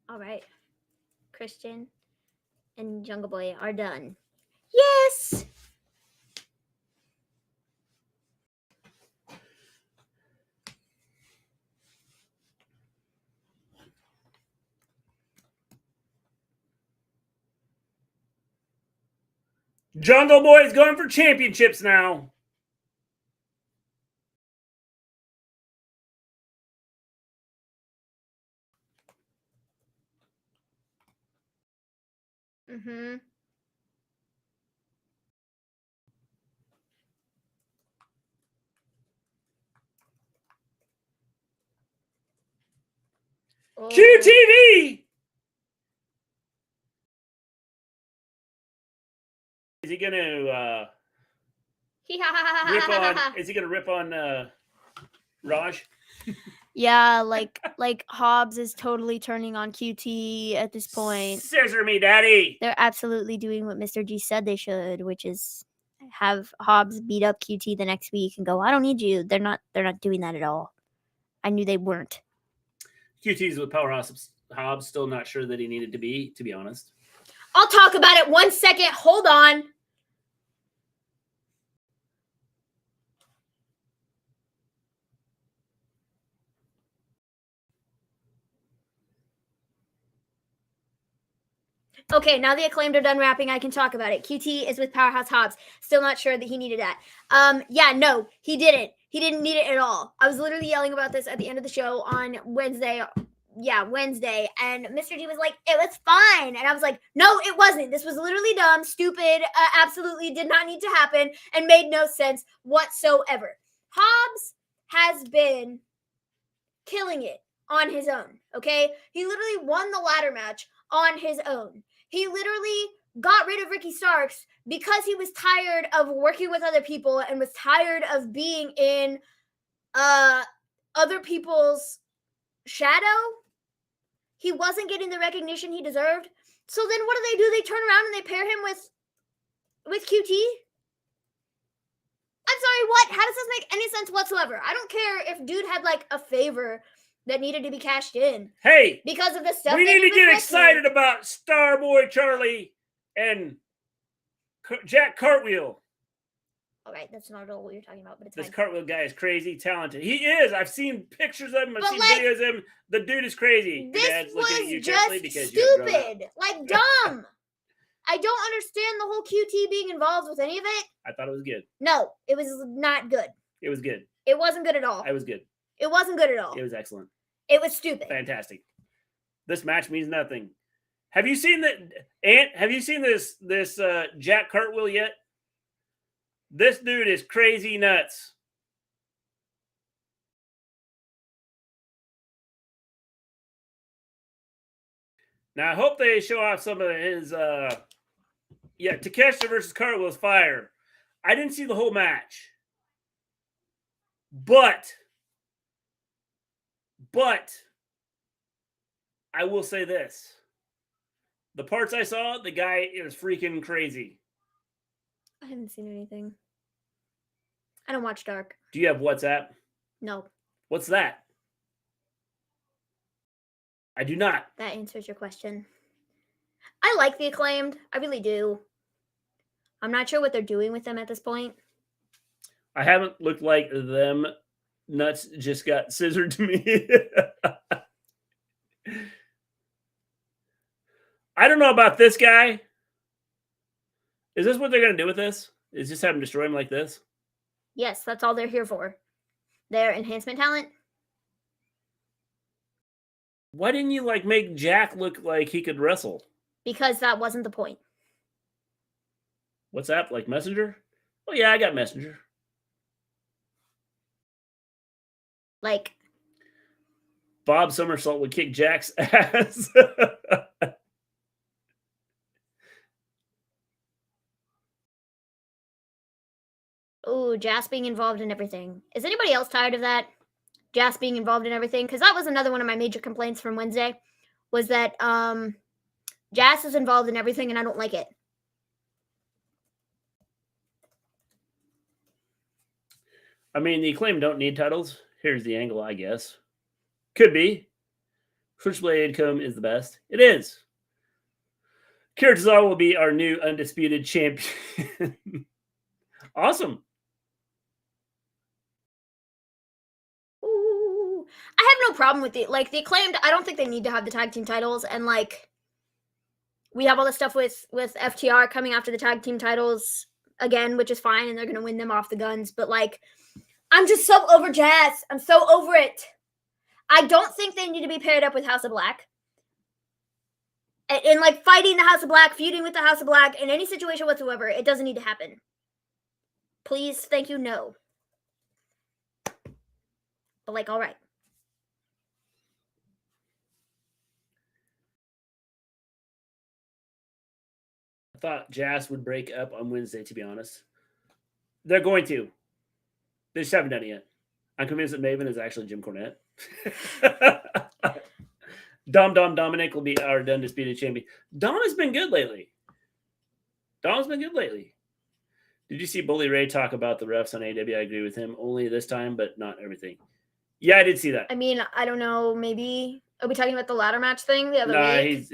All right. Christian and Jungle Boy are done. Yes. Jungle Boy is going for championships now. Mm-hmm. Oh. QTV! Is he gonna rip on? Is he gonna rip on Raj? Yeah, like Hobbs is totally turning on QT at this point. Scissor me, daddy. They're absolutely doing what Mr. G said they should, which is have Hobbs beat up QT the next week and go, I don't need you. They're not doing that at all. I knew they weren't. QT's with Powerhouse Hobbs, still not sure that he needed to be honest. I'll talk about it 1 second. Hold on. Okay, now the Acclaimed are done rapping, I can talk about it. QT is with Powerhouse Hobbs. Still not sure that he needed that. Yeah, no, he didn't. He didn't need it at all. I was literally yelling about this at the end of the show on Wednesday. Yeah, Wednesday. And Mr. G was like, it was fine. And I was like, no, it wasn't. This was literally dumb, stupid, absolutely did not need to happen, and made no sense whatsoever. Hobbs has been killing it on his own, okay? He literally won the ladder match on his own. He literally got rid of Ricky Starks because he was tired of working with other people and was tired of being in other people's shadow. He wasn't getting the recognition he deserved. So then what do? They turn around and they pair him with QT? I'm sorry, what? How does this make any sense whatsoever? I don't care if dude had like a favor that needed to be cashed in. Hey, because of the stuff we need to get excited about Starboy Charlie and Jack Cartwheel. All right, that's not all what you're talking about, but it's This fine. Cartwheel guy is crazy talented. He is. I've seen pictures of him. I've seen videos of him. The dude is crazy. This was just stupid. Like, dumb. I don't understand the whole QT being involved with any of it. I thought it was good. No, it was not good. It was good. It wasn't good at all. It was good. It wasn't good at all. It was excellent. It was stupid. Fantastic. This match means nothing. Have you seen that? Ant? Have you seen this Jack Cartwheel yet? This dude is crazy nuts. Now I hope they show off some of his. Takeshita versus Cartwheel's fire. I didn't see the whole match, but I will say this. The parts I saw, the guy is freaking crazy. I haven't seen anything. I don't watch Dark. Do you have WhatsApp? No. What's that? I do not. That answers your question. I like the Acclaimed. I really do. I'm not sure what they're doing with them at this point. I haven't looked like them. Nuts just got scissored to me. I don't know about this guy. Is this what they're going to do with this? Is just have him destroy him like this? Yes, that's all they're here for. Their enhancement talent. Why didn't you make Jack look like he could wrestle? Because that wasn't the point. What's that? Like Messenger? Oh yeah, I got Messenger. Bob Somersault would kick Jack's ass. Ooh, Jas being involved in everything. Is anybody else tired of that? Jas being involved in everything? Because that was another one of my major complaints from Wednesday. Was that Jas is involved in everything and I don't like it. I mean, the Acclaim don't need titles. Here's the angle, I guess. Could be. Switchblade Comb is the best. It is. Kira Tozawa will be our new undisputed champion. Awesome. Ooh. I have no problem with the Acclaimed. I don't think they need to have the tag team titles. And we have all this stuff with FTR coming after the tag team titles again, which is fine. And they're going to win them off the guns. But I'm just so over Jas. I'm so over it. I don't think they need to be paired up with House of Black. And fighting the House of Black, feuding with the House of Black in any situation whatsoever. It doesn't need to happen. Please, thank you, no. But all right. I thought Jas would break up on Wednesday, to be honest. They're going to. They just haven't done it yet. I'm convinced that Maven is actually Jim Cornette. Dom Dominic will be our undisputed champion. Dom has been good lately. Did you see Bully Ray talk about the refs on AEW? I agree with him. Only this time, but not everything. Yeah, I did see that. I mean, I don't know. Maybe are we talking about the ladder match thing the other week?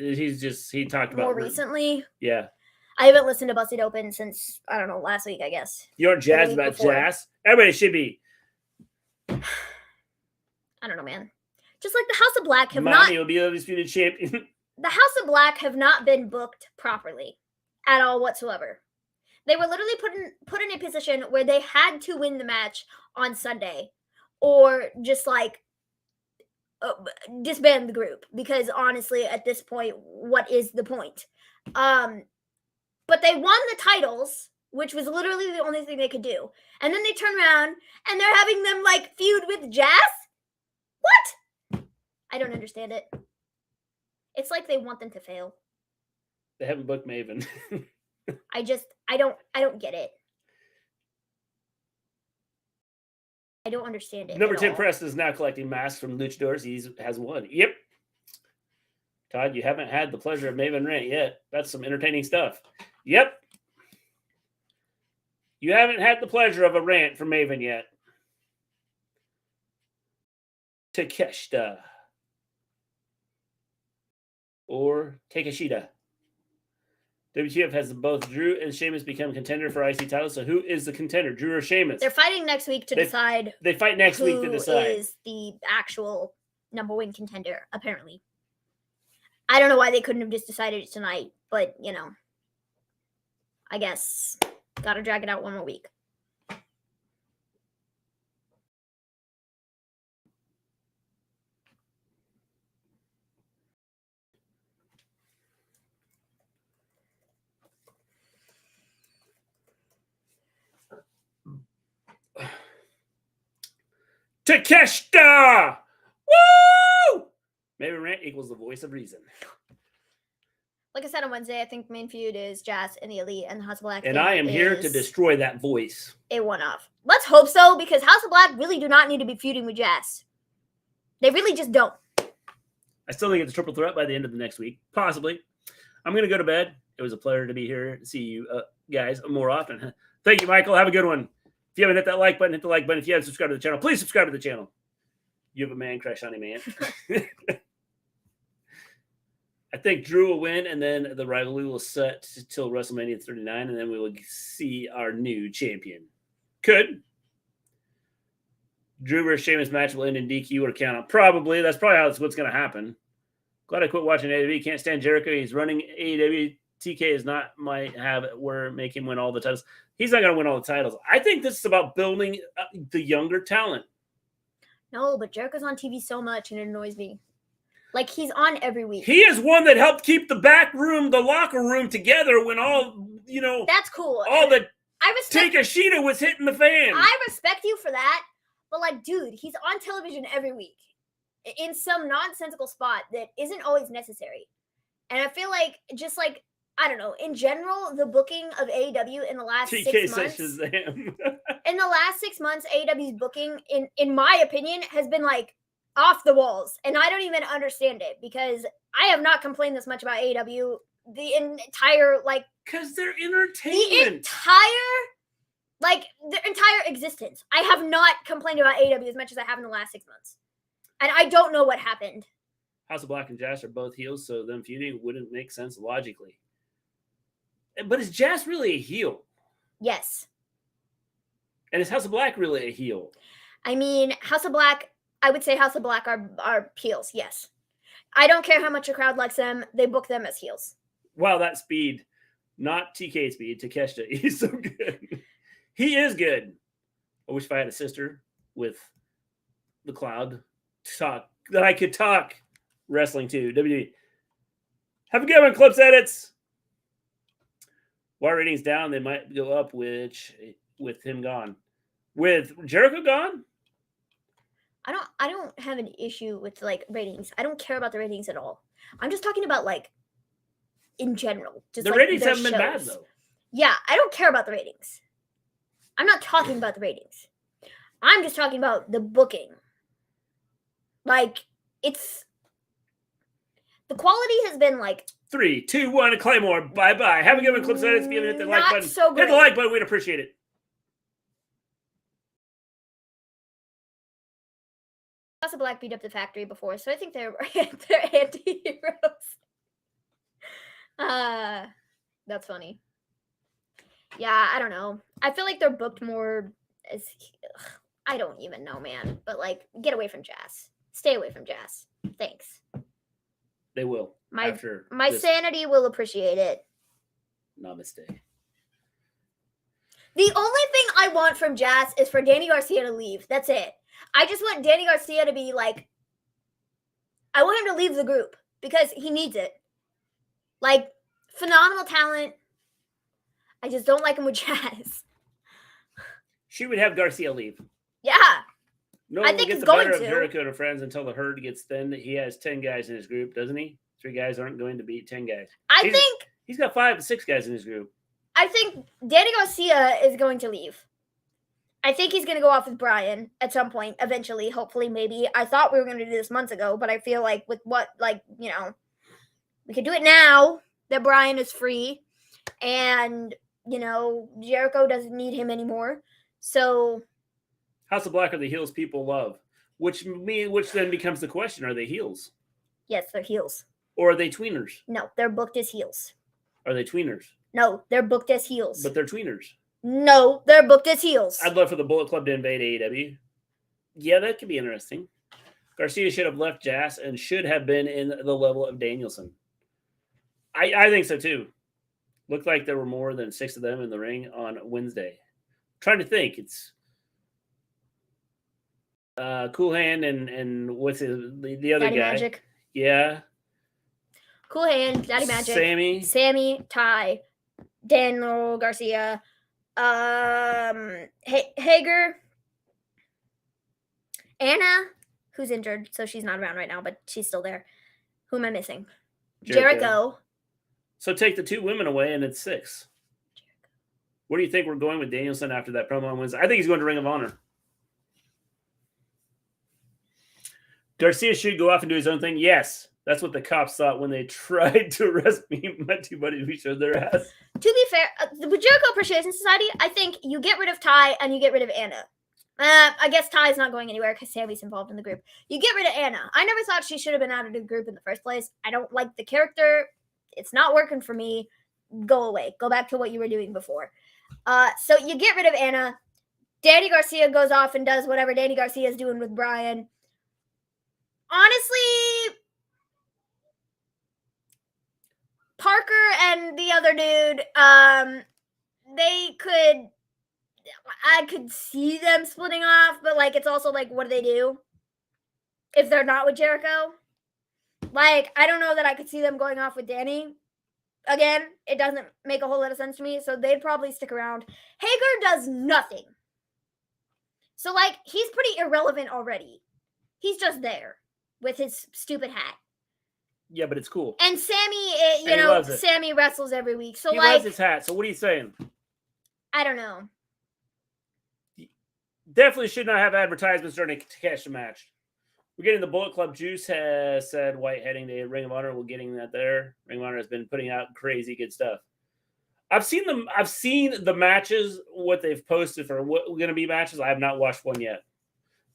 He talked about more recently. Yeah. I haven't listened to Busted Open since, I don't know, last week, I guess. You aren't jazzed about Jas? Everybody should be. I don't know, man. Just the House of Black have Mommy will be the undisputed champion. The House of Black have not been booked properly at all whatsoever. They were literally put in a position where they had to win the match on Sunday or just disband the group, because honestly, at this point, what is the point? But they won the titles, which was literally the only thing they could do. And then they turn around and they're having them feud with Jas? What? I don't understand it. It's like they want them to fail. They haven't booked Maven. I don't get it. I don't understand it. Number 10 Preston is now collecting masks from luchadors. He has one. Yep. Todd, you haven't had the pleasure of Maven rant yet. That's some entertaining stuff. Yep. You haven't had the pleasure of a rant from Maven yet. Takeshita or Takeshita. WTF has both Drew and Sheamus become contender for IC titles. So who is the contender, Drew or Sheamus? They're fighting next week to decide. They fight next week to decide who is the actual number one contender. Apparently, I don't know why they couldn't have just decided it tonight, but you know, I guess gotta drag it out one more week. Takeshita! Woo! Maven Rant equals the voice of reason. Like I said on Wednesday, I think main feud is Jazz and the Elite, and House of Black. And I am here to destroy that voice. A one-off. Let's hope so, because House of Black really do not need to be feuding with Jazz. They really just don't. I still think it's a triple threat by the end of the next week. Possibly. I'm going to go to bed. It was a pleasure to be here and see you guys more often. Thank you, Michael. Have a good one. If you haven't hit that like button, hit the like button. If you haven't subscribed to the channel, please subscribe to the channel. You have a man crush on him, man. I think Drew will win, and then the rivalry will set till WrestleMania 39, and then we will see our new champion. Could. Drew versus Sheamus match will end in DQ or count out. Probably. That's probably what's going to happen. Glad I quit watching AEW. Can't stand Jericho. He's running AEW. TK is not my habit where make him win all the titles. He's not going to win all the titles. I think this is about building the younger talent. No, but Jericho's on TV so much, and it annoys me. Like, he's on every week. He is one that helped keep the back room, the locker room together when all, That's cool. All the respect Takeshita was hitting the fan. I respect you for that, but, like, dude, he's on television every week in some nonsensical spot that isn't always necessary. And I feel like, just like, I don't know, in general, the booking of AEW in the last 6 months. In the last 6 months, AEW's booking, in my opinion, has been, like, off the walls, and I don't even understand it, because I have not complained this much about AEW the entire because they're entertainment. Their entire existence. I have not complained about AEW as much as I have in the last 6 months, and I don't know what happened. House of Black and Jazz are both heels, so them feuding wouldn't make sense logically. But is Jazz really a heel? Yes. And is House of Black really a heel? I mean, House of Black. I would say House of Black are heels, yes. I don't care how much a crowd likes them. They book them as heels. Wow, that speed. Not TK speed, Takeshita. He's so good. He is good. I wish if I had a sister with the cloud to talk, that I could talk wrestling to. WWE. Have a good one, Clips Edits. Why ratings down? They might go up with him gone. With Jericho gone? I don't have an issue with ratings. I don't care about the ratings at all. I'm just talking about in general. Just the ratings haven't been bad though. Yeah, I don't care about the ratings. I'm not talking about the ratings. I'm just talking about the booking. It's the quality has been 3, 2, 1, Claymore. Bye. Have a good one, Clips Edits. If you haven't hit the like button, so hit the like button. We'd appreciate it. House of Black beat up the Factory before, so I think they're anti-heroes. That's funny. Yeah, I don't know. I feel like they're booked more as I don't even know, man. But get away from Jazz. Stay away from Jazz. Thanks. They will. My sanity will appreciate it. Namaste. The only thing I want from Jazz is for Danny Garcia to leave. That's it. I just want Danny Garcia to be I want him to leave the group because he needs it. Phenomenal talent. I just don't like him with Jazz. She would have Garcia leave. Yeah. No I one will think get he's the going better of to. Jericho and friends until the herd gets thin. He has 10 guys in his group, doesn't he? 3 guys aren't going to beat 10 guys. He's got 5 to 6 guys in his group. I think Danny Garcia is going to leave. I think he's going to go off with Brian at some point, eventually, hopefully, maybe. I thought we were going to do this months ago, but I feel with what, we could do it now that Brian is free and, Jericho doesn't need him anymore. So. House of Black are the heels people love. Which then becomes the question: are they heels Yes, they're heels. or are they tweeners? No, they're booked as heels. Are they tweeners? No, they're booked as heels. But they're tweeners. No, they're booked as heels. I'd love for the Bullet Club to invade AEW. Yeah, that could be interesting. Garcia should have left Jazz and should have been in the level of Danielson. I think so too. Looked like there were more than 6 of them in the ring on Wednesday. Trying to think. It's Cool Hand and what's the other Daddy guy? Magic. Yeah. Cool Hand, Daddy Magic. Sammy, Ty, Daniel Garcia, Hager, Anna, who's injured, so she's not around right now, but she's still there. Who am I missing? Jericho. So take the 2 women away, and it's 6. Where do you think we're going with Danielson after that promo on Wednesday? I think he's going to Ring of Honor. Garcia should go off and do his own thing. Yes, that's what the cops thought when they tried to arrest me. My 2 buddies, we showed their ass. To be fair, the Jericho Appreciation Society, I think you get rid of Ty and you get rid of Anna. I guess Ty's not going anywhere because Sammy's involved in the group. You get rid of Anna. I never thought she should have been out of the group in the first place. I don't like the character. It's not working for me. Go away. Go back to what you were doing before. So you get rid of Anna. Danny Garcia goes off and does whatever Danny Garcia is doing with Brian. Honestly, Parker and the other dude, I could see them splitting off, but like it's also like, what do they do if they're not with Jericho? Like, I don't know that I could see them going off with Danny. Again, it doesn't make a whole lot of sense to me, so they'd probably stick around. Hager does nothing. So, like, he's pretty irrelevant already. He's just there with his stupid hat. Yeah, but it's cool. And Sammy, Sammy wrestles every week. So, he loves his hat. So what are you saying? I don't know. Definitely should not have advertisements during a cash match. We're getting the Bullet Club juice, has said White heading to Ring of Honor. We're getting that there. Ring of Honor has been putting out crazy good stuff. I've seen the matches, what they've posted for what going to be matches. I have not watched one yet.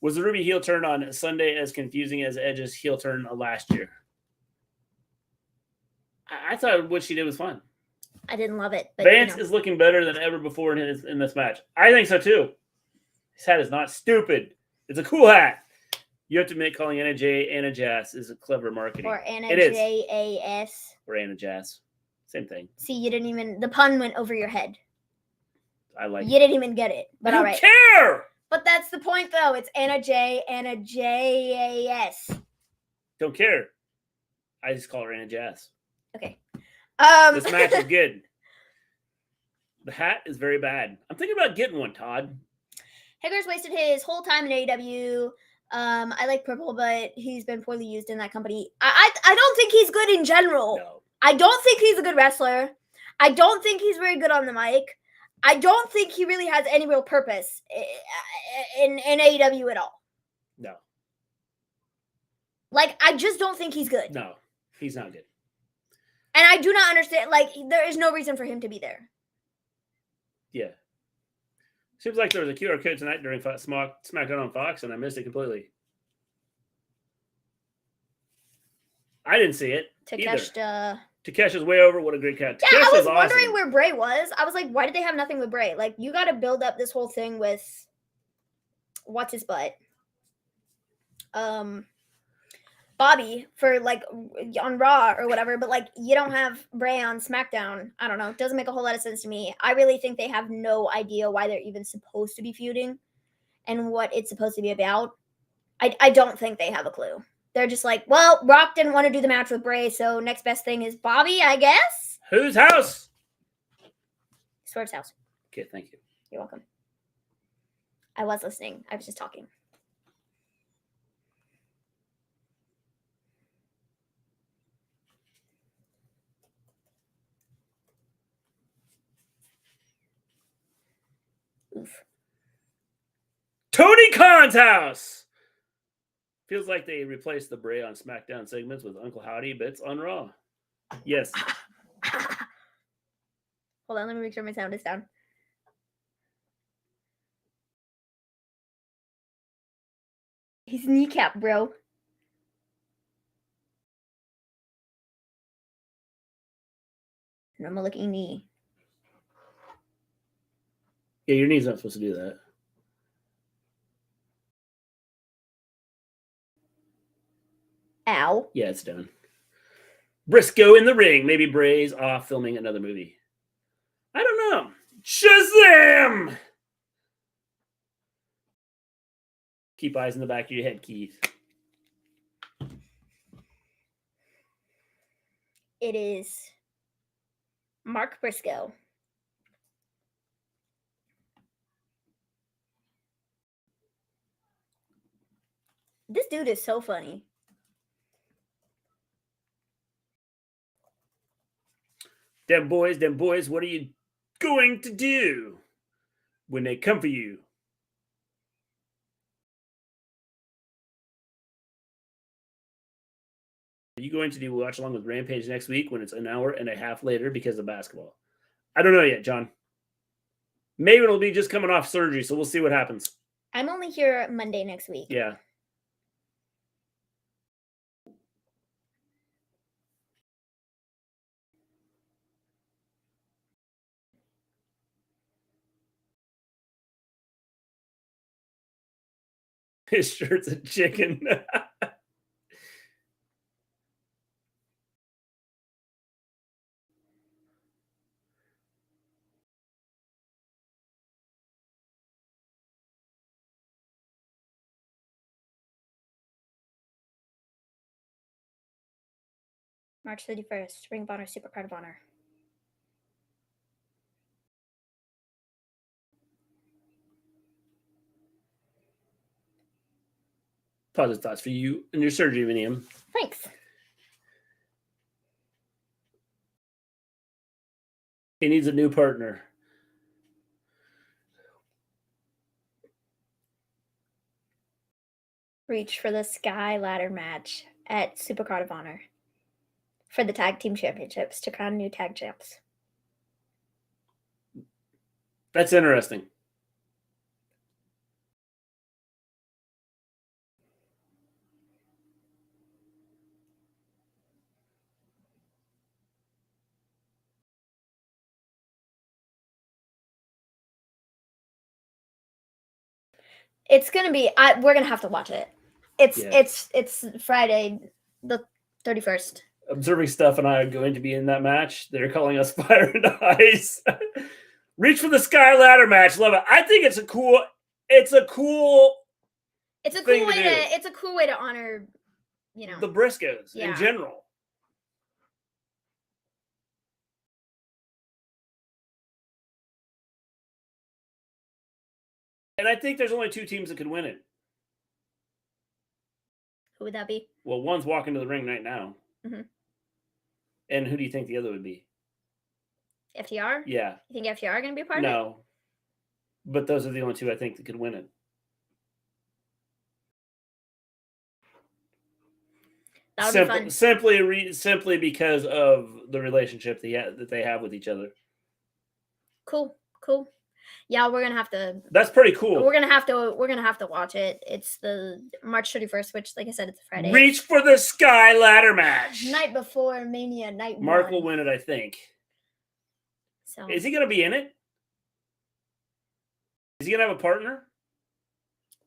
Was the Ruby heel turn on Sunday as confusing as Edge's heel turn last year? I thought what she did was fun. I didn't love it. But, Vance is looking better than ever before in this match. I think so too. His hat is not stupid. It's a cool hat. You have to admit calling Anna Jazz is a clever marketing. Or Anna Jas. Or Anna Jazz. Same thing. See, the pun went over your head. You didn't even get it. But I all don't right. care. But that's the point, though. It's Anna Jas. Don't care. I just call her Anna Jazz. Okay. This match is good. The hat is very bad. I'm thinking about getting one, Todd. Hager's wasted his whole time in AEW. I like Purple, but he's been poorly used in that company. I don't think he's good in general. No. I don't think he's a good wrestler. I don't think he's very good on the mic. I don't think he really has any real purpose in AEW at all. No. Like, I just don't think he's good. No, he's not good. And I do not understand. Like, there is no reason for him to be there. Yeah. Seems like there was a QR code tonight during Smackdown on Fox, and I missed it completely. I didn't see it. Takeshita's way over. What a great cat. Yeah, I was wondering where Bray was. I was like, why did they have nothing with Bray? Like, you got to build up this whole thing with what's his butt? Bobby for like on Raw or whatever, but like you don't have Bray on SmackDown. I don't know. It doesn't make a whole lot of sense to me. I really think they have no idea why they're even supposed to be feuding and what it's supposed to be about. I don't think they have a clue. They're just like, well, Rock didn't want to do the match with Bray, so next best thing is Bobby, I guess. Whose house? Swerve's house. Okay, thank you. You're welcome. I was listening. I was just talking. Oof. Tony Khan's house. Feels like they replaced the Bray on SmackDown segments with Uncle Howdy bits on Raw. Yes. Hold on, let me make sure my sound is down. His kneecap, bro. Normal looking knee. Yeah, your knee's not supposed to do that. Ow. Yeah, it's done. Briscoe in the ring. Maybe Bray's off filming another movie. I don't know. Shazam! Keep eyes in the back of your head, Keith. It is Mark Briscoe. This dude is so funny. Them boys, what are you going to do when they come for you? Are you going to do Watch Along with Rampage next week when it's an hour and a half later because of basketball? I don't know yet, John. Maven will be just coming off surgery, so we'll see what happens. I'm only here Monday next week. Yeah. His shirt's a chicken. March 31st, Ring of Honor, Super Card of Honor. Positive thoughts for you and your surgery, Vinium. Thanks. He needs a new partner. Reach for the Sky Ladder match at Super Card of Honor for the Tag Team Championships to crown new tag champs. That's interesting. It's gonna be. We're gonna have to watch it. It's Friday, the 31st. Observing Stuff and I are going to be in that match. They're calling us Fire and Ice. Reach for the Sky Ladder match. Love it. I think it's a cool way to honor, the Briscoes in general. And I think there's only two teams that could win it. Who would that be? Well, one's walking to the ring right now. Mm-hmm. And who do you think the other would be? FTR? Yeah. You think FTR are going to be a part of it? No. But those are the only two I think that could win it. That would be fun. Simply because of the relationship that they have with each other. Cool. Yeah, we're gonna have to. That's pretty cool. We're gonna have to watch it. It's the March 31st, which, like I said, it's a Friday. Reach for the Sky Ladder match. Night before Mania, night Mark 1. will win it, I think. So is he gonna be in it? Is he gonna have a partner?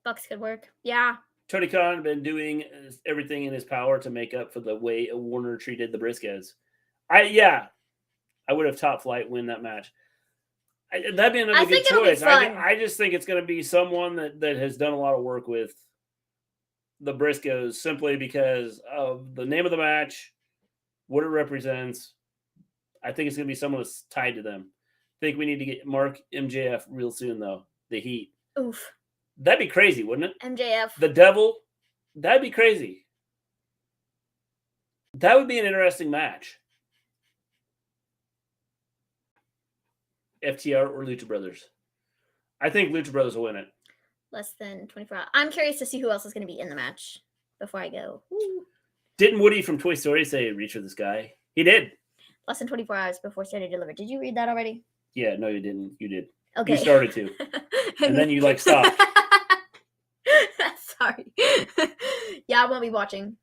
Bucks could work. Yeah. Tony Khan been doing everything in his power to make up for the way Warner treated the Briscoes. I would have Top Flight win that match. That'd be another good choice. I just think it's going to be someone that has done a lot of work with the Briscoes simply because of the name of the match, what it represents. I think it's going to be someone that's tied to them. I think we need to get Mark MJF real soon, though. The Heat. Oof. That'd be crazy, wouldn't it? MJF. The Devil. That'd be crazy. That would be an interesting match. FTR or Lucha Brothers. I think Lucha Brothers will win it. Less than 24 hours. I'm curious to see who else is going to be in the match before I go. Woo. Didn't Woody from Toy Story say reach for this guy? He did. Less than 24 hours before Saturday Delivered. Did you read that already? Yeah, no, you didn't. You did. Okay. You started to. And then you stopped. Sorry. Yeah, I won't be watching.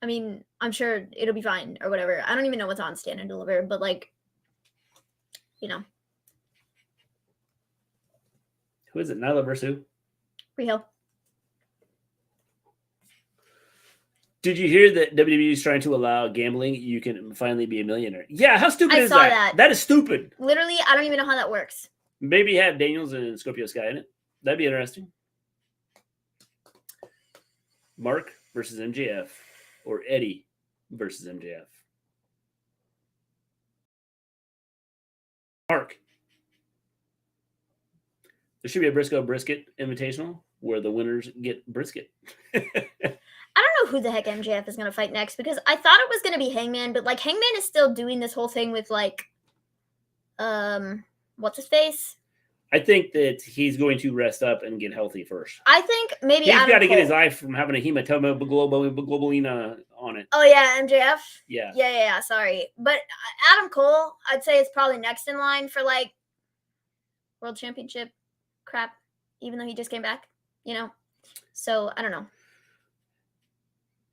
I mean, I'm sure it'll be fine or whatever. I don't even know what's on Stand and Deliver, but like, you know. Who is it? Nyla versus who? Real. Did you hear that WWE is trying to allow gambling? You can finally be a millionaire. Yeah, how stupid I is saw that? that. That is stupid. Literally, I don't even know how that works. Maybe have Daniels and Scorpio Sky in it. That'd be interesting. Mark versus MJF or Eddie versus MJF. Mark. There should be a Briscoe Brisket Invitational where the winners get brisket. I don't know who the heck MJF is going to fight next because I thought it was going to be Hangman, but like Hangman is still doing this whole thing with like, what's his face? I think that he's going to rest up and get healthy first. I think maybe he's got to get his Cole. eye from having a hematoma globalina on it. Oh yeah, MJF. Yeah. Yeah. Sorry, but Adam Cole, I'd say is probably next in line for like world championship crap, even though he just came back. You know, so I don't know.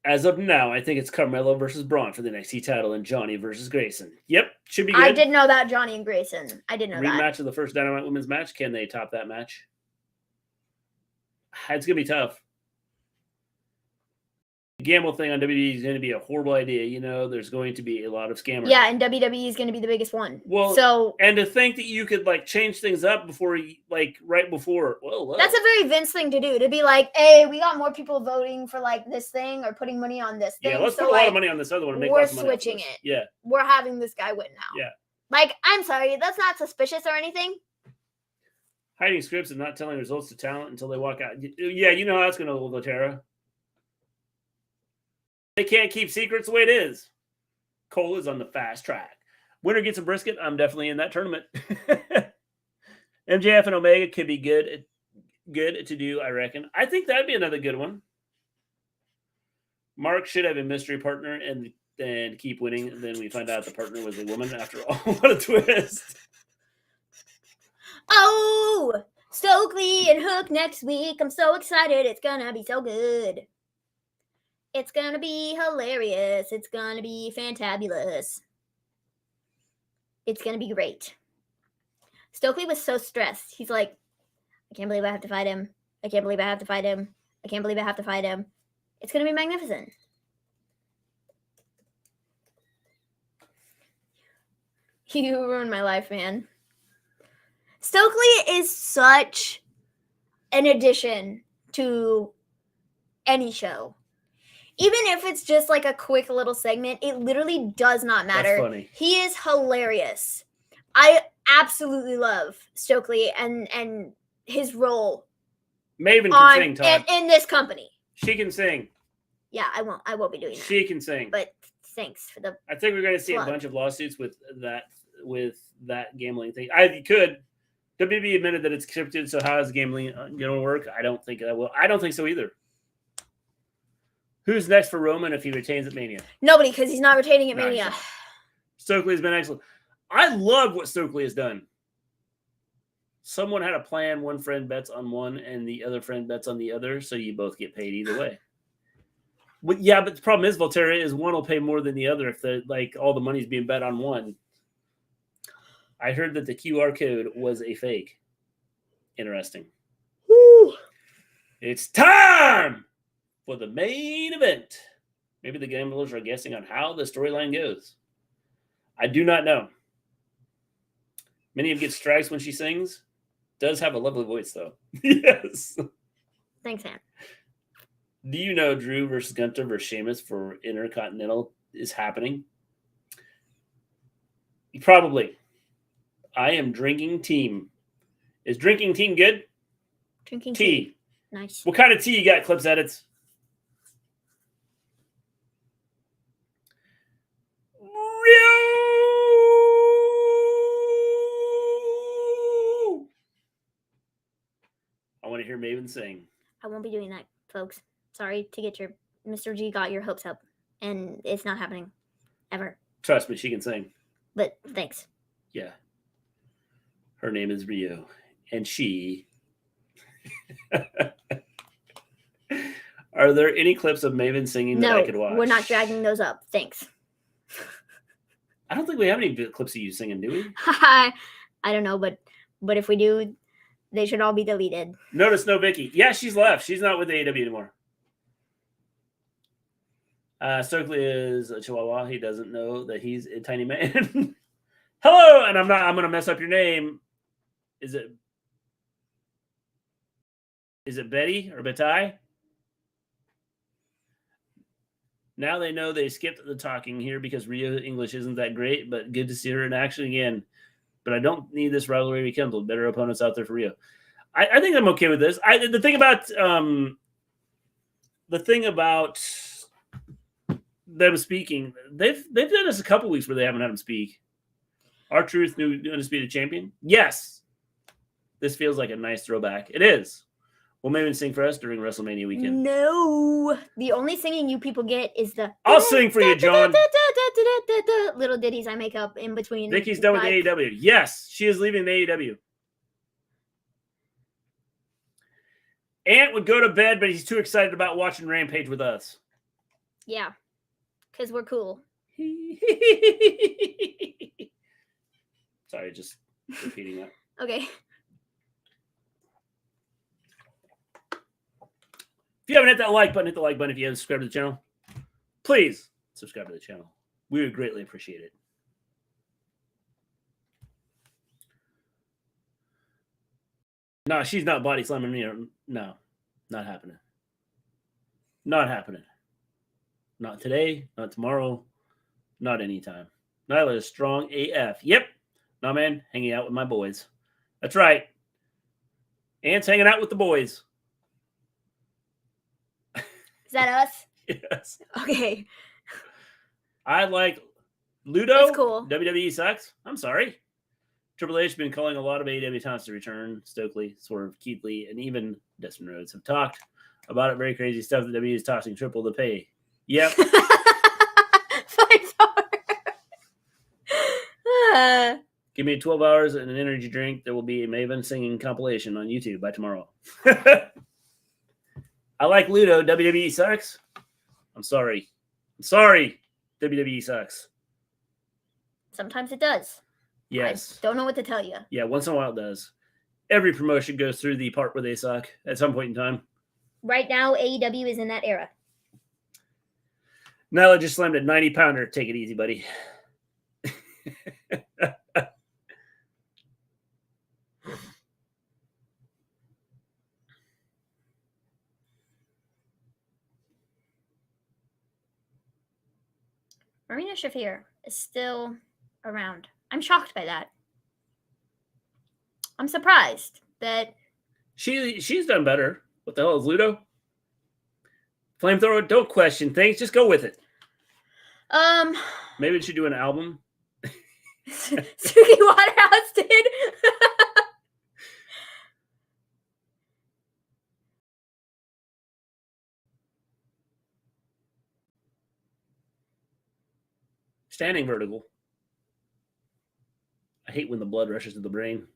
As of now, I think it's Carmelo versus Braun for the NXT title and Johnny versus Grayson. Yep, should be good. I did know that Johnny and Grayson. I did know that. Rematch of the first Dynamite Women's match. Can they top that match? It's going to be tough. The gamble thing on WWE is going to be a horrible idea. You know, there's going to be a lot of scammers. Yeah, and WWE is going to be the biggest one. Well, so and to think that you could like change things up before, like right before. Whoa. That's a very Vince thing to do. To be like, hey, we got more people voting for like this thing or putting money on this thing. Yeah, let's so, put a like, lot of money on this other one. And make we're lots of money switching it. Yeah, we're having this guy win now. Yeah. Like, I'm sorry, that's not suspicious or anything. Hiding scripts and not telling results to talent until they walk out. Yeah, you know how that's going to go, Tara. They can't keep secrets the way it is. Cole is on the fast track. Winner gets a brisket. I'm definitely in that tournament. MJF and Omega could be good to do, I reckon. I think that'd be another good one. Mark should have a mystery partner and then keep winning. And then we find out the partner was a woman after all. What a twist. Oh, Stokely and Hook next week. I'm so excited. It's going to be so good. It's going to be hilarious. It's going to be fantabulous. It's going to be great. Stokely was so stressed. He's like, I can't believe I have to fight him. I can't believe I have to fight him. I can't believe I have to fight him. It's going to be magnificent. You ruined my life, man. Stokely is such an addition to any show. Even if it's just like a quick little segment, it literally does not matter. That's funny. He is hilarious. I absolutely love Stokely and his role. Maven can sing, Todd. In this company. She can sing. Yeah, I won't be doing that. She can sing. But thanks for the I think we're going to see plug. a bunch of lawsuits with that gambling thing. I could. WWE admitted that it's scripted, so how is gambling going to work? I don't think that will. I don't think so either. Who's next for Roman if he retains at Mania? Nobody, because he's not retaining at No, Mania. Stokely has been excellent. I love what Stokely has done. Someone had a plan. One friend bets on one, and the other friend bets on the other, so you both get paid either way. But the problem is, Volterra, is one will pay more than the other if all the money's being bet on one. I heard that the QR code was a fake. Interesting. Woo. It's time for the main event. Maybe the gamblers are guessing on how the storyline goes. I do not know. Minion gets strikes when she sings. Does have a lovely voice, though. Yes. Thanks, man. Do you know Drew versus Gunther versus Sheamus for Intercontinental is happening? Probably. I am drinking team. Is drinking team good? Drinking tea. Nice. What kind of tea you got, Clips Edits? I want to hear Maven sing. I won't be doing that, folks. Sorry to get your Mr. G got your hopes up, and it's not happening ever. Trust me, she can sing. But thanks. Yeah. Her name is Rio, and she. Are there any clips of Maven singing that I could watch? We're not dragging those up. Thanks. I don't think we have any clips of you singing, do we? I don't know, but if we do, they should all be deleted. Notice no Vicky. Yeah, she's left. She's not with AEW anymore. Stokely is a Chihuahua. He doesn't know that he's a tiny man. Hello, and I'm going to mess up your name. Is it Betty or Betty? Now they know they skipped the talking here because Rio English isn't that great, but good to see her in action again. But I don't need this rivalry rekindled. Better opponents out there for Rio. I think I'm okay with this. The thing about them speaking, they've done this a couple weeks where they haven't had them speak. R-Truth, new Undisputed Champion. Yes, this feels like a nice throwback. It is. Will Maven sing for us during WrestleMania weekend? No. The only singing you people get is the... I'll sing for you, John. Little ditties I make up in between. Vicky's done with AEW. Yes, she is leaving the AEW. Ant would go to bed, but he's too excited about watching Rampage with us. Yeah, because we're cool. Sorry, just repeating that. Okay. If you haven't hit that like button, hit the like button. If you haven't subscribed to the channel, please subscribe to the channel. We would greatly appreciate it. No, she's not body slamming me. No, not happening. Not happening. Not today, not tomorrow, not anytime. Nyla is strong AF. Yep. No, man, hanging out with my boys. That's right. Ant's hanging out with the boys. Is that us? Yes. Okay. I like Ludo. That's cool. WWE sucks. I'm sorry. Triple H has been calling a lot of AEW talents to return. Stokely, Swerve, Keith Lee, and even Desmond Rhodes have talked about it. Very crazy stuff that WWE is tossing triple to pay. Yep. Give me 12 hours and an energy drink. There will be a Maven singing compilation on YouTube by tomorrow. I like Ludo. WWE sucks. I'm sorry. WWE sucks. Sometimes it does. Yes. I don't know what to tell you. Yeah, once in a while it does. Every promotion goes through the part where they suck at some point in time. Right now, AEW is in that era. Nyla just slammed a 90-pounder. Take it easy, buddy. Marina Shafir is still around. I'm shocked by that. I'm surprised that she's done better. What the hell is Ludo? Flamethrower, don't question things. Just go with it. Maybe we should do an album. Suki Waterhouse did. Standing vertical. I hate when the blood rushes to the brain.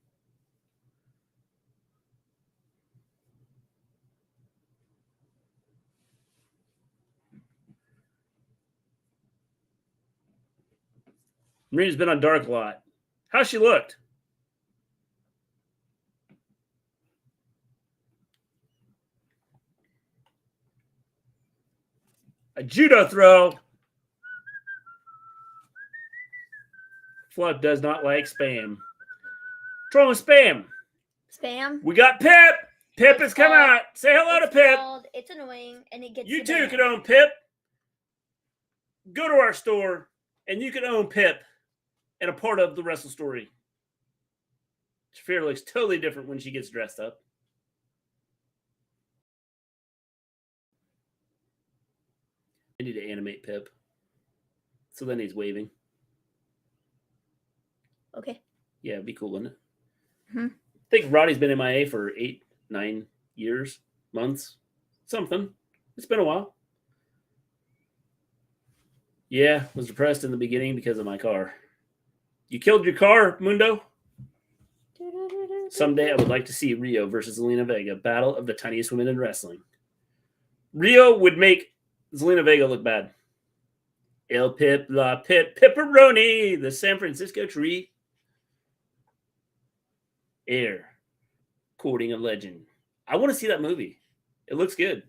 Marina's been on Dark a lot. How's she looked? A judo throw. Flood does not like spam. Trolling spam. Spam. We got Pip. Pip has come out. Say hello to Pip. It's annoying, and it gets You too can own Pip. Go to our store, and you can own Pip and a part of the Wrestle Story. Shafir looks totally different when she gets dressed up. I need to animate Pip. So then he's waving. Okay. Yeah, it'd be cool, wouldn't it? Mm-hmm. I think Roddy's been MIA for 8-9 years, months, something. It's been a while. Yeah, was depressed in the beginning because of my car. You killed your car, Mundo? Someday I would like to see Rio versus Zelina Vega, battle of the tiniest women in wrestling. Rio would make Zelina Vega look bad. El Pip La Pip Pepperoni, the San Francisco tree. Air. Courting a legend. I want to see that movie. It looks good.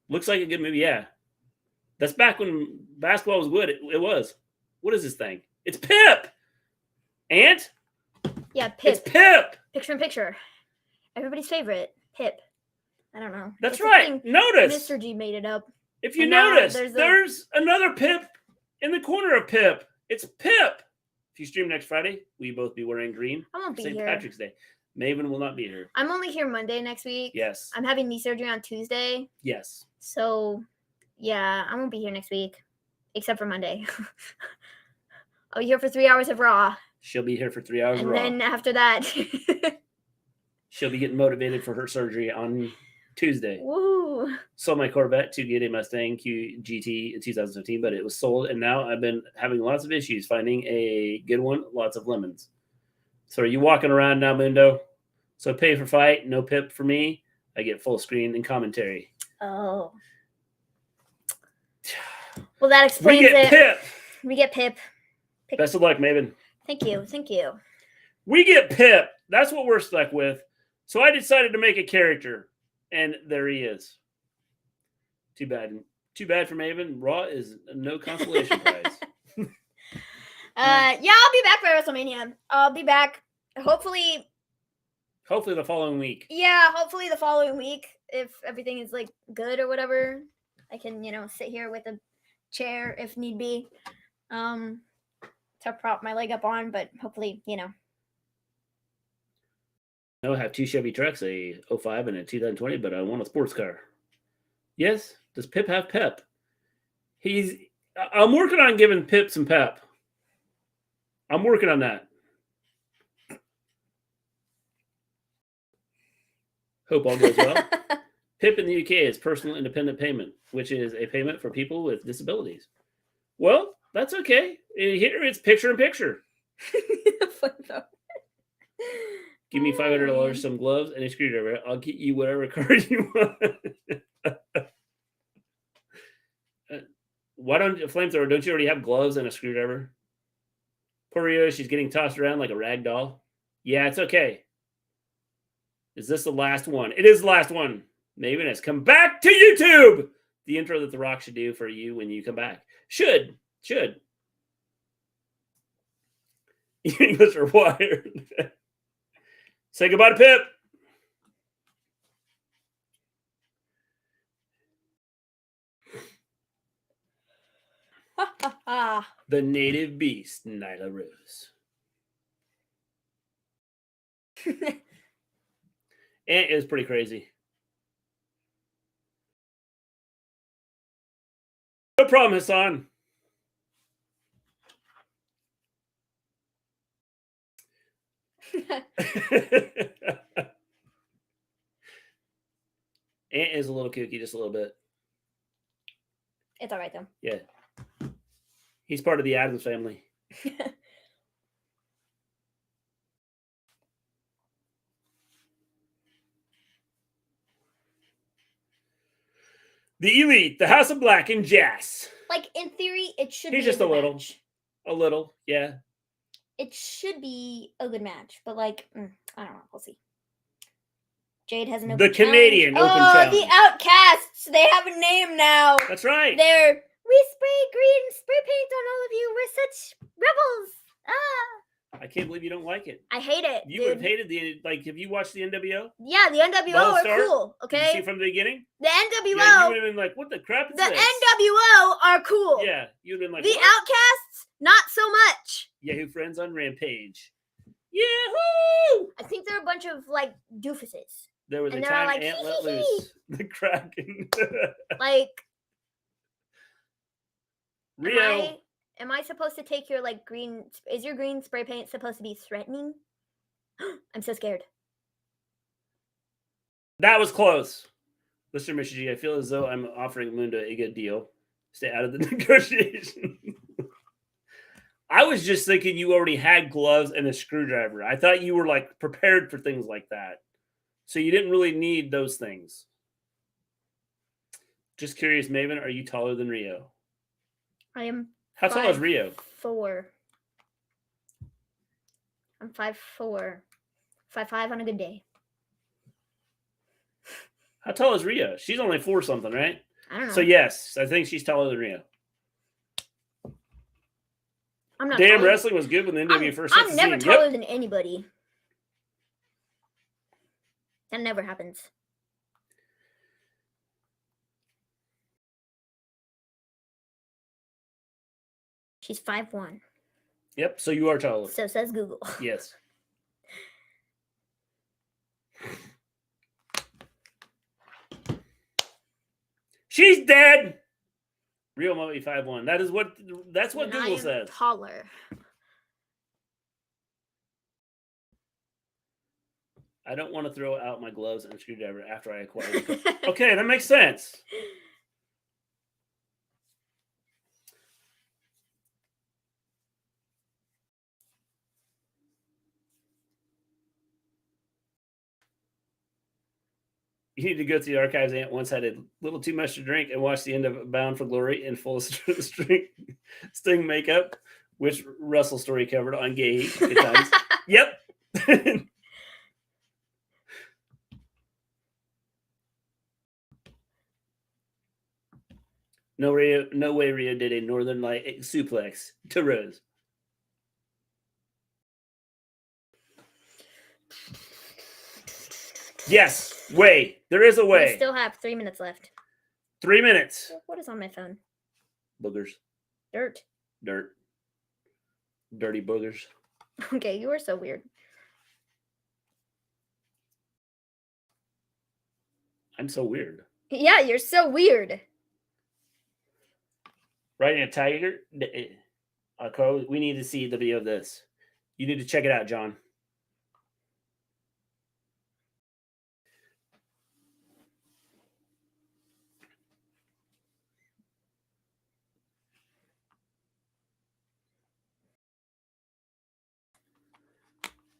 Looks like a good movie, yeah. That's back when basketball was good. It was. What is this thing? It's Pip! And? Yeah, Pip. It's Pip! Picture in picture. Everybody's favorite. Pip. I don't know. That's It's a right. thing. Notice. Mr. G made it up. If you And now notice, there's there's another Pip in the corner of Pip. It's Pip. If you stream next Friday, will you both be wearing green? I won't be St. here. Patrick's Day. Maven will not be here. I'm only here Monday next week. Yes. I'm having knee surgery on Tuesday. Yes. So, yeah, I won't be here next week. Except for Monday. I'll be here for 3 hours of Raw. She'll be here for 3 hours of And Raw. then after that. She'll be getting motivated for her surgery on Tuesday. Woo. Sold my Corvette to get a Mustang GT in 2015, but it was sold, and now I've been having lots of issues finding a good one, lots of lemons. So are you walking around now, Mundo? So pay for fight, no Pip for me. I get full screen and commentary. Oh. Well, that explains We get it. Pip. We get Pip. Best of luck, Maven. Thank you. Thank you. We get Pip. That's what we're stuck with. So I decided to make a character, and there he is. Too bad. Too bad for Maven. Raw is no consolation prize. Yeah, I'll be back by WrestleMania. I'll be back. Hopefully Hopefully the following week. Yeah, hopefully the following week, if everything is like good or whatever, I can, sit here with a chair if need be, to prop my leg up on, but hopefully, No, I have two Chevy trucks, a 05 and a 2020, but I want a sports car. Yes. Does Pip have pep? I'm working on giving Pip some pep. I'm working on that. Hope all goes well. PIP in the UK is personal independent payment, which is a payment for people with disabilities. Well, that's okay. Here it's picture in picture. Give me $500, some gloves, and a screwdriver. I'll get you whatever card you want. Why don't Flamethrower? Don't you already have gloves and a screwdriver? Poor Rio, she's getting tossed around like a rag doll. Yeah, it's okay. Is this the last one? It is the last one. Maven has come back to YouTube. The intro that The Rock should do for you when you come back. Should. English are wired. Say goodbye to Pip. The native beast, Nyla Rose. And it was pretty crazy. No problem, Hassan. Ant is a little kooky, just a little bit. It's all right, though. Yeah. He's part of the Addams family. The Elite, the House of Black, and Jazz. Like, in theory, it should He's be just a little. match. A little, yeah. It should be a good match, but, I don't know. We'll see. Jade has an open The Canadian challenge. open Oh, challenge. the Outcasts. They have a name now. That's right. We spray green spray paint on all of you. We're such rebels. I can't believe you don't like it. I hate it. You would have hated have you watched the NWO? Yeah, the NWO Ball are Star? cool. Did you Okay. see from the beginning? The NWO. Yeah, you would have been like, what the crap is The this? NWO are cool. Yeah, you'd have been like, The what? Outcasts, not so much. Yahoo Friends on Rampage. Yahoo! I think they're a bunch of doofuses. There was And a they're all time like, Ant hee, let hee, loose. The Kraken. Rio. Am I supposed to take your green? Is your green spray paint supposed to be threatening? I'm so scared. That was close. Mr. Mr. G, I feel as though I'm offering Mundo a good deal. Stay out of the negotiation. I was just thinking you already had gloves and a screwdriver. I thought you were prepared for things like that. So you didn't really need those things. Just curious, Maven, are you taller than Rio? I am. How tall is Rio? 5'4". I'm 5'4". 5'5" on a good day. How tall is Rio? She's only 4 something, right? I don't know. So yes, I think she's taller than Rio. I'm not. Damn, taller. wrestling was good when the NW first. I'm never taller than anybody. That never happens. She's 5'1". Yep. So you are taller. So says Google. Yes. She's dead. Rio might be 5'1". That's what Google says. Taller. I don't want to throw out my gloves and screwdriver after I acquire them. Okay, that makes sense. You need to go to the archives. Aunt once had a little too much to drink and watch the end of Bound for Glory in full Sting makeup, which Wrestle Story covered on Gay at times. Yep. No way Rio did a Northern Light suplex to Rose. Yes, way. There is a way. We still have 3 minutes left. 3 minutes. What is on my phone? Boogers. Dirt. Dirty boogers. Okay, you are so weird. I'm so weird. Yeah, you're so weird. Riding a tiger? Crow, we need to see the video of this. You need to check it out, John.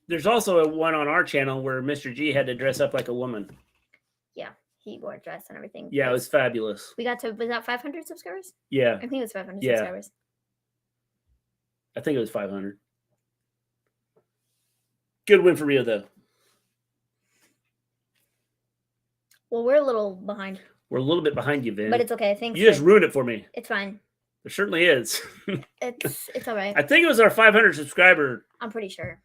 There's also one on our channel where Mr. G had to dress up like a woman. Yeah, he wore a dress and everything. Yeah, it was fabulous. We got to, was that 500 subscribers? Yeah. I think it was 500 Yeah. subscribers. I think it was 500. Good win for Rio, though. Well, we're a little behind. We're a little bit behind you, Vin. But it's okay. I think you just ruined it for me. It's fine. There certainly is. It's all right. I think it was our 500 subscriber. I'm pretty sure.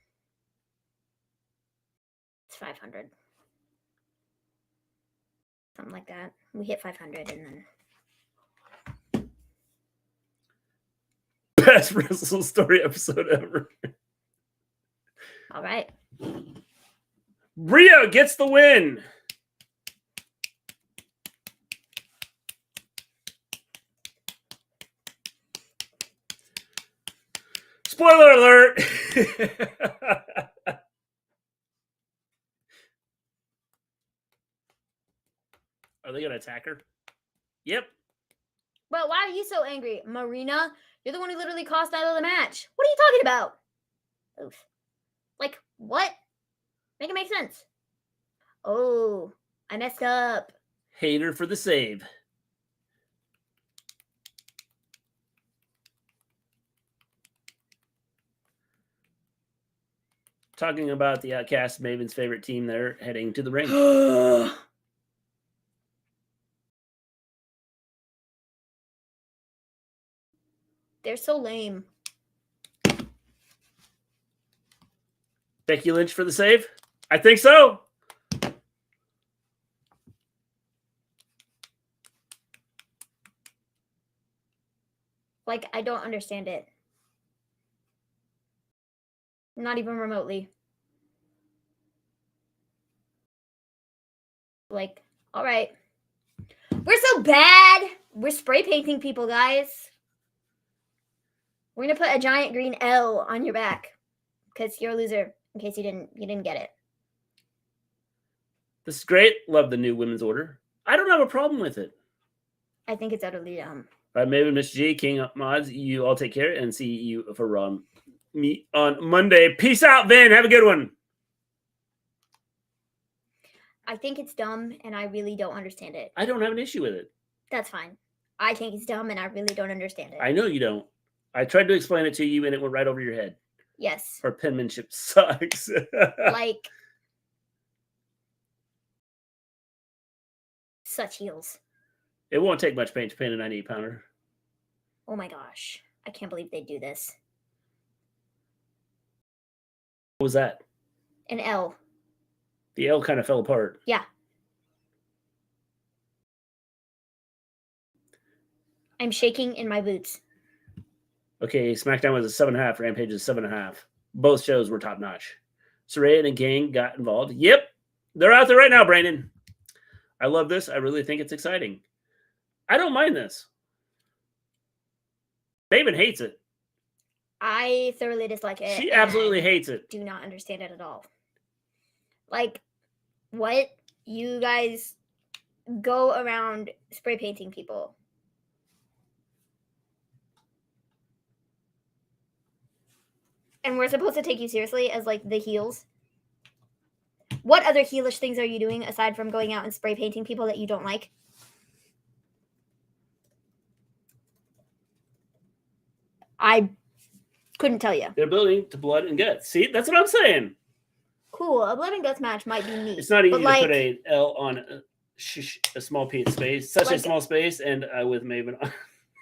It's 500. Something like that. We hit 500 and then... Best Wrestle Story episode ever. All right. Rio gets the win. Spoiler alert. Are they going to attack her? Yep. But why are you so angry? Marina, you're the one who literally cost out of the match. What are you talking about? Oof. Like, what? Make it make sense. Oh, I messed up. Hater for the save. Talking about the Outcast, Maven's favorite team, they're heading to the ring. They're so lame. Becky Lynch for the save? I think so. Like, I don't understand it. Not even remotely. Like, all right. We're so bad. We're spray painting people, guys. We're going to put a giant green L on your back because you're a loser in case you didn't get it. This is great. Love the new women's order. I don't have a problem with it. I think it's utterly dumb. Maven, Miss G, King Mods, you all take care and see you for me on Monday. Peace out, Vin. Have a good one. I think it's dumb and I really don't understand it. I don't have an issue with it. That's fine. I think he's dumb, and I really don't understand it. I know you don't. I tried to explain it to you, and it went right over your head. Yes. Her penmanship sucks. Like, such heels. It won't take much paint to paint a 98-pounder. Oh my gosh. I can't believe they do this. What was that? An L. The L kind of fell apart. Yeah. I'm shaking in my boots. Okay, SmackDown was a 7.5. Rampage is 7.5. Both shows were top notch. Saraya and a gang got involved. Yep, they're out there right now, Brandon. I love this. I really think it's exciting. I don't mind this. Maven hates it. I thoroughly dislike it. She absolutely hates it. Do not understand it at all. Like, what? You guys go around spray painting people. And we're supposed to take you seriously as, like, the heels? What other heelish things are you doing aside from going out and spray painting people that you don't like? I couldn't tell you. They're building to blood and guts. See, that's what I'm saying. Cool. A blood and guts match might be neat. It's not easy but, to like, put a L on a small piece of space, such a small space, and with Maven on.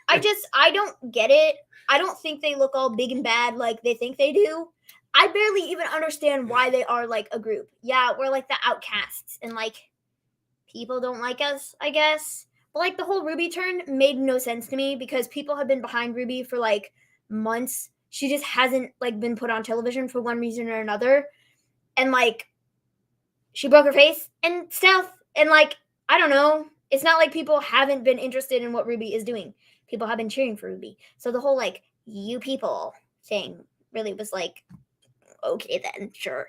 I don't get it. I don't think they look all big and bad like they think they do. I barely even understand why they are like a group. Yeah, we're like the outcasts and like people don't like us, I guess. But like the whole Ruby turn made no sense to me because people have been behind Ruby for like months. She just hasn't like been put on television for one reason or another. And like she broke her face and stuff. And like, I don't know. It's not like people haven't been interested in what Ruby is doing. People have been cheering for Ruby. So the whole like you people thing really was like, okay then, sure.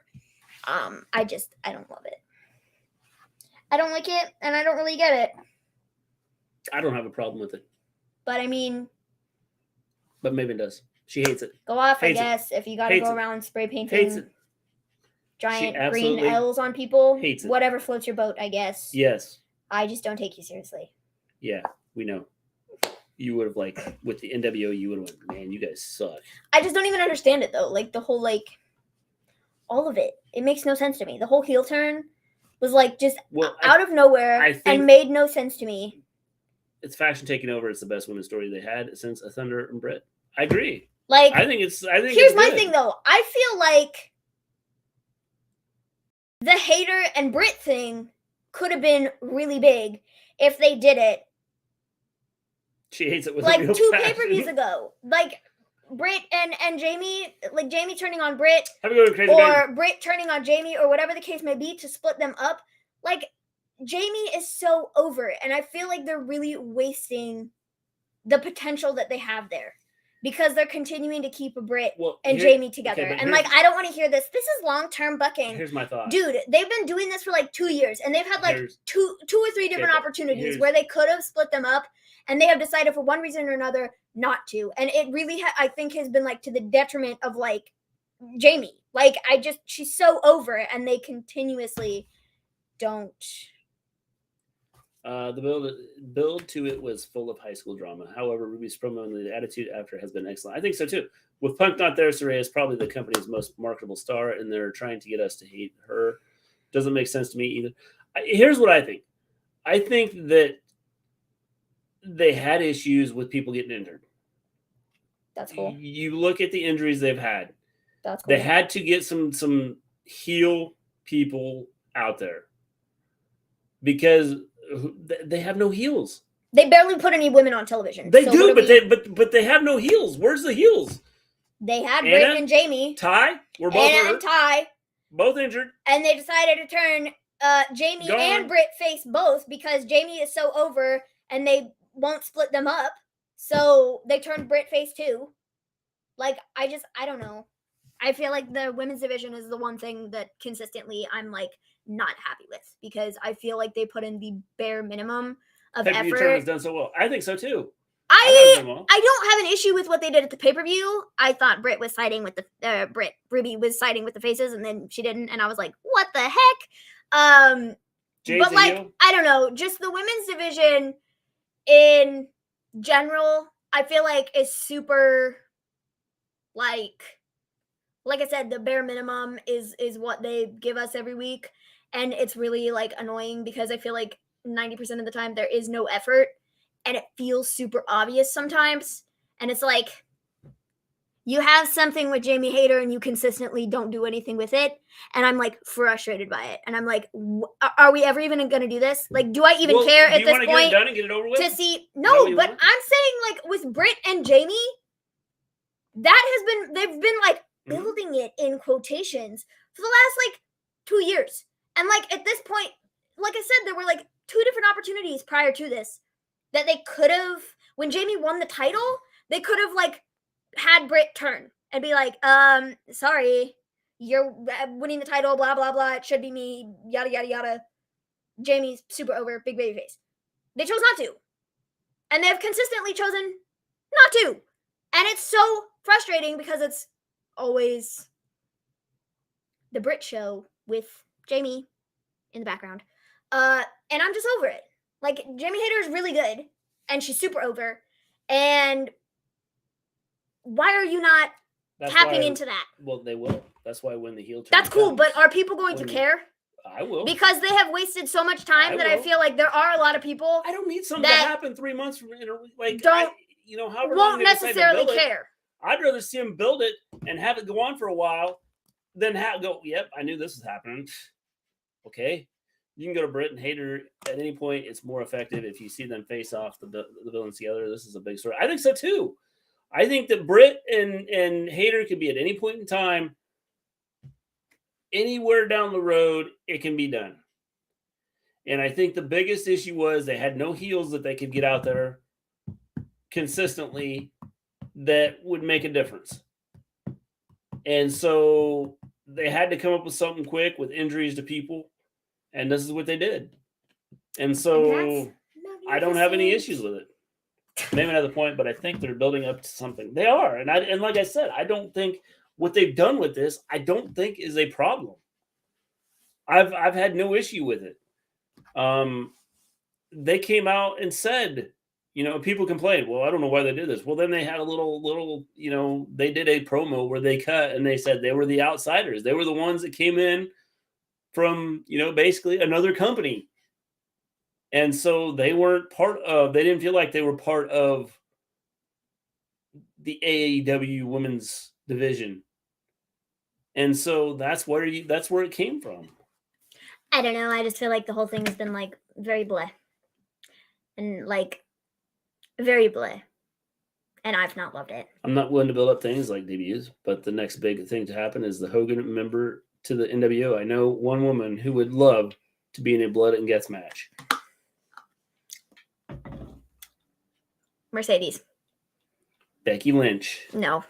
I don't love it. I don't like it and I don't really get it. I don't have a problem with it. But I mean, but Maven does. She hates it. Go off, Hates I guess, if you gotta go around spray painting giant green L's on people. Hates it. Whatever floats your boat, I guess. Yes. I just don't take you seriously. Yeah, we know. You would have like with the NWO, you would have went, man, you guys suck. I just don't even understand it though. Like the whole like all of it. It makes no sense to me. The whole heel turn was like just out of nowhere and made no sense to me. It's fashion taking over. It's the best women's story they had since Thunder and Britt. I agree. Like here's my thing though. I feel like the Hater and Britt thing could have been really big if they did it. She hates it with like 2 pay-per-views ago. Like Britt and Jamie, like Jamie turning on Britt or Britt turning on Jamie or whatever the case may be to split them up. Like Jamie is so over and I feel like they're really wasting the potential that they have there because they're continuing to keep Britt and Jamie together. Okay, and like, I don't want to hear this. This is long-term bucking. Here's my thought. Dude, they've been doing this for like 2 years and they've had like two or three different opportunities where they could have split them up and they have decided for one reason or another not to. And it really, I think, has been like to the detriment of like Jamie. Like, she's so over and they continuously don't. The build to it was full of high school drama. However, Ruby's promo and the attitude after has been excellent. I think so too. With Punk not there, Saraya is probably the company's most marketable star, and they're trying to get us to hate her. Doesn't make sense to me either. Here's what I think. I think that they had issues with people getting injured. That's cool. You look at the injuries they've had. That's cool. They had to get some heel people out there because they have no heels. They barely put any women on television. They do, but they have no heels. Where's the heels? They had Britt and Jamie. Ty, we're both Anna and Ty, both injured, and they decided to turn Jamie and Britt face both because Jamie is so over, and they won't split them up. So they turned Britt face too. Like I don't know. I feel like the women's division is the one thing that consistently I'm like not happy with because I feel like they put in the bare minimum of effort. The tournament's done so well. I think so too. I don't have an issue with what they did at the pay-per-view. I thought Britt was siding with the Ruby was siding with the faces, and then she didn't, and I was like, what the heck? But like, I don't know, just the women's division. in general, I feel like is super, like I said, the bare minimum is what they give us every week. And it's really like annoying because I feel like 90% of the time there is no effort and it feels super obvious sometimes. And it's like, you have something with Jamie Hayter and you consistently don't do anything with it. And I'm like frustrated by it. And I'm like, are we ever even going to do this? Like, do I even care at this point? Get it done and get it over with? To see, no, but I'm saying like with Britt and Jamie, that has been, they've been like building it in quotations for the last like 2 years. And like at this point, like I said, there were like 2 different opportunities prior to this that they could have, when Jamie won the title, they could have like had Britt turn and be like, sorry, you're winning the title, blah, blah, blah. It should be me, yada, yada, yada. Jamie's super over, big baby face. They chose not to. And they've consistently chosen not to. And it's so frustrating because it's always the Brit show with Jamie in the background. And I'm just over it. Like, Jamie Hayter is really good, and she's super over. And why are you not tapping into that? Well, they will. That's why when the heel turn That's cool, but are people going to care? I will. Because they have wasted so much time I feel like there are a lot of people. I don't need something to happen 3 months from like don't however won't necessarily care. I'd rather see them build it and have it go on for a while than go, yep, I knew this was happening. Okay. You can go to Britt and Hayter at any point. It's more effective if you see them face off the villains together. This is a big story. I think so too. I think that Britt and Hayter could be at any point in time, anywhere down the road, it can be done. And I think the biggest issue was they had no heels that they could get out there consistently that would make a difference. And so they had to come up with something quick with injuries to people. And this is what they did. And so I don't have any issues with it. Maybe another point, but I think they're building up to something. They are. And like I said, I don't think what they've done with this, I don't think is a problem. I've had no issue with it. They came out and said, people complained, well, I don't know why they did this. Well, then they had a little, they did a promo where they cut and they said they were the outsiders. They were the ones that came in from, basically another company. And so they weren't they didn't feel like they were part of the AEW women's division. And so that's where it came from. I don't know. I just feel like the whole thing has been like very bleh. And like very bleh. And I've not loved it. I'm not willing to build up things like DBUs, but the next big thing to happen is the Hogan member to the NWO. I know one woman who would love to be in a blood and guts match. Mercedes. Becky Lynch. No.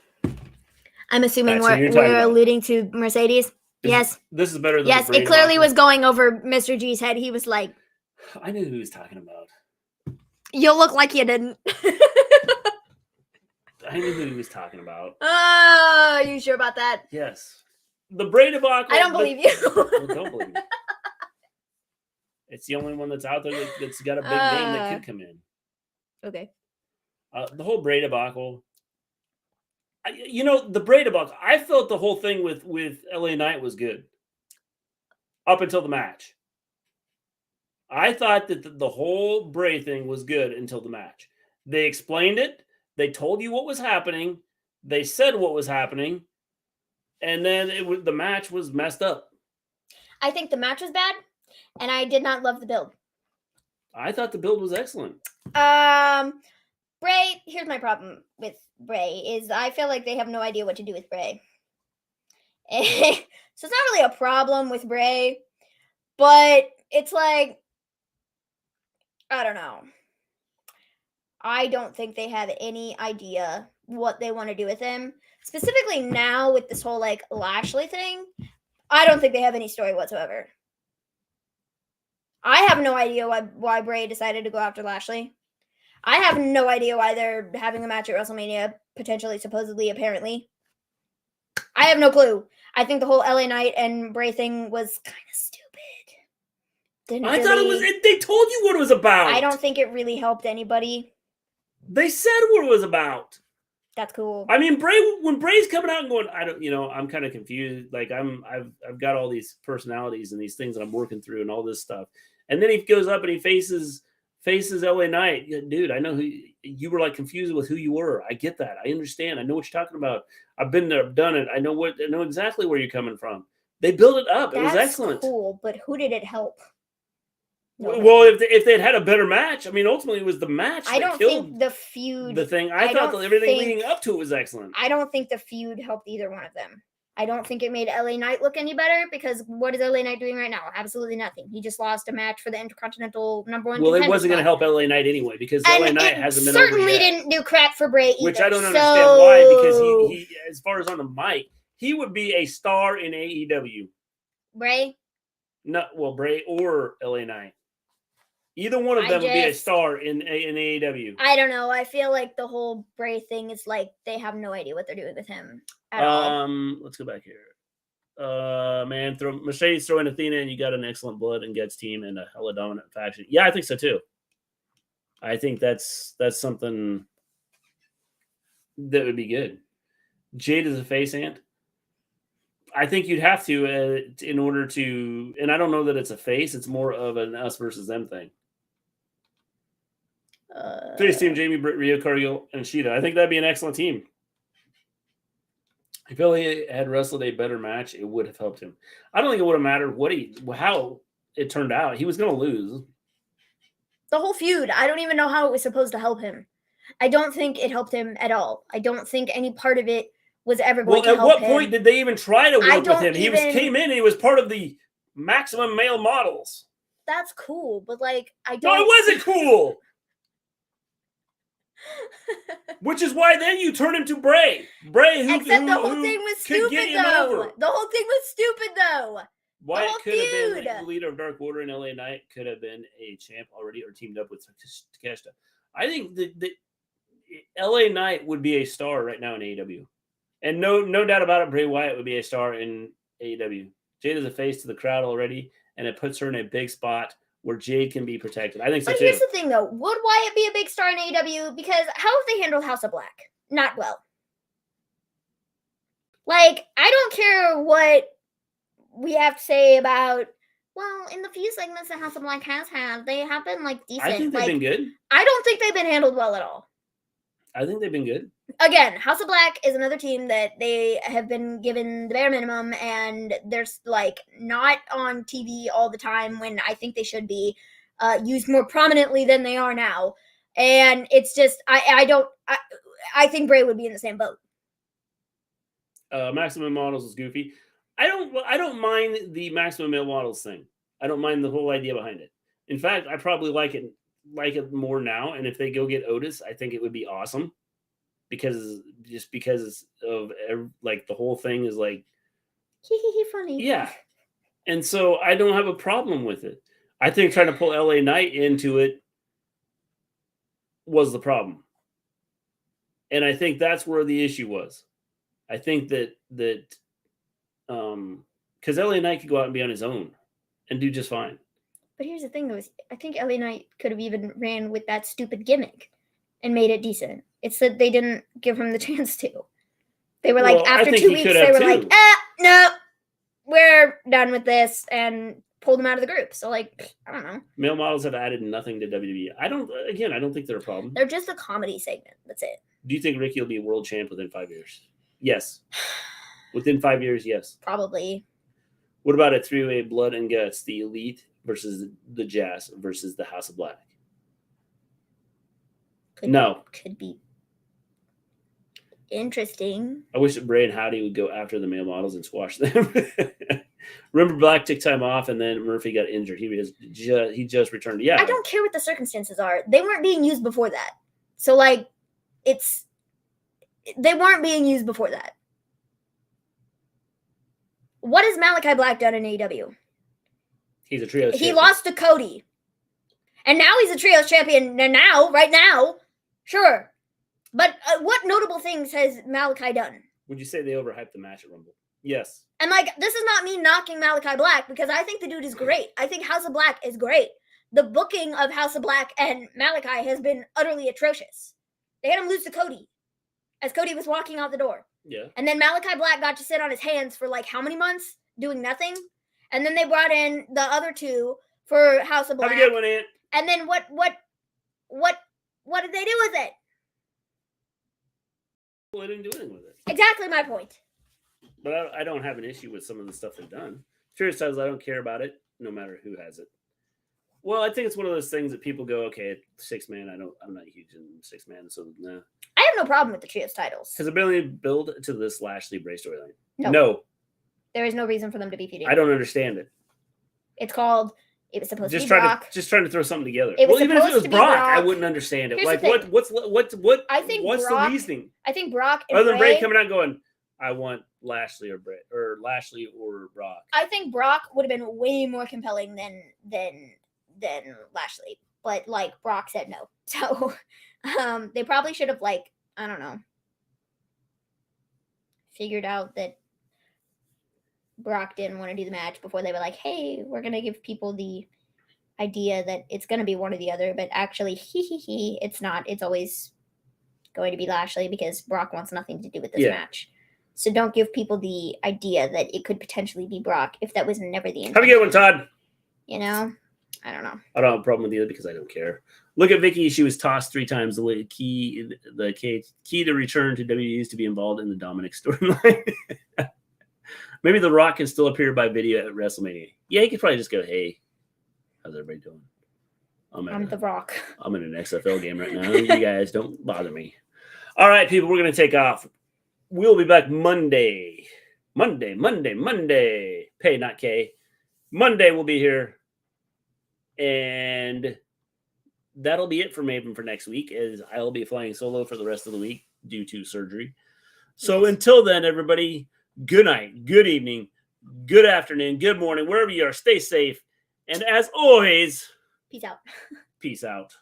I'm assuming we're alluding to Mercedes. Yes. This is better than yes, it clearly was going over Mr. G's head. He was like, I knew who he was talking about. You look like you didn't. I knew who he was talking about. Oh, are you sure about that? Yes. The Bray debacle. I don't believe you. Well, don't believe me. It's the only one that's out there that's got a big name that could come in. Okay. The whole Bray debacle. The Bray debacle, I felt the whole thing with LA Knight was good. Up until the match. I thought that the whole Bray thing was good until the match. They explained it. They told you what was happening. They said what was happening. And then the match was messed up. I think the match was bad. And I did not love the build. I thought the build was excellent. Bray, here's my problem with Bray, is I feel like they have no idea what to do with Bray. So it's not really a problem with Bray, but it's like, I don't know. I don't think they have any idea what they want to do with him. Specifically now with this whole like Lashley thing, I don't think they have any story whatsoever. I have no idea why Bray decided to go after Lashley. I have no idea why they're having a match at WrestleMania, potentially, supposedly, apparently. I have no clue. I think the whole LA Knight and Bray thing was kind of stupid. I thought it was. They told you what it was about. I don't think it really helped anybody. They said what it was about. That's cool. I mean, when Bray's coming out and going, I don't, I'm kind of confused. Like I've got all these personalities and these things that I'm working through and all this stuff. And then he goes up and he faces LA Knight. Yeah, dude, I know who you were, like, confused with who you were. I get that. I understand. I know what you're talking about. I've been there, I've done it. I know exactly where you're coming from. They built it up. It was excellent. Cool, but who did it help? Well, if they'd had a better match, I mean, ultimately it was the match. I don't think the feud. The thing I thought that everything leading up to it was excellent. I don't think the feud helped either one of them. I don't think it made LA Knight look any better, because what is LA Knight doing right now? Absolutely nothing. He just lost a match for the Intercontinental #1. Well, it wasn't going to help LA Knight anyway, because LA Knight hasn't been over yet. Certainly didn't do crap for Bray either. Which I don't understand why, because he, as far as on the mic, he would be a star in AEW. Bray? Bray or LA Knight. Either one of them would be a star in AEW. I don't know. I feel like the whole Bray thing is like they have no idea what they're doing with him at all. Let's go back here. Man, Mercedes throwing Athena, and you got an excellent Blood and Guts team and a hella dominant faction. Yeah, I think so too. I think that's something that would be good. Jade is a face ant. I think you'd have to in order to, and I don't know that it's a face. It's more of an us versus them thing. Today's team: Jamie, Britt, Rio, Cargill, and Sheeta. I think that'd be an excellent team. If Billy had wrestled a better match, it would have helped him. I don't think it would have mattered how it turned out. He was going to lose. The whole feud, I don't even know how it was supposed to help him. I don't think it helped him at all. I don't think any part of it was ever going to help him. Well, at what point did they even try to work with him? He came in and he was part of the Maximum Male Models. That's cool, but like, I don't... No, it wasn't cool! Which is why then you turn him to Bray. Except the whole thing was stupid, though. The whole thing was stupid, though. Wyatt could have been the leader of Dark Order, and LA Knight could have been a champ already or teamed up with Takeshita. I think that LA Knight would be a star right now in AEW. And no doubt about it, Bray Wyatt would be a star in AEW. Jade is a face to the crowd already, and it puts her in a big spot where Jade can be protected. I think so, too. But here's the thing, though. Would Wyatt be a big star in AEW? Because how have they handled House of Black? Not well. Like, I don't care what we have to say about, well, in the few segments that House of Black has had, they have been, like, decent. I think they've been good. I don't think they've been handled well at all. I think they've been good. Again, House of Black is another team that they have been given the bare minimum, and they're, like, not on TV all the time when I think they should be used more prominently than they are now. And it's just, I think Bray would be in the same boat. Maximum Models is goofy. I don't mind the Maximum Male Models thing. I don't mind the whole idea behind it. In fact, I probably like it more now. And if they go get Otis, I think it would be awesome. Because of, like, the whole thing is like funny. Yeah. And so I don't have a problem with it. I think trying to pull LA Knight into it was the problem. And I think that's where the issue was. I think that because LA Knight could go out and be on his own and do just fine. But here's the thing, though, is I think LA Knight could have even ran with that stupid gimmick and made it decent. It's that they didn't give him the chance to. They were like, after 2 weeks, they were like, no, we're done with this, and pulled him out of the group. So, like, I don't know. Male Models have added nothing to WWE. I don't think they're a problem. They're just a comedy segment. That's it. Do you think Ricky will be a world champ within 5 years? Yes. Within 5 years, yes. Probably. What about a three-way Blood and Guts, the Elite versus the Jazz versus the House of Black? Could be interesting. I wish that Bray and Howdy would go after the Male Models and squash them. Remember, Black took time off, and then Murphy got injured. He just returned. Yeah, I don't care what the circumstances are. They weren't being used before that. So, like, they weren't being used before that. What has Malachi Black done in AEW? He's a trios champion. He lost to Cody. And now he's a trios champion. Right now. Sure. But what notable things has Malachi done? Would you say they overhyped the match at Rumble? Yes. And like, this is not me knocking Malachi Black because I think the dude is great. I think House of Black is great. The booking of House of Black and Malachi has been utterly atrocious. They had him lose to Cody as Cody was walking out the door. Yeah. And then Malachi Black got to sit on his hands for like how many months doing nothing? And then they brought in the other two for House of Black. Have a good one, Aunt. And then what did they do with it? Well, I didn't do anything with it. Exactly my point. But I don't have an issue with some of the stuff they've done. Serious says I don't care about it, no matter who has it. Well, I think it's one of those things that people go, okay, 6-man. I'm not huge in 6-man, so no. I have no problem with the trios titles. Has it been build to this Lashley Bray storyline? No. There is no reason for them to be feuding. I don't understand it. It's called. It was supposed Just to be Brock. Just trying to throw something together. It was even if it supposed was to be Brock, Brock. I wouldn't understand it. Here's Like the thing. what? I think what's Brock- the reasoning? I think Brock and Other than Bray Bray coming out and going, I want Lashley or Bray or Lashley or Brock. I think Brock would have been way more compelling than Lashley, but like Brock said no. So they probably should have like, I don't know, figured out that Brock didn't want to do the match before they were like, hey, we're gonna give people the idea that it's gonna be one or the other, but actually it's not. It's always going to be Lashley because Brock wants nothing to do with this match. So don't give people the idea that it could potentially be Brock if that was never the intention. Have a good one, Todd. You know? I don't know. I don't have a problem with either because I don't care. Look at Vicky. She was tossed 3 times. The key to return to WWE is to be involved in the Dominic storyline. Maybe The Rock can still appear by video at WrestleMania. Yeah, he could probably just go, hey, how's everybody doing? I'm The Rock. I'm in an XFL game right now. You guys don't bother me. All right, people, we're going to take off. We'll be back Monday. Pay, not K. Monday we'll be here. And that'll be it for Maven for next week, as I'll be flying solo for the rest of the week due to surgery. So until then, everybody, good night, good evening, good afternoon, good morning, wherever you are, stay safe. And as always, peace out. Peace out.